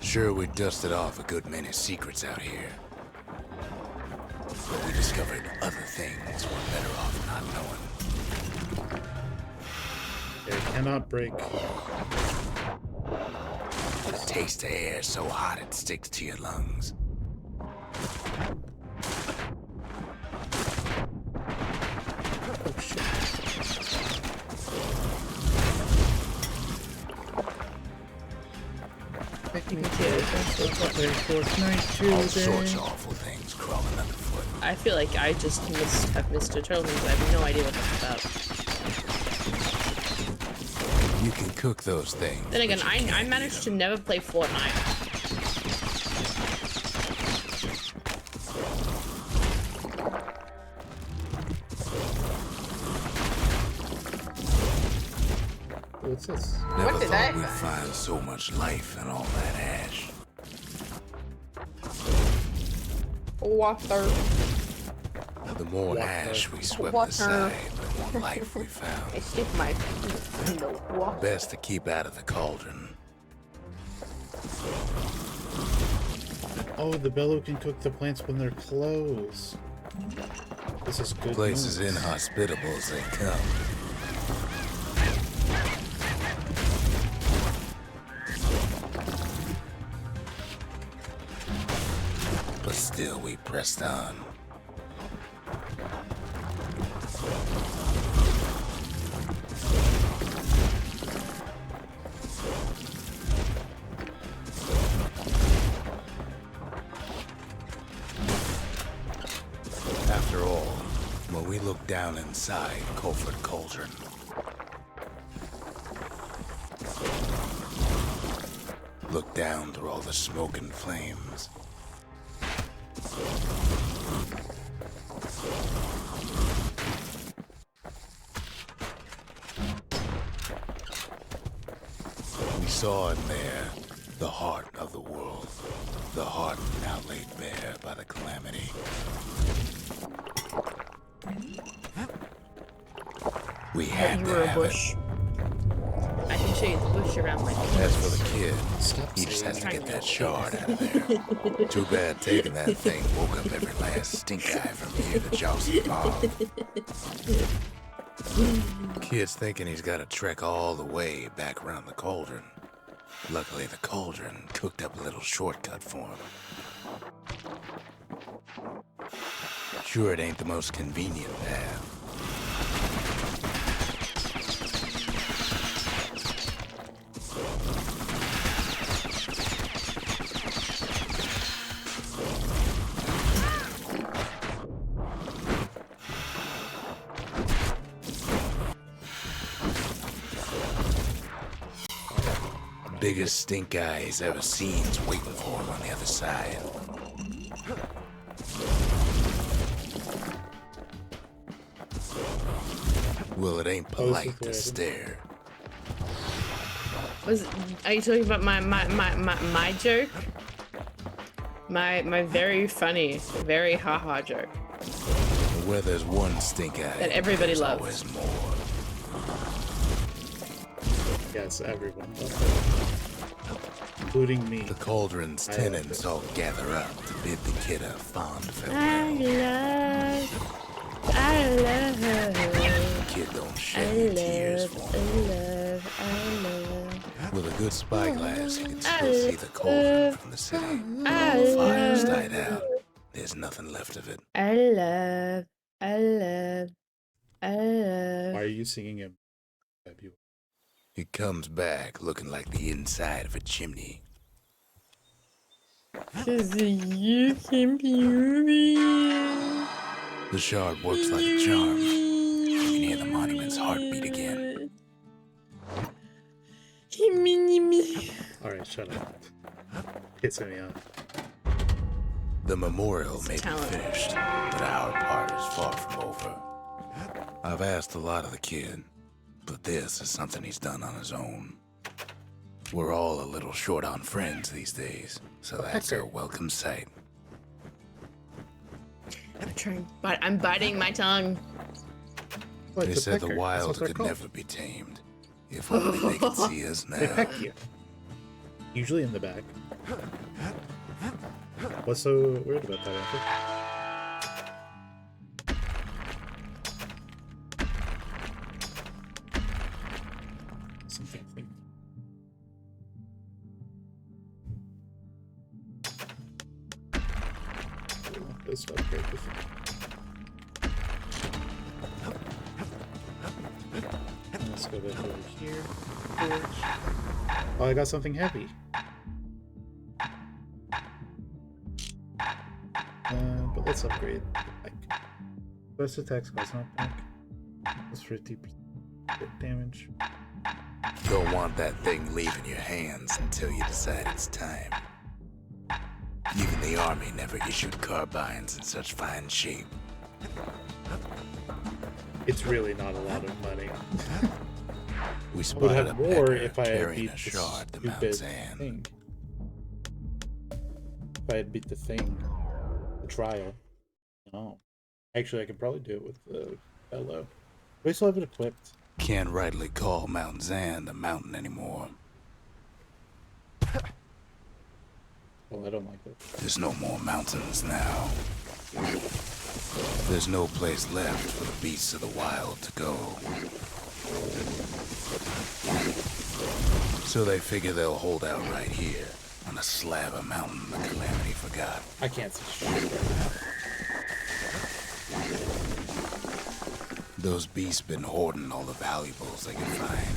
Sure, we dusted off a good many secrets out here. But we discovered other things we're better off not knowing. Yeah, it cannot break. Taste the air so hot it sticks to your lungs. Oh shit. All sorts of awful things crawling underfoot. I feel like I just have missed a total because I have no idea what that's about. You can cook those things. Then again, but you I can't managed eat to 'em. never play Fortnite. What's this? Never What did thought I we'd find? find so much life in all that ash. Water. The more Water. ash we swept Water. aside, the more life we I found. stick my feet in the water. Best to keep out of the cauldron. Oh, the bellow can cook the plants when they're closed. This is good. Place as news. inhospitable as they come. But still we pressed on. After all, when we look down inside Colford Cauldron, look down through all the smoke and flames, we saw in there the heart of the world, the heart now laid bare by the calamity. We had You to were a have it. bush. I can show you the bush around my As for the kid, Stop he just saying has to get that. that shard out of there. Too bad taking that thing woke up every last stink eye from here to Joseph Farm. Kid's thinking he's got to trek all the way back around the cauldron. Luckily, the cauldron cooked up a little shortcut for him. Sure, it ain't the most convenient path. biggest stink eye he's ever seen's waiting for him on the other side. Well, it ain't polite to stare. Are you talking about my joke? My very funny, very haha joke Where there's one stink eye, that everybody there's loves. always more. Yes, everyone loves it. Including me. The cauldron's tenants all gather up to bid the kid a fond farewell. I love her. The kid don't shed any tears for him. With a good spyglass, you can still see the cauldron from the city. The fire's died out. There's nothing left of it. I love. Why are you singing him? He comes back looking like the inside of a chimney. 'Cause you can beauty. The shard works like a charm. You can hear the monument's heartbeat again. Alright, shut up. Pissing me off. The memorial may be talent. finished, but our part is far from over. I've asked a lot of the kid, but this is something he's done on his own. We're all a little short on friends these days, so that's a welcome sight. I'm trying, but I'm biting my tongue. Well, They it's a said the pecker. That's wild what they're could called. never be tamed. If only they could see us They now. peck you. Usually in the back. What's so weird about that, Andrew? Something I think. This stuff great. Let's go back over here. Oh, I got something heavy. But let's upgrade the bike. Best attacks cost not back. Plus 50% hit damage. Don't want that thing leaving your hands until you decide it's time. Even the army never issued carbines in such fine shape. It's really not a lot of money. We I would spotted a have more pecker if I had carrying beat a the shard to Mount stupid Zan. thing. If I had beat the thing, the trial. No. Actually, I could probably do it with the bellow. Do I still have it equipped? Can't rightly call Mount Zan a mountain anymore. Well, I don't like it. There's no more mountains now. There's no place left for the beasts of the wild to go. So they figure they'll hold out right here, on a slab of mountain the Calamity forgot. I can't see shit right now. Those beasts been hoarding all the valuables they can find.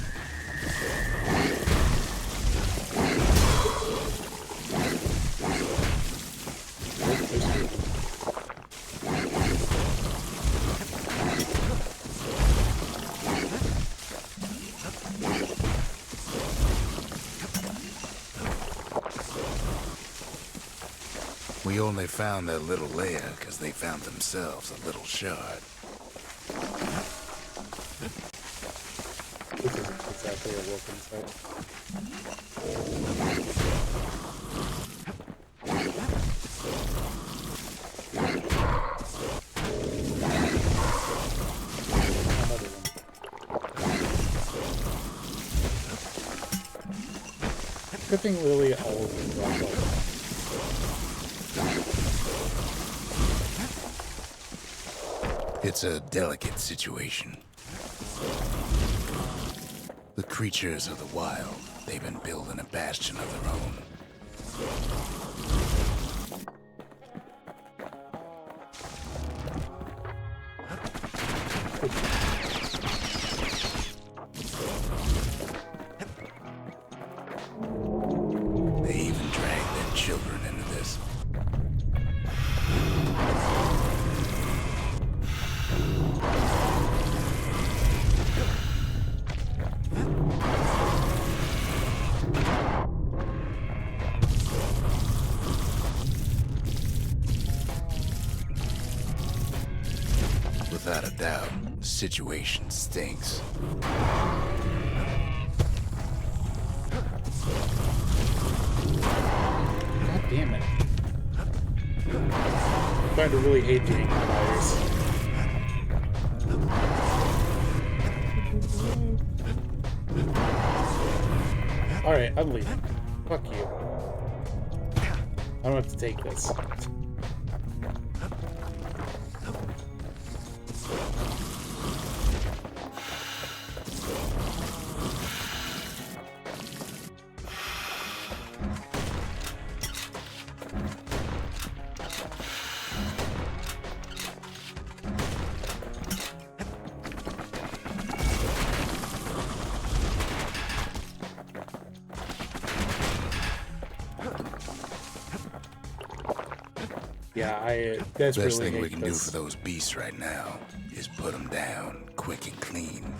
We only found their little lair because they found themselves a little shard. This isn't exactly a welcome sight. Another one. Good thing Lily all of them dropped off. It's a delicate situation. The creatures of the wild, they've been building a bastion of their own. They even drag their children into this. out, the situation stinks. God damn it. I'm starting to really hate the angry fighters. Alright, I'm leaving. Fuck you. I don't have to take this. Yeah, I desperately Best thing hate we can this. do for those beasts right now is put them down quick and clean.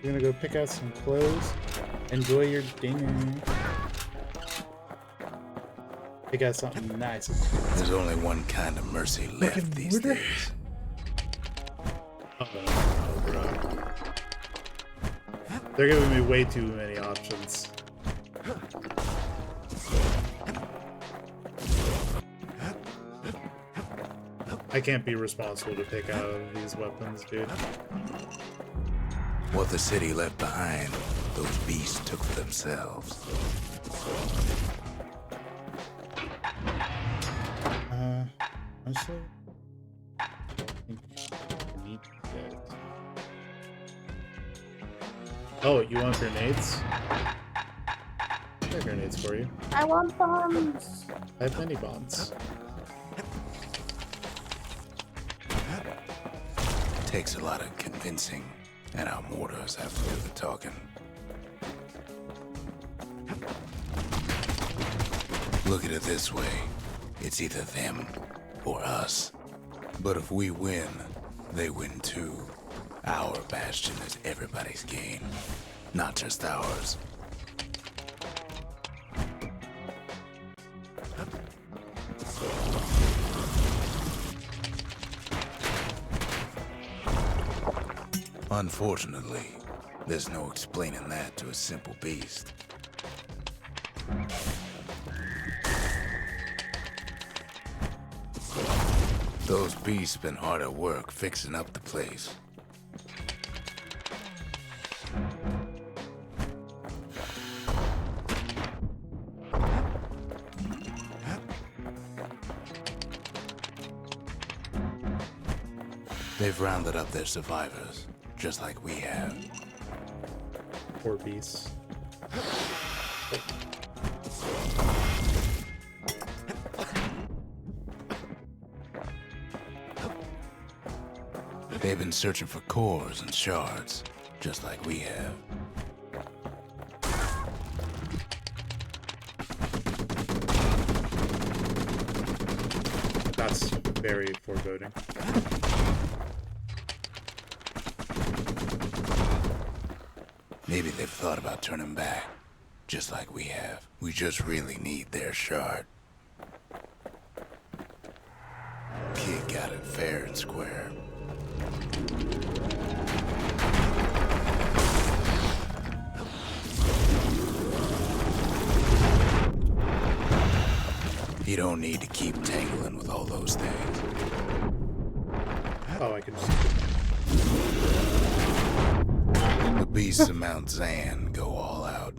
You're gonna go pick out some clothes. Enjoy your dinner. Pick out something nice. There's only one kind of mercy left Fucking these murder. days. Oh, bro. They're giving me way too many options. I can't be responsible to pick out of these weapons, dude. What the city left behind, those beasts took for themselves. Honestly, I think I need that. Oh, you want grenades? I have grenades for you. I want bombs. I have many bombs. Takes a lot of convincing, and our mortars have to do the talking. Look at it this way. It's either them or us. But if we win, they win too. Our Bastion is everybody's gain, not just ours. Unfortunately, there's no explaining that to a simple beast. Those beasts been hard at work fixing up the place. They've rounded up their survivors, just like we have. Poor beasts. They've been searching for cores and shards, just like we have. That's very foreboding. Maybe they've thought about turning back, just like we have. We just really need their shard. Kid got it fair and square. You don't need to keep tangling with all those things. Oh, I can just... The beasts of Mount Zan go all out.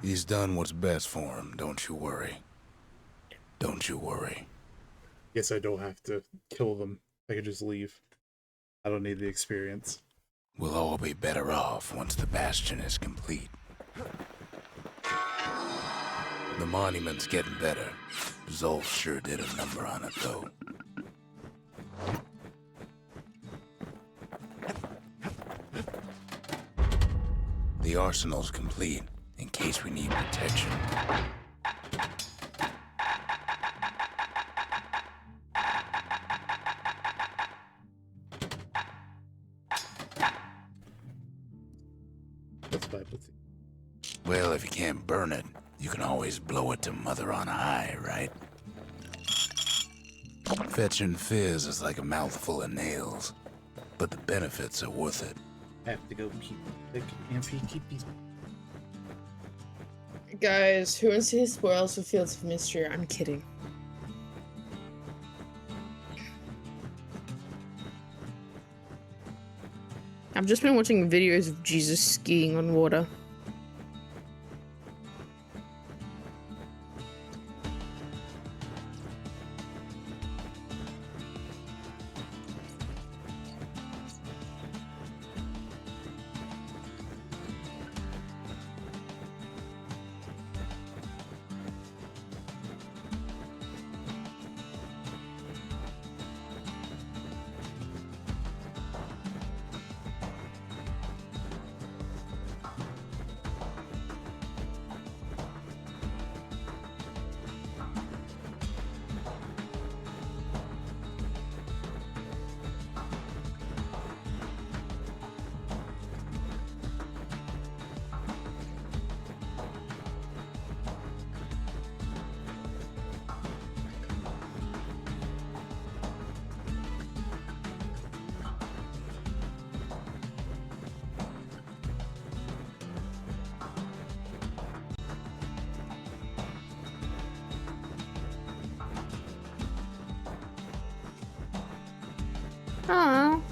He's done what's best for him, don't you worry. Don't you worry. Guess I don't have to kill them. I could just leave. I don't need the experience. We'll all be better off once the Bastion is complete. The monument's getting better. Zolf sure did a number on it, though. The the arsenal's complete, in case we need protection. Let's vibe with it. Well, if you can't burn it, you can always blow it to Mother on high, right? Fetching fizz is like a mouthful of nails, but the benefits are worth it. I have to go keep keep these. Guys, who wants to hear spoilers for Fields of Mystery? I'm kidding. I've just been watching videos of Jesus skiing on water. Aww.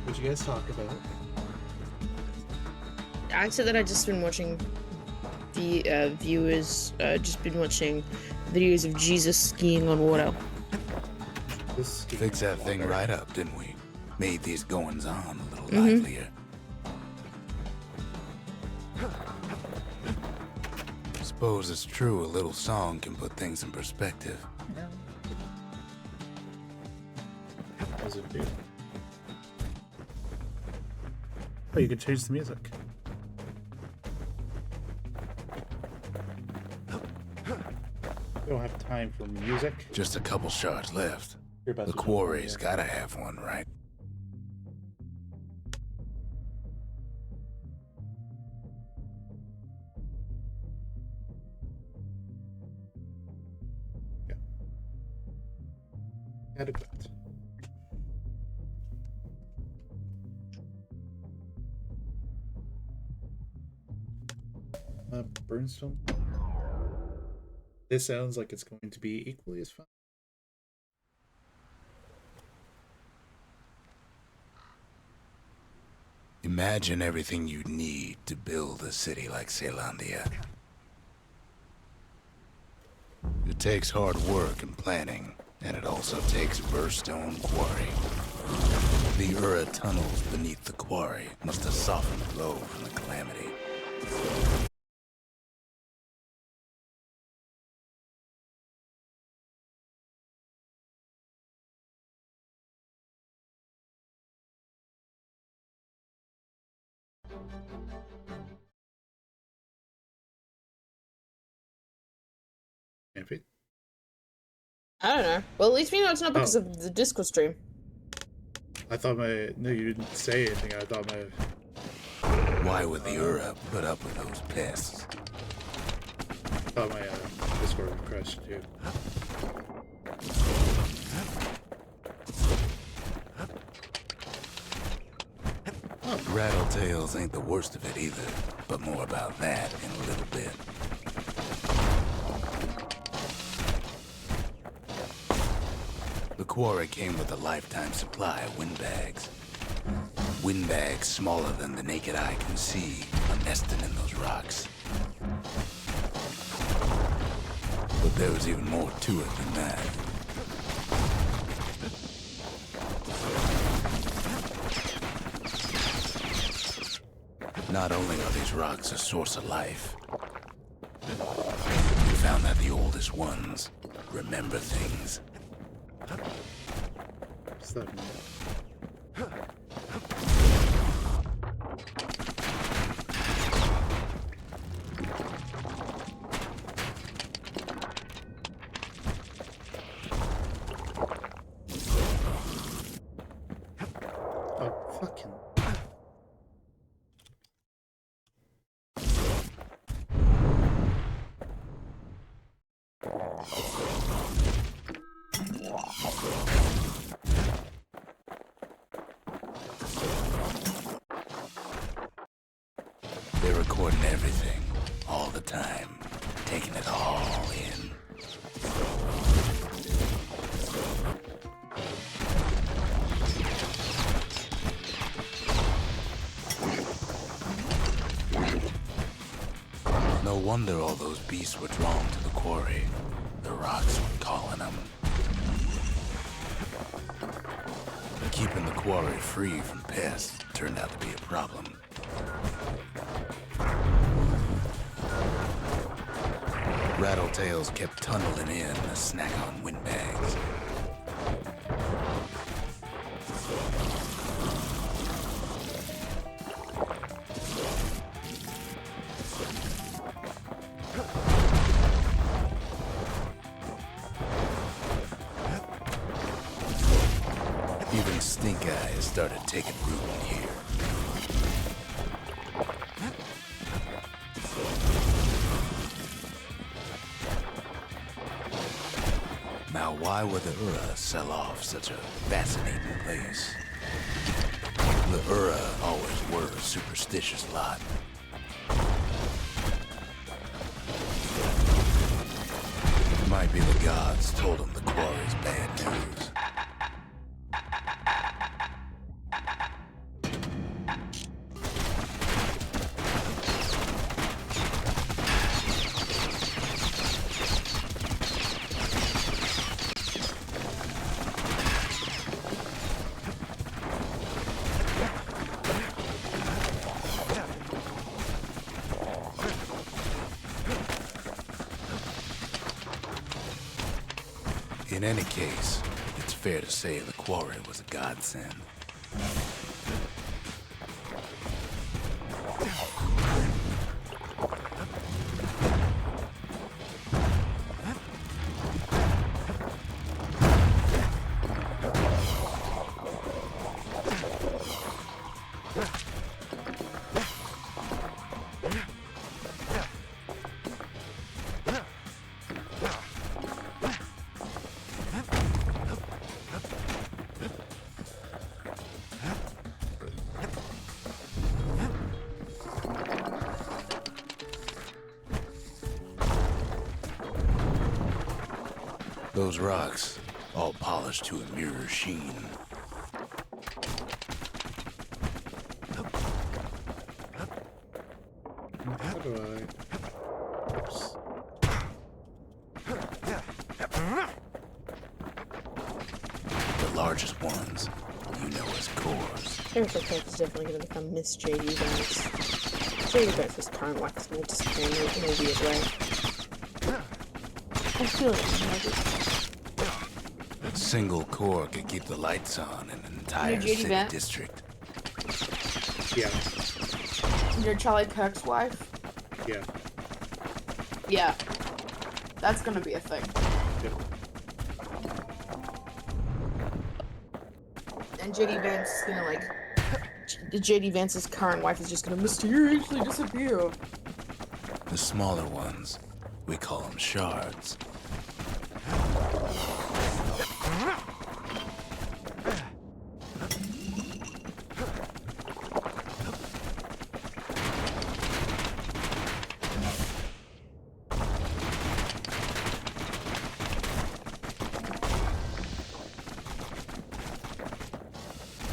What'd you guys talk about? I said that I just been watching the viewers just been watching videos of Jesus skiing on water. This Fix that thing right up, didn't we? Made these goings on a little livelier. Suppose it's true a little song can put things in perspective. What does it do? Oh, you can change the music. We don't have time for music. Just a couple shards left. You're about The to quarry's jump gotta have one, right? Adequate. Burnstone. This sounds like it's going to be equally as fun. Imagine everything you'd need to build a city like Caelondia. It takes hard work and planning, and it also takes Burstone Quarry. The Ura tunnels beneath the quarry must have softened the blow from the calamity. Maybe. I don't know. Well, at least we know it's not because of the Discord stream. I thought no, you didn't say anything. I thought Why would the Ura put up with those pests? my Discord crashed too. Rattletails ain't the worst of it either, but more about that in a little bit. The quarry came with a lifetime supply of windbags. Windbags smaller than the naked eye can see are nesting in those rocks. But there was even more to it than that. Not only are these rocks a source of life, we the oldest ones remember things. What's that mean? Oh, fucking. They're recording everything, all the time, taking it all in. No wonder all those beasts were drawn to the quarry. The rocks were calling them. Keeping the quarry free from pests turned out to be a problem. Rattletails kept tunneling in to snack on windbags. Even stink eyes started taking root in here. Now, why would the Ura sell off such a fascinating place? The Ura always were a superstitious lot. Might be the gods told them the quarry's bad news. In any case, it's fair to say the quarry was a godsend. Those rocks, all polished to a mirror sheen. How do I? Oops. The largest ones, you know as cores. Character is definitely going to become Miss JD Vance. JD Vance was current wax and will disappear in a weird way. I feel like A single core could keep the lights on in an entire JD city Vance? district. Yeah, You're Charlie Kirk's wife? yeah. Yeah. That's gonna be a thing. Yep. And JD Vance is gonna like... JD Vance's current wife is just gonna mysteriously disappear. The smaller ones, we call them shards.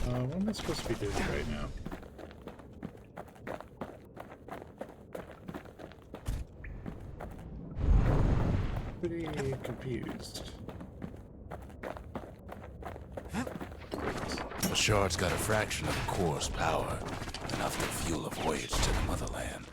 What am I supposed to be doing right now? Pretty confused. The shard's got a fraction of the core's power, enough to fuel a voyage to the motherland.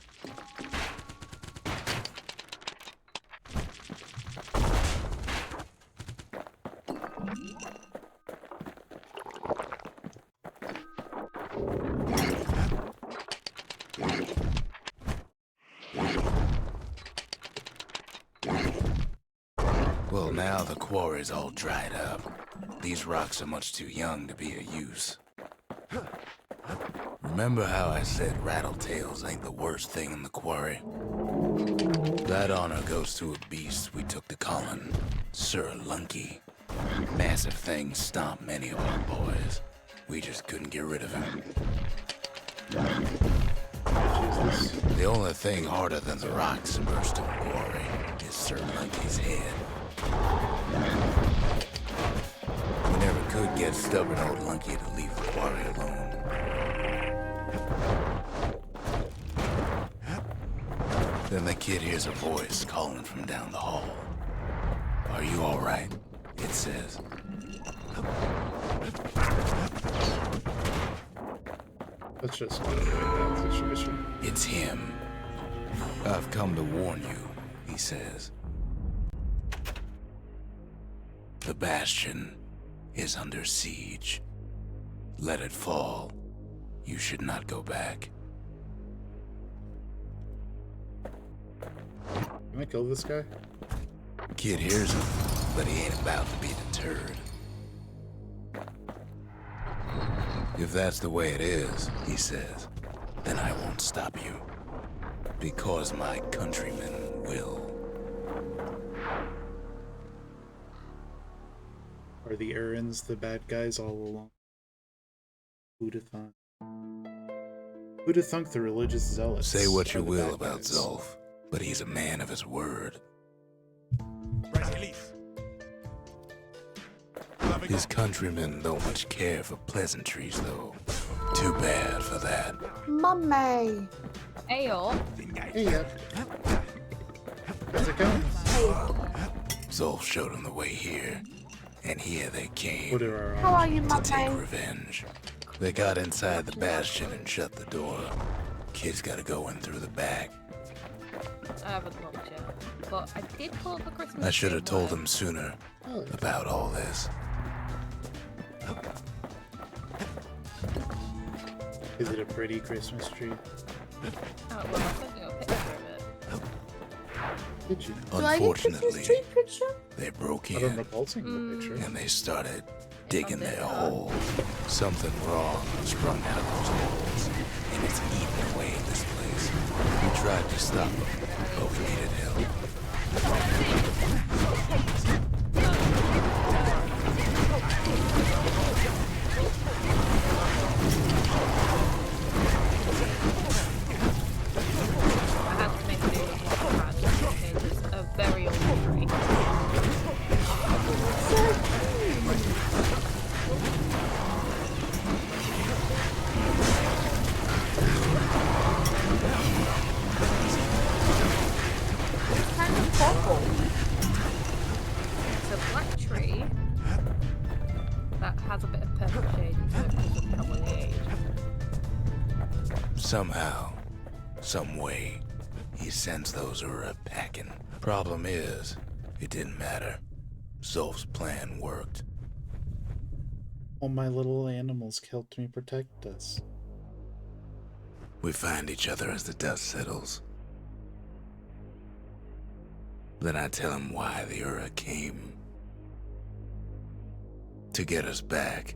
Well, now the quarry's all dried up. These rocks are much too young to be of use. Remember how I said rattletails ain't the worst thing in the quarry? That honor goes to a beast we took to Colin, Sir Lunky. Massive thing stomped many of our boys. We just couldn't get rid of him. Jesus. The only thing harder than the rocks in Bastion quarry is Sir Lunky's head. We never could get stubborn old Lunky to leave the quarry alone. Then the kid hears a voice calling from down the hall. "Are you all right?" it says. Let's just go with that situation. It's him. "I've come to warn you," he says. "The Bastion is under siege. Let it fall. You should not go back." Can I kill this guy? Kid hears him, but he ain't about to be deterred. "If that's the way it is," he says, "then I won't stop you. Because my countrymen will." Are the Erins the bad guys all along? Who'da thunk? Who'da thunk the religious zealots? Say what are you the will bad about guys? Zolf, but he's a man of his word. His countrymen don't much care for pleasantries, though. Too bad for that. Mummy. Ale. Hey, yeah. How's it going? Zolf showed him the way here, and here they came What are our How are you, to take Mummy? revenge. They got inside the Bastion and shut the door. Kid's gotta go in through the back. I haven't looked yet, but I did pull up the Christmas I should have tree told where- him sooner Oh, about all this. is it a pretty Christmas tree? Oh, well, I sent you a picture of it. Did you? Do I get Christmas Unfortunately, tree picture? they broke I don't in recall seeing the picture. and they started digging bit their hard. hole. Something wrong sprung out of those holes, and it's eating away at this place. We tried to stop them, but we needed help. I had to make do with what I had because it's a very old tree. Kind of purple. It's a black tree that has a bit of purple shade into it because of probably the age. Somehow, some way, he sends those Ura packing. Problem is, it didn't matter. Zolf's plan worked. All my little animals helped me protect us. We find each other as the dust settles. Then I tell him why the Ura came. To get us back.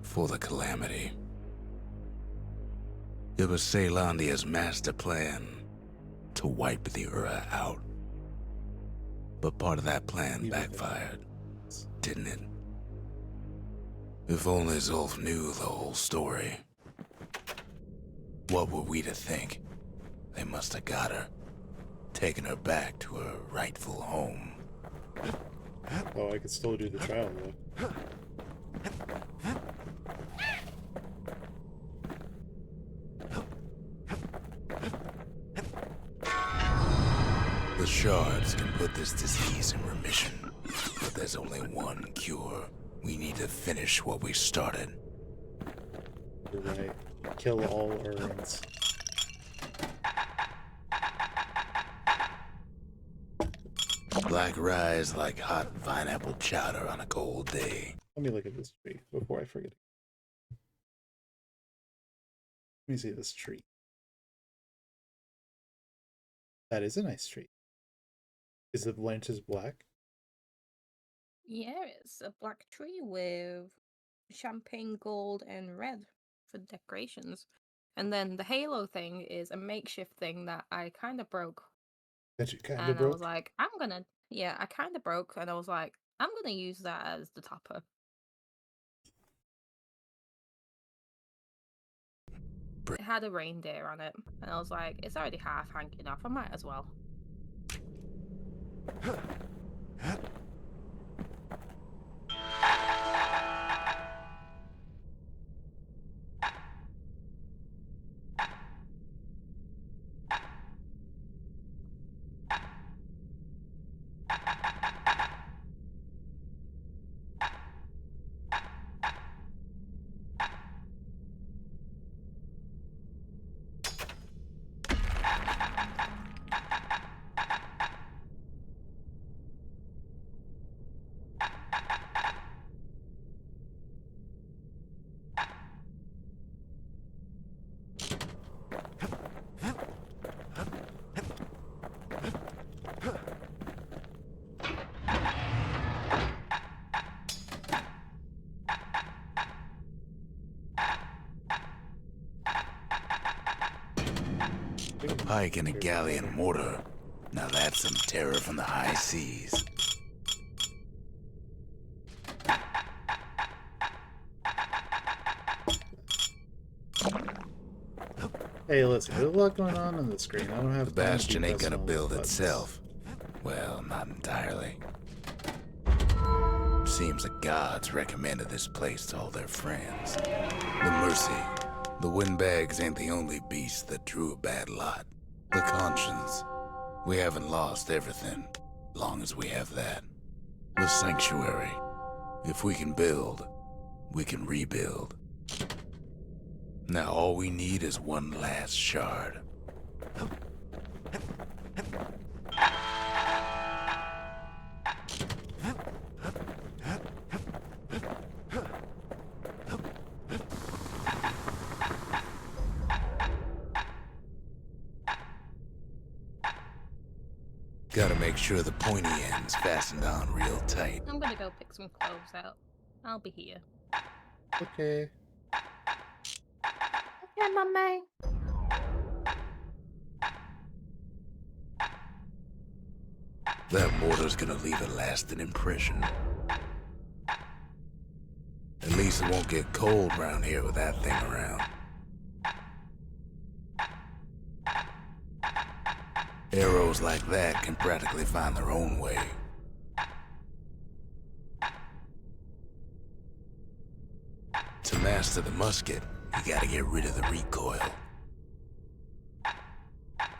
For the calamity. It was Ceylandia's master plan to wipe the Ura out. But part of that plan backfired, didn't it? If only Zolf knew the whole story. What were we to think? They must have got her, taken her back to her rightful home. Oh, I could still do the trial though. The shards can put this disease in remission, but there's only one cure. We need to finish what we started. You're right. Kill all Erins. Black rye is like hot pineapple chowder on a cold day. Let me look at this tree before I forget. Let me see this tree. That is a nice tree. Is the branches black? Yeah, it's a black tree with champagne gold and red for decorations. And then the halo thing is a makeshift thing that I kind of broke. That you kind of And I was broke? like, yeah, I kind of broke. And I was like, I'm gonna use that as the topper. It had a reindeer on it. And I was like, it's already half hanging off. I might as well. A pike and a galleon mortar. Now that's some terror from the high seas. Hey, listen, there's a lot going on the screen. I don't have The time to be Bastion ain't pressing gonna all those build buttons. itself. Well, not entirely. Seems the gods recommended this place to all their friends. The Mercy. The windbags ain't the only beast that drew a bad lot. The conscience. We haven't lost everything, long as we have that. The sanctuary. If we can build, we can rebuild. Now all we need is one last shard. Gotta make sure the pointy end's fastened on real tight. I'm gonna go pick some clothes out. I'll be here. Okay. Okay, mummy. That mortar's gonna leave a lasting impression. At least it won't get cold around here with that thing around. Arrows like that can practically find their own way. To master the musket, you gotta get rid of the recoil.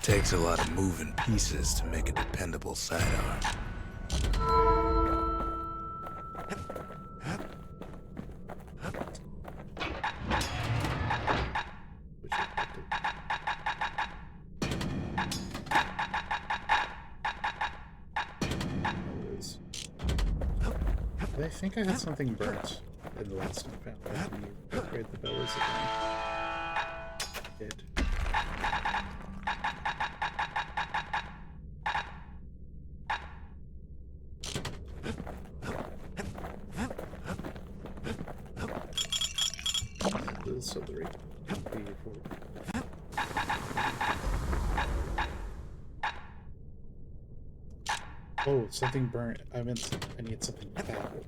Takes a lot of moving pieces to make a dependable sidearm. I think I had something burnt in the last time I found. Can you upgrade the bellows again? Did. So the rate oh, something burnt. I need something foul.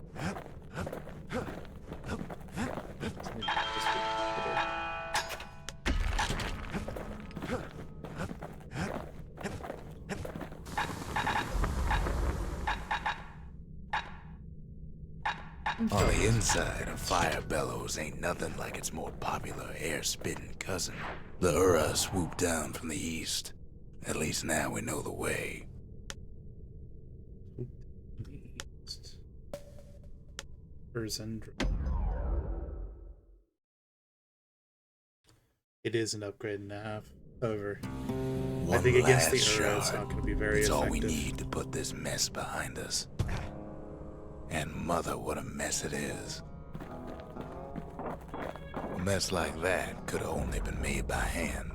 On the inside, a fire bellows ain't nothing like its more popular air-spitting cousin. The Ura swooped down from the east. At least now we know the way. It is an upgrade and a half. However, One I think against the last Ura, it's shard. not going to be very It's effective. all we need to put this mess behind us. And mother, what a mess it is. A mess like that could have only been made by hand.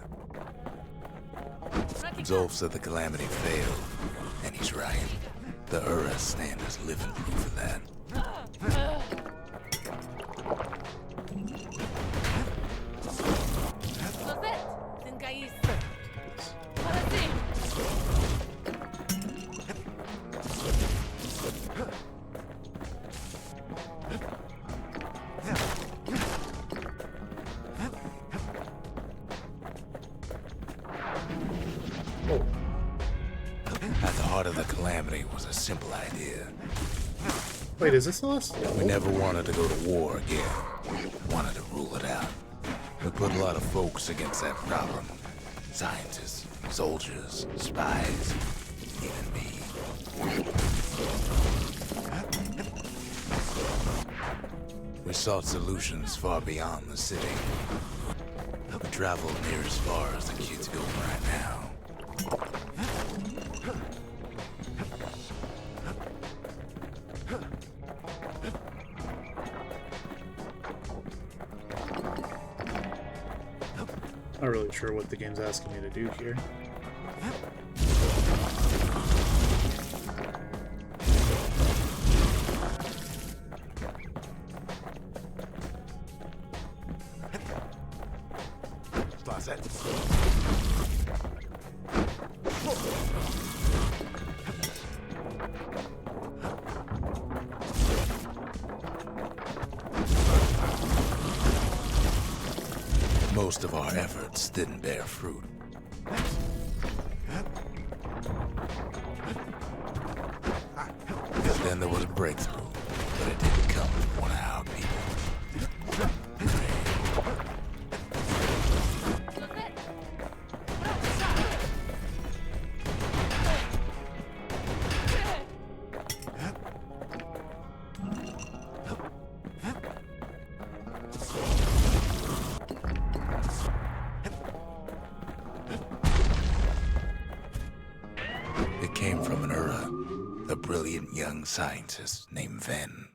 Zolf said the calamity failed, and he's right. The Ura stand is living proof of that. simple idea. Wait, is this the last? We never wanted to go to war again. Wanted to rule it out. We put a lot of folks against that problem. Scientists, soldiers, spies, even me. We sought solutions far beyond the city. We traveled near as far as the kids go right now. Not really sure what the game's asking me to do here. Most of our efforts didn't bear fruit. Then there was a breakthrough, but it didn't come from one of our people. It came from an a brilliant young scientist named Ven.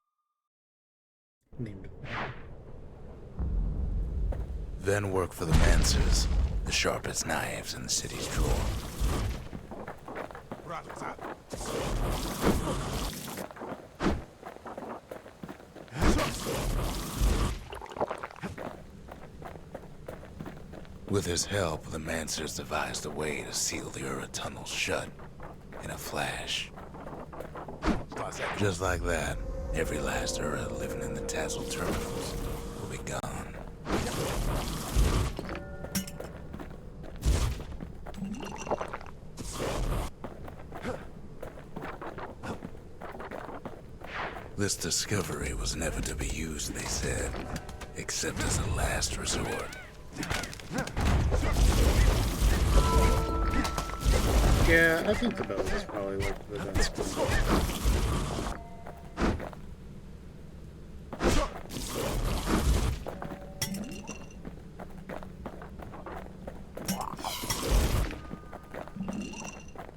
Named. Ven worked for the Mancers, the sharpest knives in the city's drawer. With his help, the Mancers devised a way to seal the Ura tunnels shut in a flash. Just like that, every last Ura living in the Tassel terminals will be gone. This discovery was never to be used, they said, except as a last resort. Yeah, I think the bow is probably like the best one.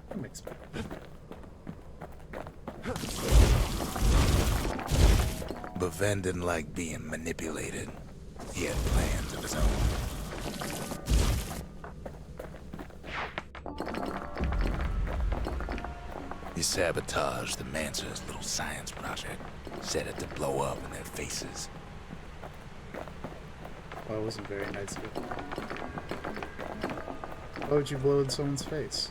That makes sense. But Ven didn't like being manipulated. He had plans of his own. He sabotaged the Mancer's little science project, set it to blow up in their faces. Well, it wasn't very nice of you. Why would you blow in someone's face?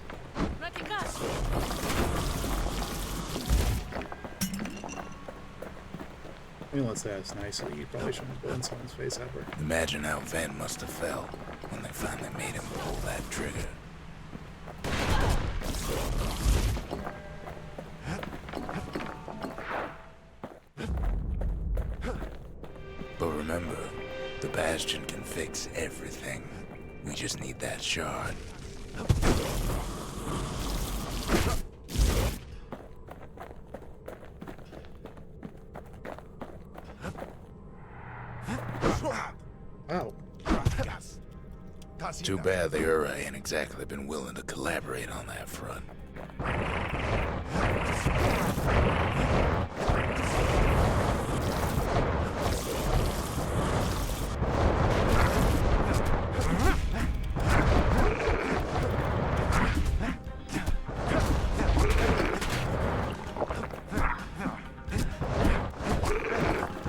I mean, let's ask nicely. You probably shouldn't blow in someone's face ever. Imagine how Ven must have felt when they finally made him pull that trigger. But remember, the Bastion can fix everything. We just need that shard. Wow. Too bad the Ura ain't exactly been willing to collaborate on that front.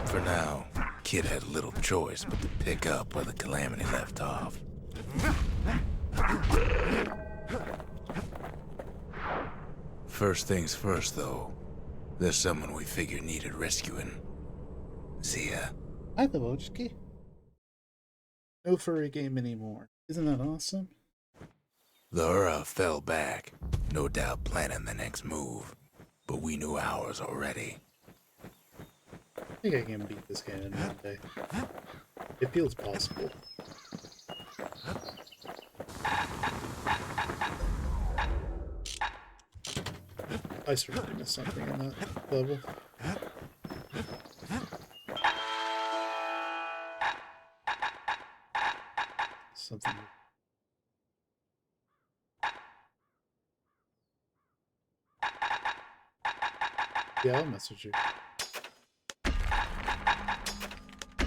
For now, Kid had little choice but to pick up where the Calamity left off. First things first, though. There's someone we figured needed rescuing. Zia. Hi, the Wojki. No furry game anymore. Isn't that awesome? The Ura fell back, no doubt planning the next move. but we knew ours already. I think I can beat this game in one day. It feels possible. I certainly missed something in that level. Something. Yeah, I'll message you. I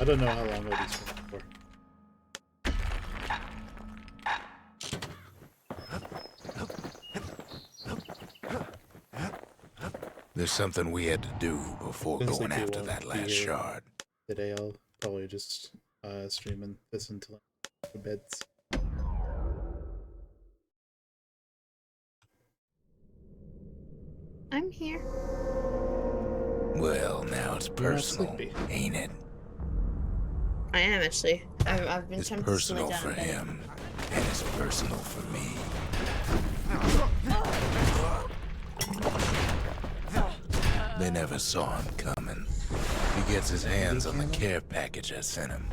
don't know how long I'll be streaming for. There's something we had to do before Since going like you after won't that be last here shard. Today I'll probably just stream this until I go to bed. I'm here. Well, now it's You're not personal, sleepy. ain't it? I am actually. I've been It's tempted to slow personal down for a bit. him, and it's personal for me. They never saw him coming. He gets his hands on the care package I sent him.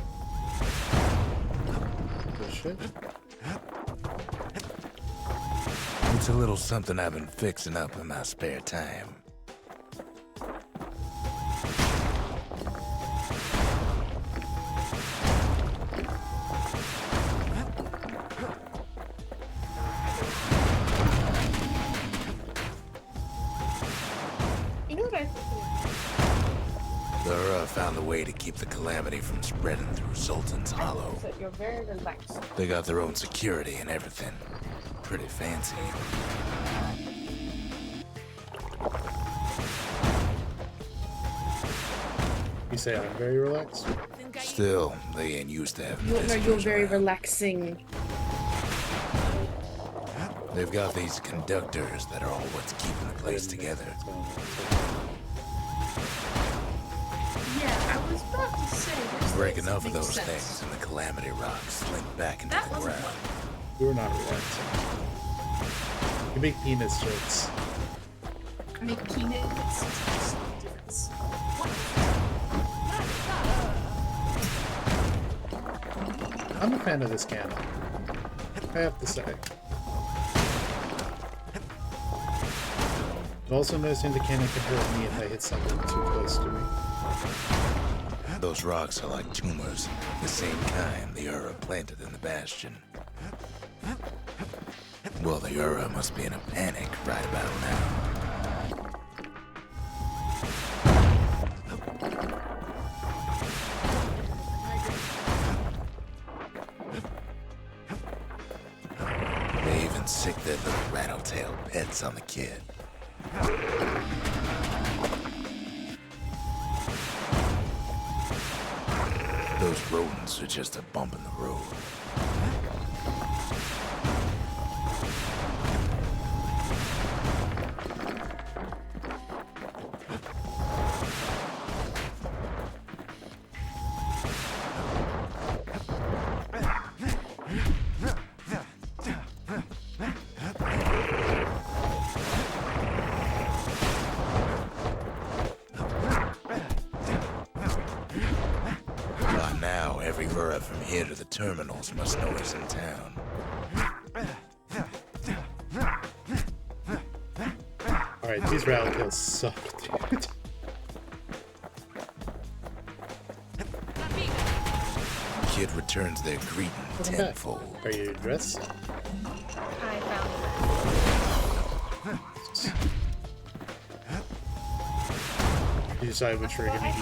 Good shit. It's a little something I've been fixing up in my spare time. You know what I think? The found a way to keep the calamity from spreading through Sultan's Hollow. That you're very relaxed. They got their own security and everything. Pretty fancy. You say I'm very relaxed? Still, they ain't used to having No, visitors you're very around. relaxing. They've got these conductors that are all what's keeping the place together. Yeah, I was about to say. Break enough of those things and the calamity rocks slink back into That the wasn't ground. You're not relaxing. You make penis jokes. I make peanuts. Difference. I'm a fan of this cannon. I have to say. I'm also noticing the cannon can hurt me if I hit something too close to me. Those rocks are like tumors, the same kind the Ura planted in the Bastion. Well, the Ura must be in a panic right about now. They even sick their little rattletail pets on the kid. Those rodents are just a bump in the road. By now, every Ura from here to the terminals must know he's in town. Alright, these rattletails suck, dude. Kid returns their greeting Welcome back. tenfold. Are you dressed? I found You decide which you're gonna eat.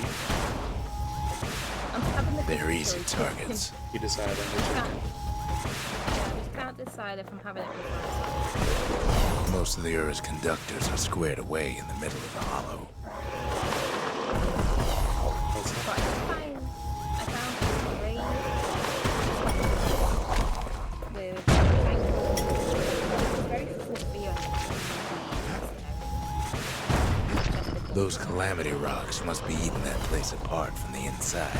I'm having the They're easy targets. You decide on which you're Yeah, I just can't decide if I'm having it with myself. Most of the Ura's conductors are squared away in the middle of the hollow. But I found a rain with very fluffy on Those calamity rocks must be eating that place apart from the inside.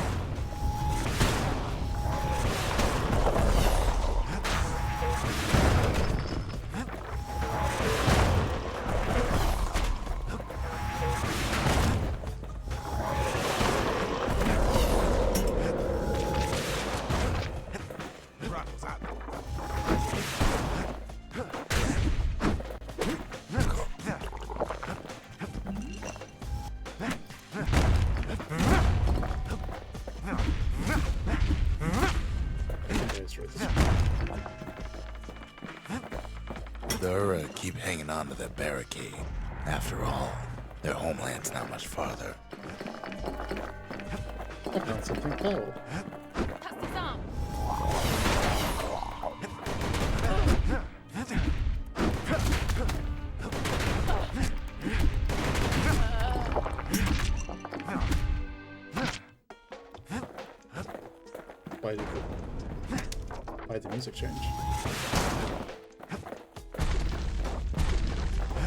The Ura keep hanging on to their barricade. After all, their homeland's not much farther. I found something cool. Why did the music change?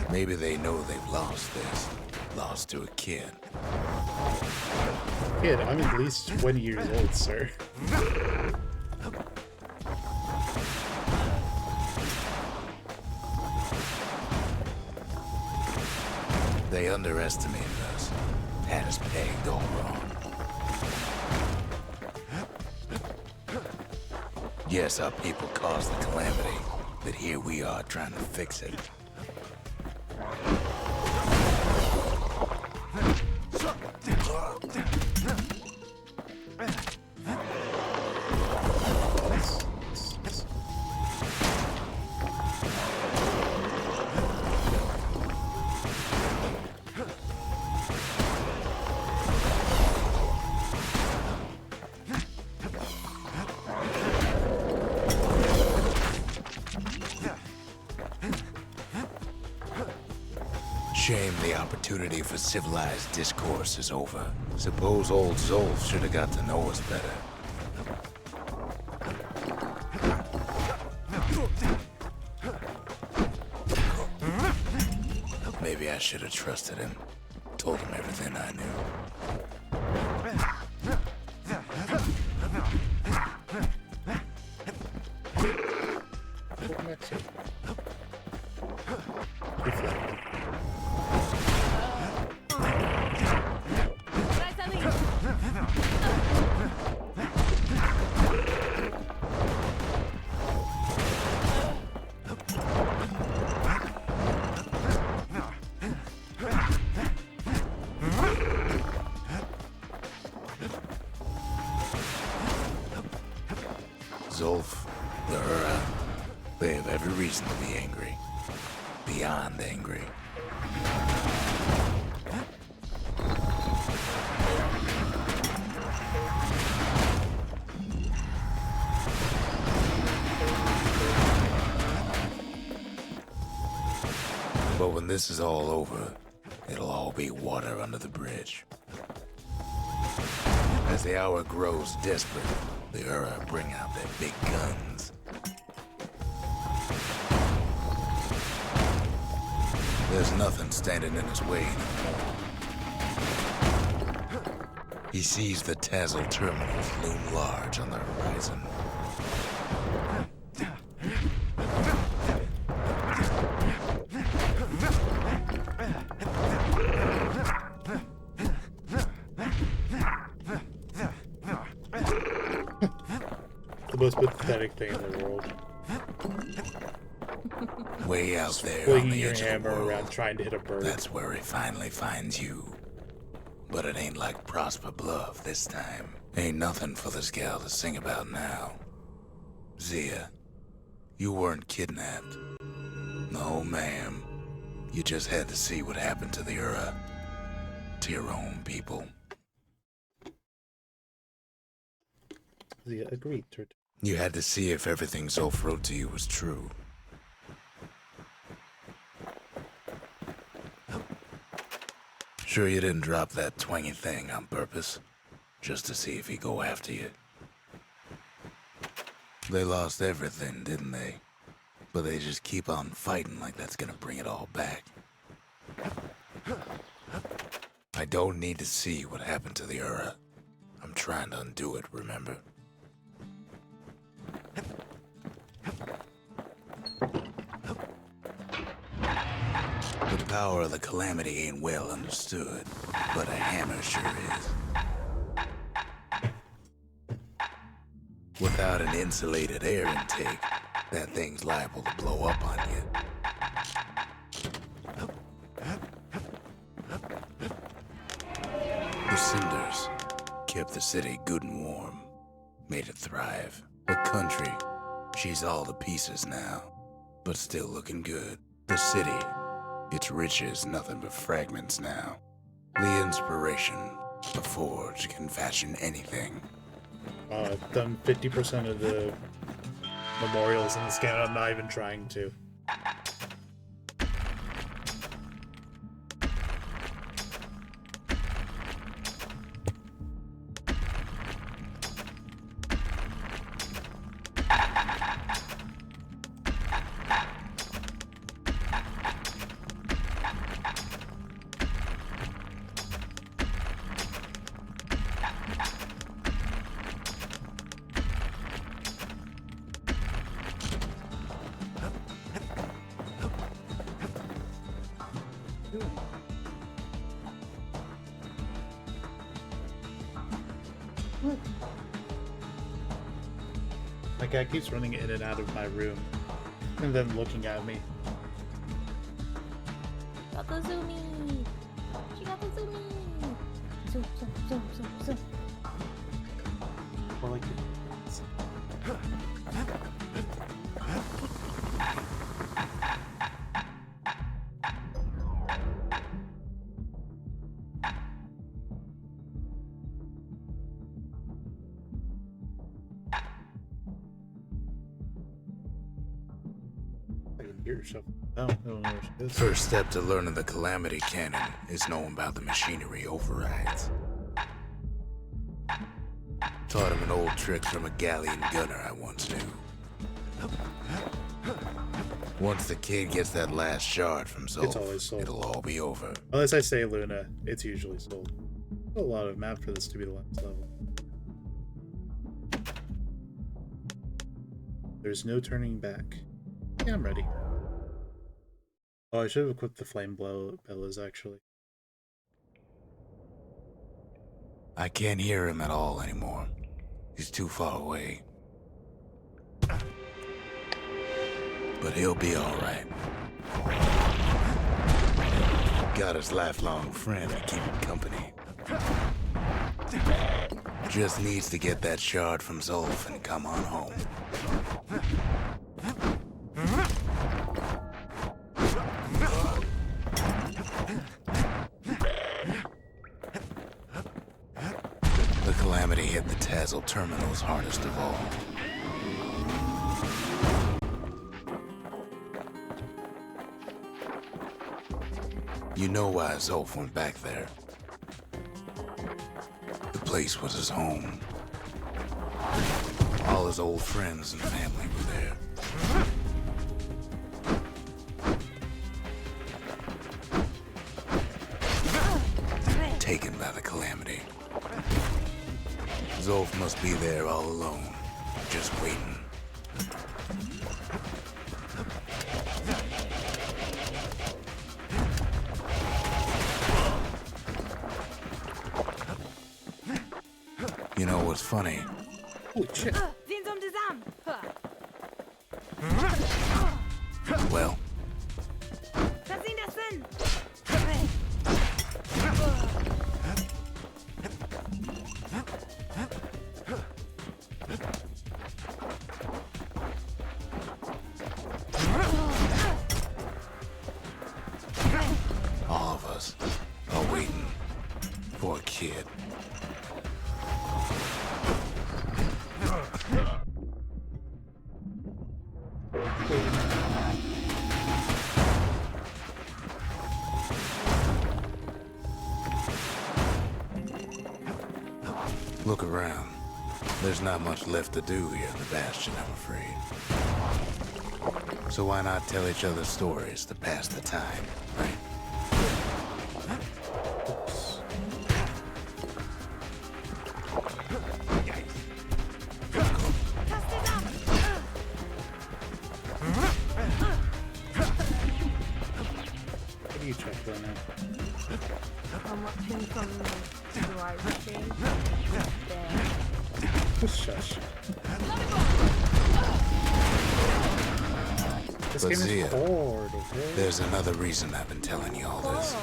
Maybe they know they've lost this. Lost to a kid. Kid, I'm at least 20 years old, sir. They underestimated us. Had us pegged all wrong. Yes, our people caused the calamity, but here we are trying to fix it. Shame the opportunity for civilized discourse is over. Suppose old Zolf should have got to know us better. Maybe I should have trusted him. Told him everything I knew. Zolf, the Ura, they have every reason to be angry. Beyond angry. But when this is all over, it'll all be water under the bridge. As the hour grows desperate, the Ura bring out their big guns. There's nothing standing in his way anymore. He sees the Tazzle terminals loom large on the horizon. The most pathetic thing in the world. Way out there on Swinging the your edge of the hammer world, around trying to hit a bird. that's where he finally finds you. But it ain't like Prosper Bluff this time. Ain't nothing for this gal to sing about now. Zia, you weren't kidnapped. No, ma'am. You just had to see what happened to the Ura. To your own people. Zia agreed to it. You had to see if everything Zolf wrote to you was true. Sure you didn't drop that twangy thing on purpose? Just to see if he'd go after you? They lost everything, didn't they? But they just keep on fighting like that's gonna bring it all back. I don't need to see what happened to the Ura. I'm trying to undo it, remember? The power of the calamity ain't well understood, but a hammer sure is. Without an insulated air intake, that thing's liable to blow up on you. The cinders kept the city good and warm, made it thrive. The country, she's all to pieces now. but still looking good. The city, its riches nothing but fragments now. The inspiration, a forge can fashion anything. I've done 50% of the memorials in the scan. I'm not even trying to. My cat keeps running in and out of my room and then looking at me. Got the zoomy. She got the zoomy. Zoom, zoom, zoom, zoom, zoom. Or like, I can hear yourself. Oh, I don't know what it is. First step to learning the Calamity Cannon is knowing about the machinery overrides. Taught him an old trick from a galleon gunner I once knew. Once the kid gets that last shard from It's always Zolf, sold. it'll all be over. Unless I say Luna, it's usually sold. A lot of map for this to be the last level. There's no turning back. Yeah, I'm ready. Oh, I should have equipped the flame bellows actually. I can't hear him at all anymore. He's too far away. But he'll be all right. Got his lifelong friend to keep him company. Just needs to get that shard from Zolf and come on home. The Calamity hit the Tazzle terminals hardest of all. You know why Zolf went back there. The place was his home. All his old friends and family were there. Taken by the Calamity. Zolf must be there all alone, just waiting. You know what's funny? Holy shit. Well, all of us are waiting for a kid. Look around. There's not much left to do here in the Bastion, I'm afraid. So why not tell each other stories to pass the time, right? What do you check right now? I'm watching from the live stream. There. Just shush. This But game Zia, is hard, okay? There's another reason I've been telling you all this.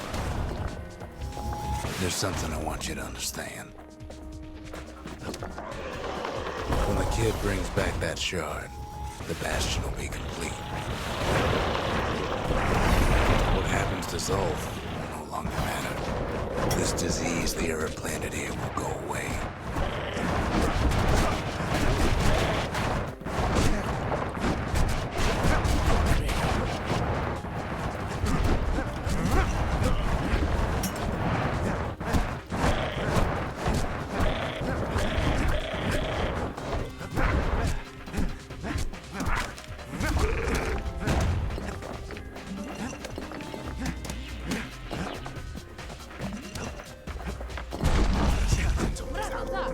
There's something I want you to understand. When the kid brings back that shard, the Bastion will be complete. What happens to Zolf will no longer matter. This disease the era planted here will go away.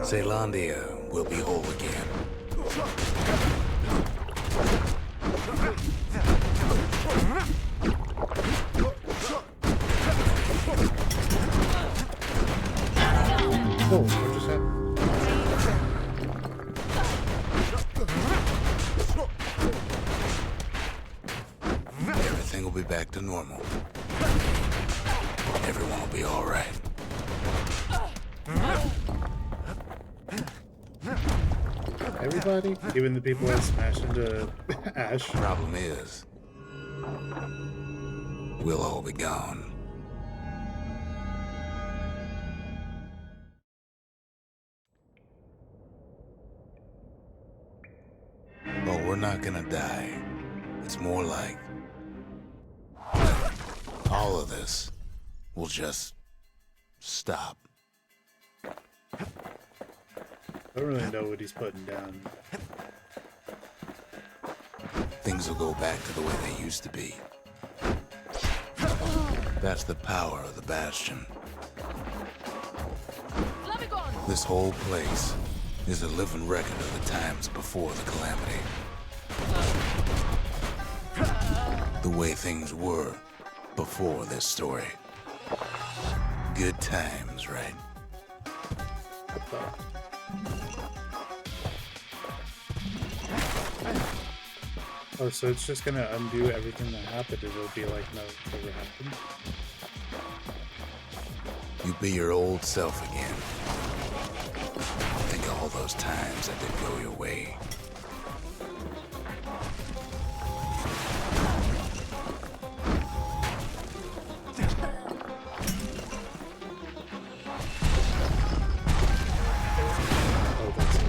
Zealandia will be whole again. Oh, what just happened? Everything will be back to normal. Everyone will be all right. Everybody? Even the people that smashed into Ash. Problem is, we'll all be gone. But we're not gonna die. It's more like all of this will just stop. I don't really know what he's putting down. Things will go back to the way they used to be. That's the power of the Bastion. This whole place is a living record of the times before the calamity. The way things were before this story. Good times, right? Oh, so it's just gonna undo everything that happened and it'll be like nothing ever happened? You be your old self again. Think of all those times that didn't go your way. Oh, that's it.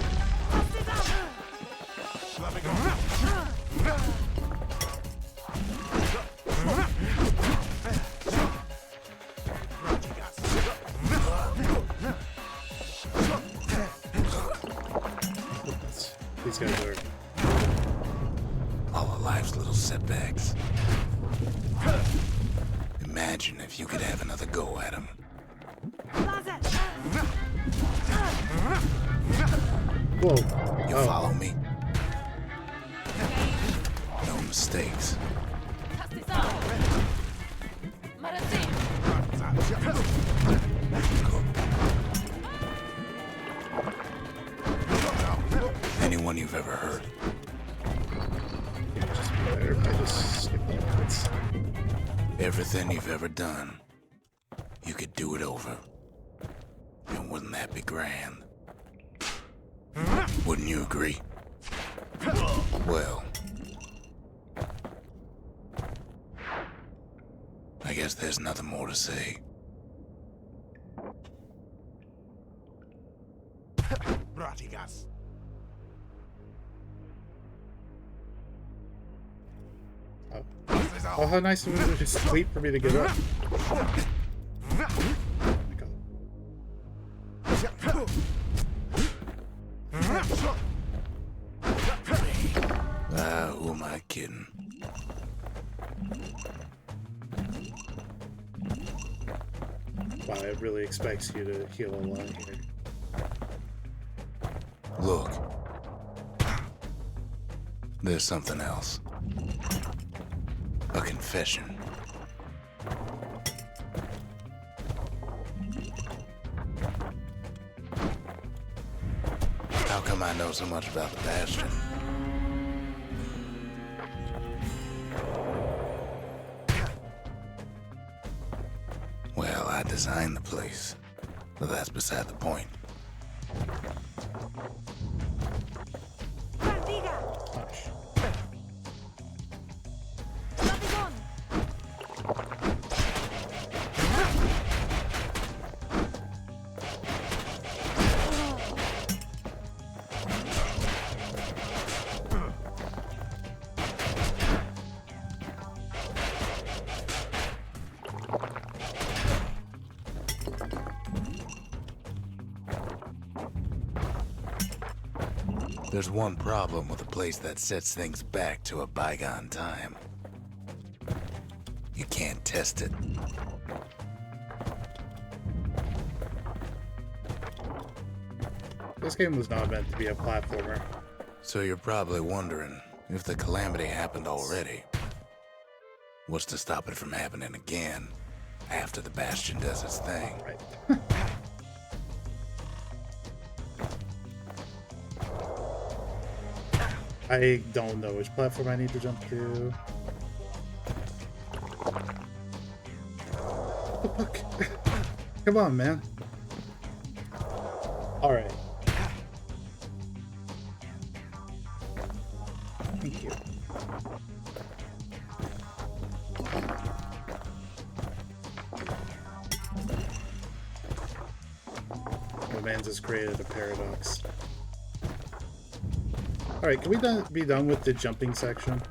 These guys are... All of life's little setbacks. Imagine if you could have another go at them. Whoa. You Oh. follow me? No mistakes. Anyone you've ever heard. Yeah, just be better if I just skip the parts. Everything you've ever done, you could do it over. And wouldn't that be grand? Wouldn't you agree? Well, I guess there's nothing more to say. Oh, how nice of him to just wait for me to get up. Oh my god. Who am I kidding? Wow, it really expects you to heal along here. Look. There's something else. A confession. How come I know so much about the Bastion? Well, I designed the place, but that's beside the point. Gosh. There's one problem with a place that sets things back to a bygone time. You can't test it. This game was not meant to be a platformer. So you're probably wondering if the calamity happened already. What's to stop it from happening again after the Bastion does its thing? Right. I don't know which platform I need to jump to. What the fuck? Come on, man. Alright. Thank you. The man just created a paradox. Alright, can we be done with the jumping section?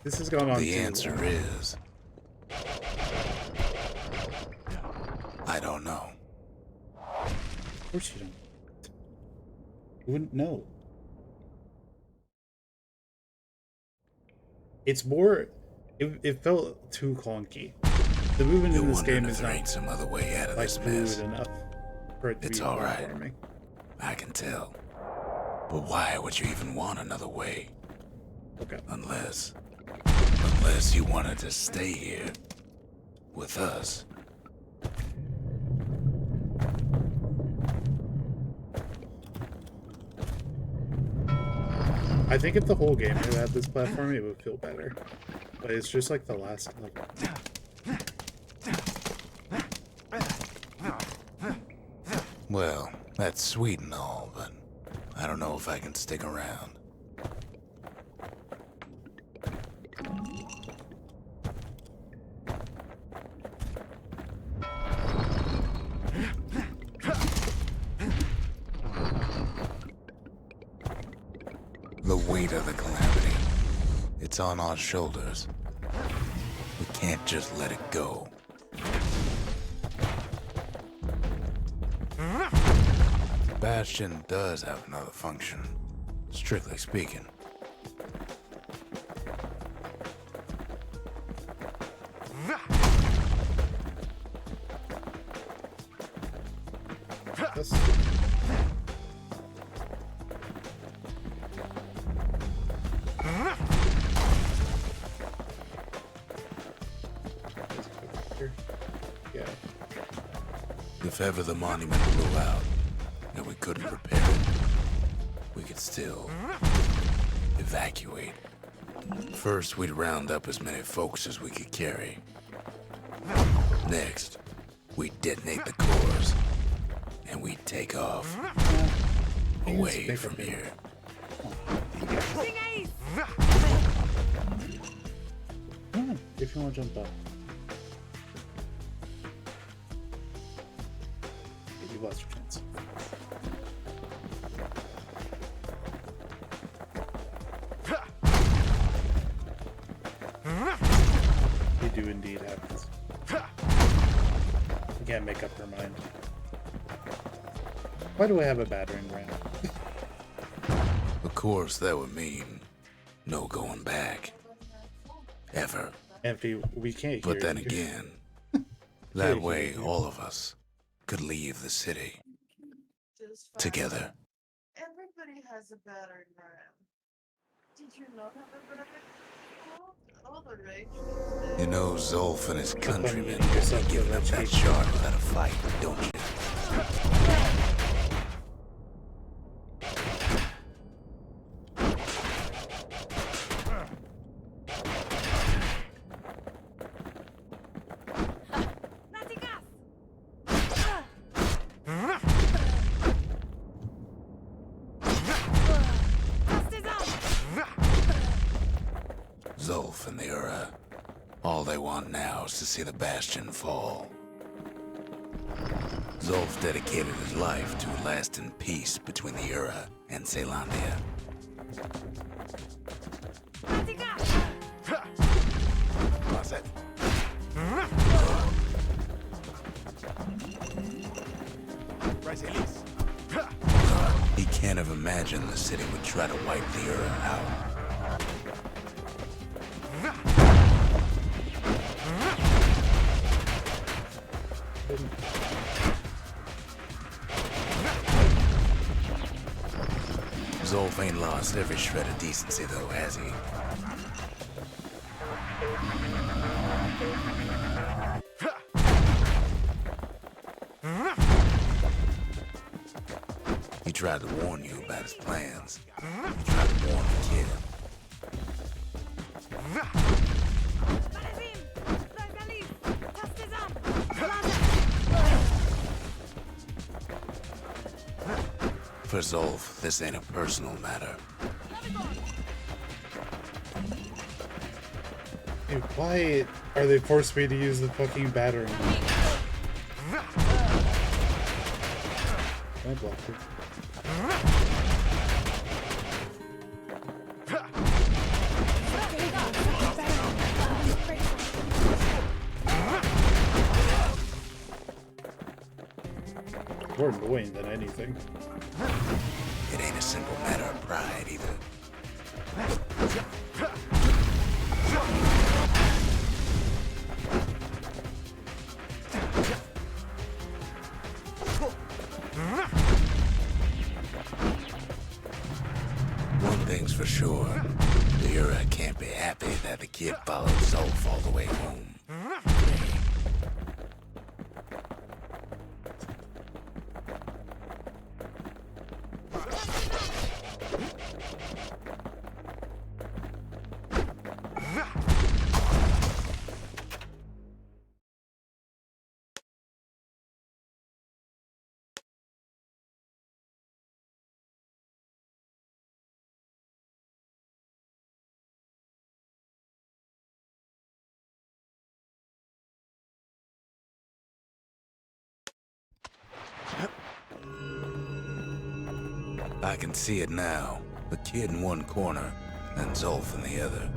This has gone on The too answer long. is... I don't know. Of course you don't. You wouldn't know. It's more... It felt too clunky. The movement You're in this wondering game if is there not ain't some other way out of like this mess. fluid enough for it to It's be all right. platforming. I can tell. But why would you even want another way? Okay. Unless you wanted to stay here with us. I think if the whole game had had this platform, it would feel better. But it's just like the last level. Well, that's sweet and all, but I don't know if I can stick around. The weight of the calamity, it's on our shoulders. We can't just let it go. Bastion does have another function, strictly speaking. This. Yeah. If ever the monument blew out and we couldn't repair it, we could still evacuate. First, we'd round up as many folks as we could carry. Next, we'd detonate the cores, and we'd take off away from here. Come on, if you want to jump up. You've lost your chance. You do indeed have this. You can't make up her mind. Why do I have a battering ram? Of course, that would mean no going back. Ever. Empty, we can't hear But then you. again, that way all of us could leave the city together. Everybody has a battering ram. Did you not have a battering ram? Oh, the rage. You know Zolf and his countrymen you yourself won't be giving up to that that shard without a fight, don't you? Zolf and the Ura, all they want now is to see the Bastion fall. Zolf dedicated his life to a lasting peace between the Ura and Caelondia. What's that? He can't have imagined the city would try to wipe the Ura out. Zolf ain't lost every shred of decency though, has he? He tried to warn you about his plans. He tried to warn the kid. For Zolf, this ain't a personal matter. Dude, why are they forcing me to use the fucking battering? I blocked it. More annoying than anything. It ain't a simple matter of pride either. One thing's for sure, the Ura can't be happy that the kid followed Zolf all the way home. I can see it now. The kid in one corner, and Zolf in the other.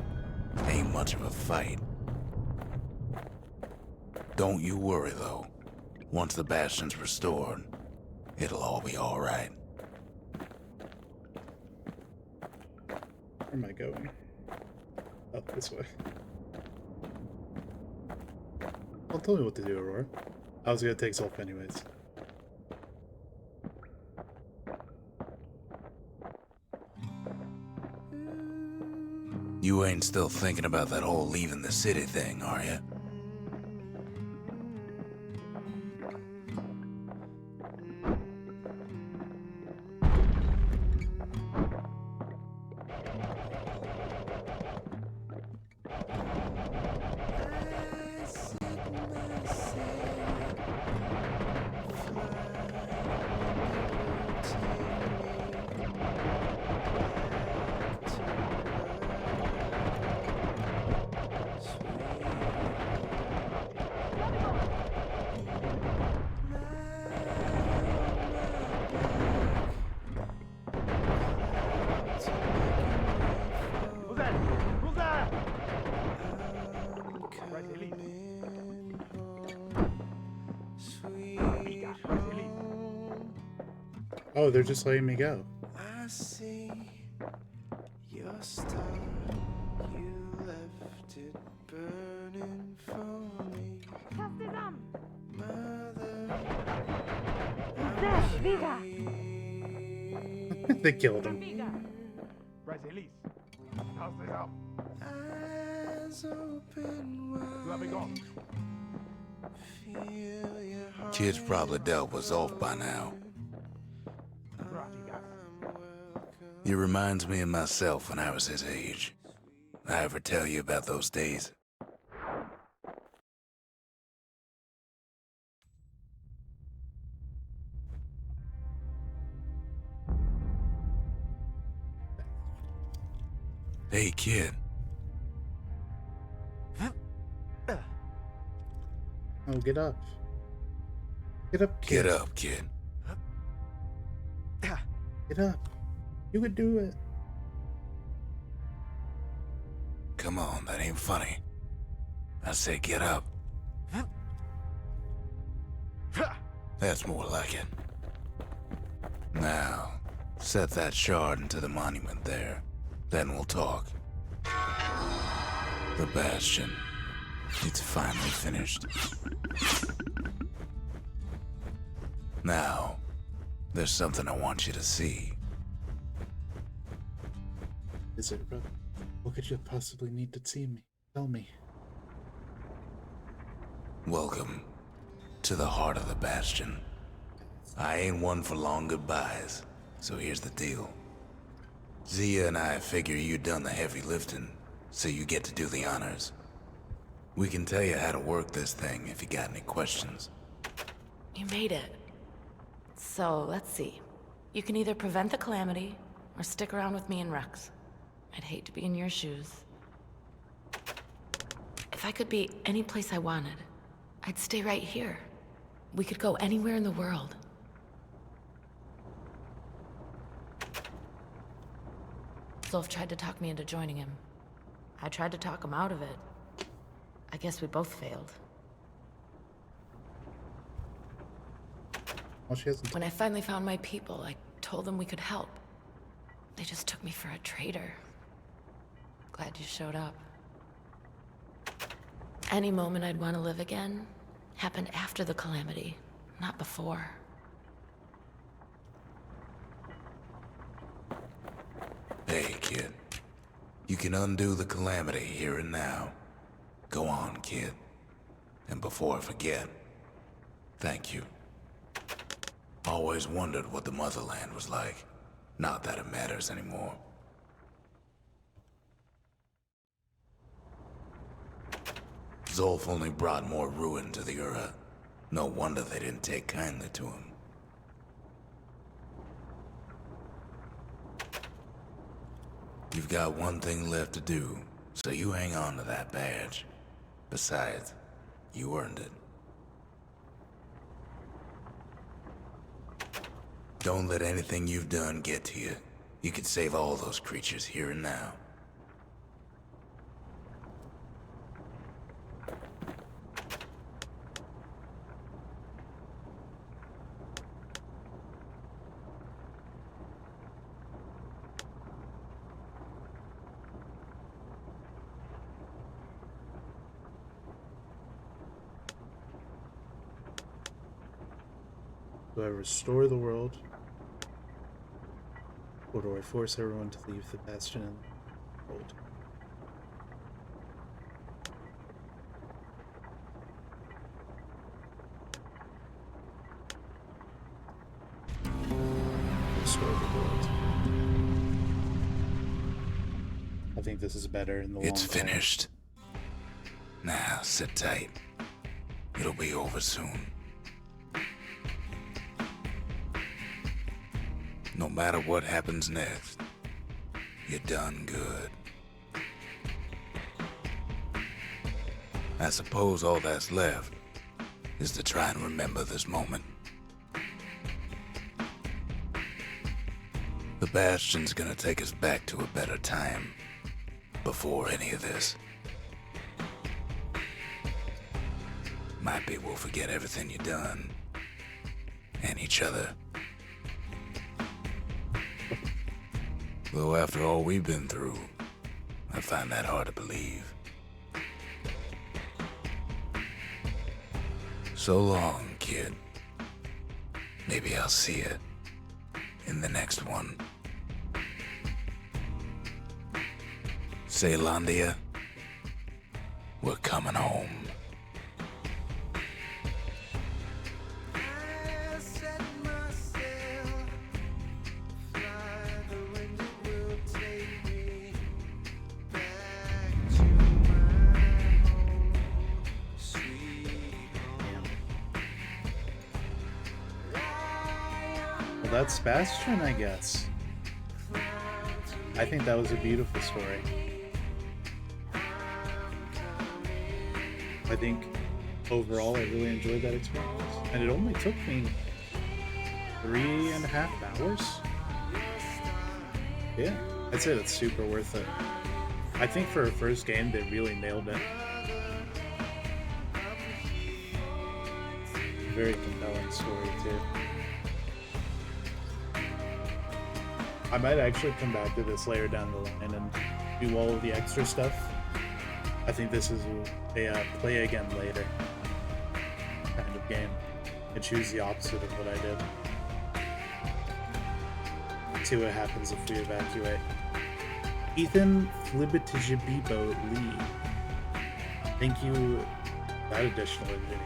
Ain't much of a fight. Don't you worry, though. Once the Bastion's restored, it'll all be alright. Where am I going? Oh, this way. Don't tell me what to do, Aurora. I was gonna take Zolf anyways. You ain't still thinking about that whole leaving the city thing, are you? Oh, they're just letting me go. I see your star. You left it burning for me. Mother, They killed him. eyes open wide. Feel your heart. Kid's probably dealt with Zolf by now. He reminds me of myself when I was his age. I ever tell you about those days? Hey, kid. Oh, get up. Get up, kid. Get up, kid. Get up. You could do it. Come on, that ain't funny. I say get up. That's more like it. Now, Set that shard into the monument there. Then we'll talk. The Bastion. It's finally finished. Now, there's something I want you to see. Is it, brother? What could you possibly need to see me? Tell me. Welcome to the heart of the Bastion. I ain't one for long goodbyes, so here's the deal. Zia and I figure you done the heavy lifting, so you get to do the honors. We can tell you how to work this thing if you got any questions. You made it. So, let's see. You can either prevent the calamity, or stick around with me and Rex. I'd hate to be in your shoes. If I could be any place I wanted, I'd stay right here. We could go anywhere in the world. Zulf tried to talk me into joining him. I tried to talk him out of it. I guess we both failed. Well, she hasn't. When I finally found my people, I told them we could help. They just took me for a traitor. Glad you showed up. Any moment I'd want to live again happened after the calamity, not before. Hey, kid. You can undo the calamity here and now. Go on, kid. And before I forget, thank you. Always wondered what the motherland was like. Not that it matters anymore. Zulf only brought more ruin to the Ura. No wonder they didn't take kindly to him. You've got one thing left to do, so you hang on to that badge. Besides, you earned it. Don't let anything you've done get to you. You can save all those creatures here and now. Do I restore the world? Or do I force everyone to leave the Bastion and the world? Restore the world. I think this is better in the long It's term. finished. Now, sit tight. It'll be over soon. No matter what happens next, you're done good. I suppose all that's left is to try and remember this moment. The Bastion's gonna take us back to a better time, before any of this. Might be we'll forget everything you've done, and each other. Though after all we've been through, I find that hard to believe. So long, kid. Maybe I'll see you in the next one. Ceylandia, we're coming home. I set myself fly the wind it will take me back to my home, sweet home. Well, that's Bastion, I guess. I think that was a beautiful story. I think overall I really enjoyed that experience. And it only took me 3.5 hours. Yeah, that's it. It's super worth it. I think for a first game, they really nailed it. Very compelling story, too. I might actually come back to this later down the line and do all of the extra stuff. I think this is a play again later kind of game. And choose the opposite of what I did. See what happens if we evacuate. Ethan Flibitijibibo Lee. Thank you for that additional video.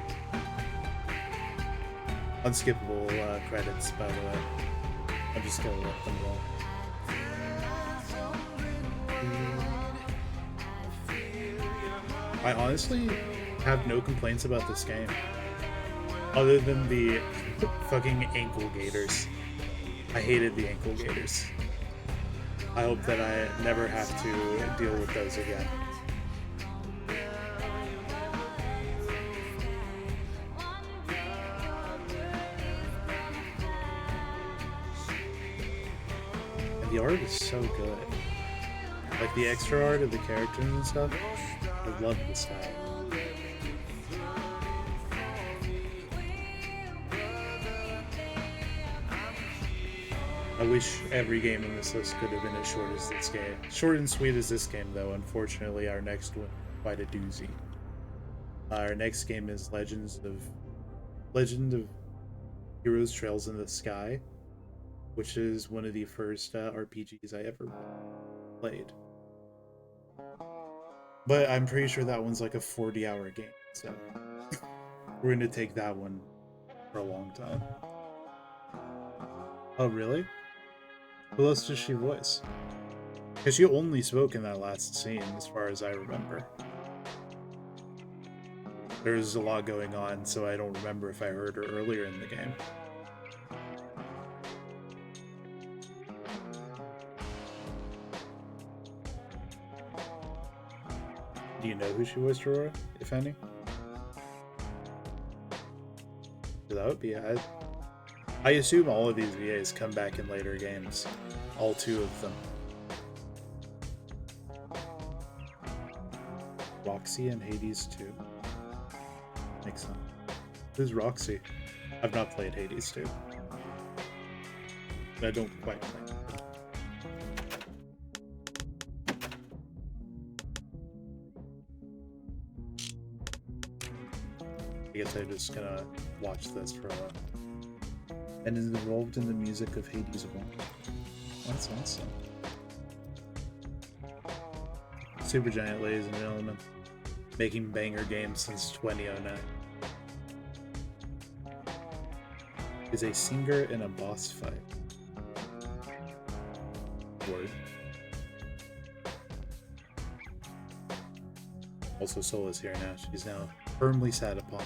Unskippable credits, by the way. I'm just gonna let them roll. I honestly have no complaints about this game. Other than the fucking ankle gaiters. I hated the ankle gaiters. I hope that I never have to deal with those again. And the art is so good. Like the extra art of the characters and stuff. I love the style. I wish every game in this list could have been as short as this game. Short and sweet as this game, though. Unfortunately, our next one quite a doozy. Our next game is Legend of Heroes Trails in the Sky, which is one of the first RPGs I ever played. But I'm pretty sure that one's like a 40-hour game, so we're gonna take that one for a long time. Oh, really? Who else does she voice? Because she only spoke in that last scene, as far as I remember. There's a lot going on, so I don't remember if I heard her earlier in the game. Do you know who she voiced, Aurora, if any? That would be... I assume all of these VAs come back in later games. All 2 of them. Roxy and Hades 2. Makes sense. Who's Roxy? I've not played Hades 2. But I don't quite play. I guess I'm just gonna watch this for a while. And is involved in the music of Hades 1. That's awesome. Supergiant, ladies and gentlemen. Making banger games since 2009. Is a singer in a boss fight. Word. Also, Soul is here now. She's now firmly sat upon.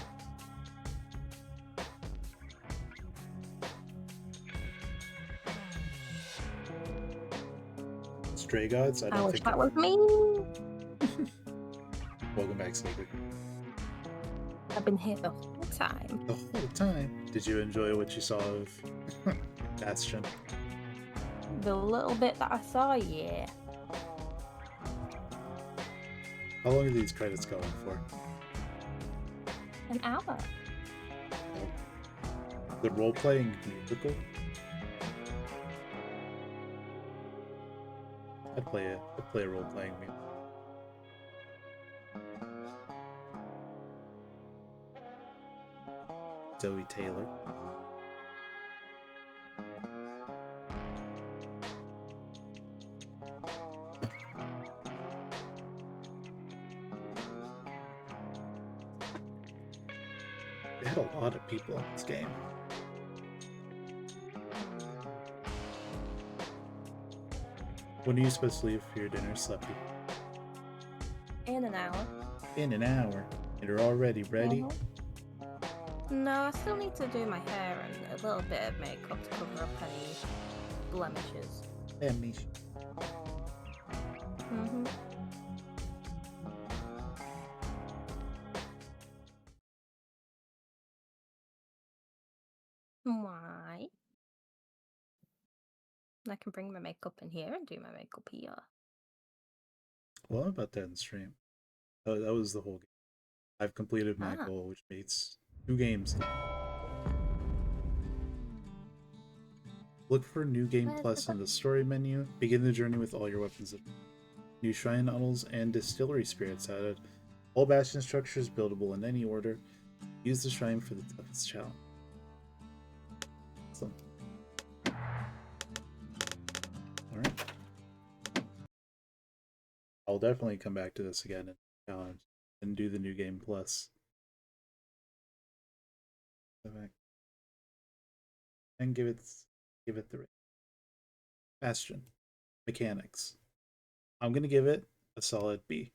Stray Gods? I don't think that was me. Welcome back, Sleepy. I've been here the whole time. The whole time. Did you enjoy what you saw of Bastion? The little bit that I saw, yeah. How long are these credits going for? An hour. The role-playing musical? I'd play a role-playing musical. Zoe Taylor. They had a lot of people in this game. When are you supposed to leave for your dinner, Sleepy? In an hour. In an hour. And you're already ready? No, I still need to do my hair and a little bit of makeup to cover up any blemishes. Blemish. Mm-hmm. Why? I can bring my makeup in here and do my makeup here. Well, how about that in stream? Oh, that was the whole game. I've completed my goal, which means 2 games. Look for New Game Plus in the story menu. Begin the journey with all your weapons. New shrine tunnels and distillery spirits added. All Bastion structures buildable in any order. Use the shrine for the toughest challenge. So, alright. I'll definitely come back to this again and challenge and do the New Game Plus. And give it the rate. Bastion. Mechanics. I'm gonna give it a solid B.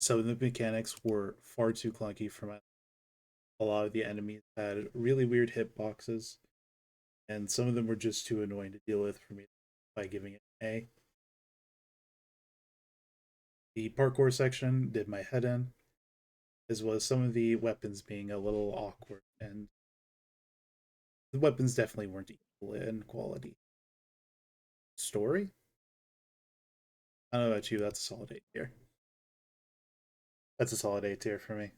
Some of the mechanics were far too clunky for my. A lot of the enemies had really weird hitboxes, and some of them were just too annoying to deal with for me by giving it an A. The parkour section did my head in, as well as some of the weapons being a little awkward, and the weapons definitely weren't equal in quality. Story? I don't know about you, that's a solid A tier. That's a solid A tier for me.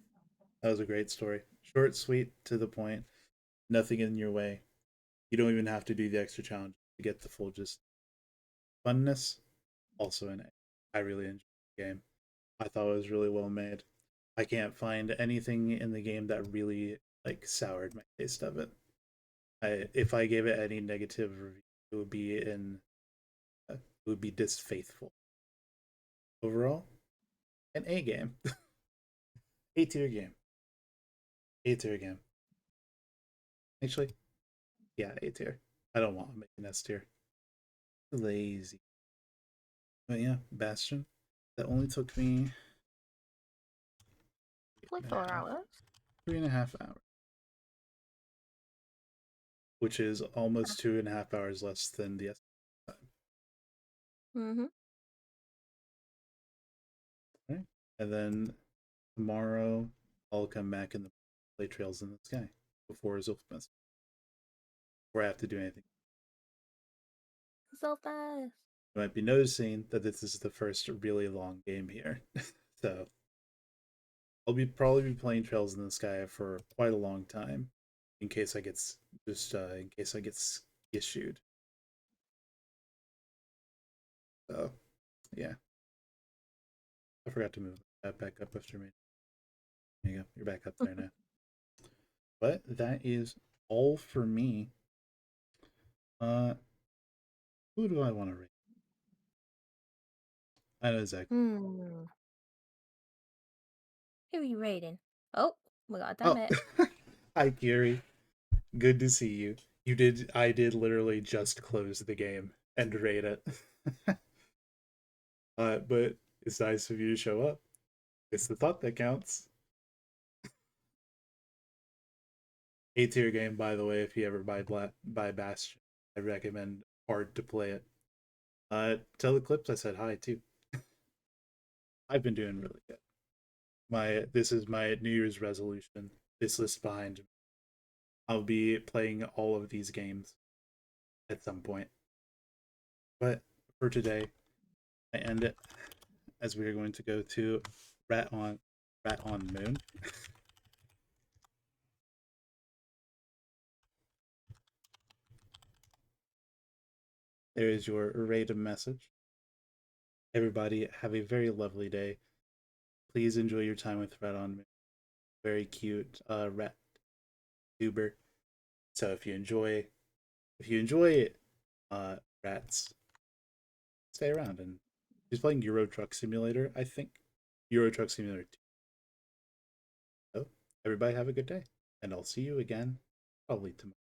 That was a great story. Short, sweet, to the point, nothing in your way. You don't even have to do the extra challenge to get the full gist. Funness, also an A. I really enjoyed the game. I thought it was really well made. I can't find anything in the game that really like soured my taste of it. If I gave it any negative review, it would be disfaithful. Overall, an A game. A tier game. A tier game. Actually, yeah, A tier. I don't want to make an S tier. Lazy. But yeah, Bastion. That only took me Play 4 hours. 3.5 hours, which is almost 2.5 hours less than the S time. Mm-hmm. Right? And then tomorrow I'll come back and play Trails in the Sky before Zolfmas. Before I have to do anything. So fast. You might be noticing that this is the first really long game here. So I'll probably be playing Trails in the Sky for quite a long time, in case I get issued. So yeah, I forgot to move that back up after me. There you go, you're back up there now. But that is all for me. Who do I want to rate? I know Zach. Who are you rating? Oh, we got a Oh, it. hi Gary. Good to see you. I did literally just close the game and rate it. But it's nice of you to show up. It's the thought that counts. A tier game, by the way. If you ever buy Bastion, I recommend hard to play it. Tell the clips I said hi too. I've been doing really good. This is my New Year's resolution. This list behind me. I'll be playing all of these games at some point. But for today, I end it as we are going to go to Rat on Moon. There is your rated message. Everybody have a very lovely day. Please enjoy your time with Rat on Moon. Very cute rat tuber. So if you enjoy rats, stay around. And he's playing Euro Truck Simulator, I think. Euro Truck Simulator 2. So everybody have a good day. And I'll see you again probably tomorrow.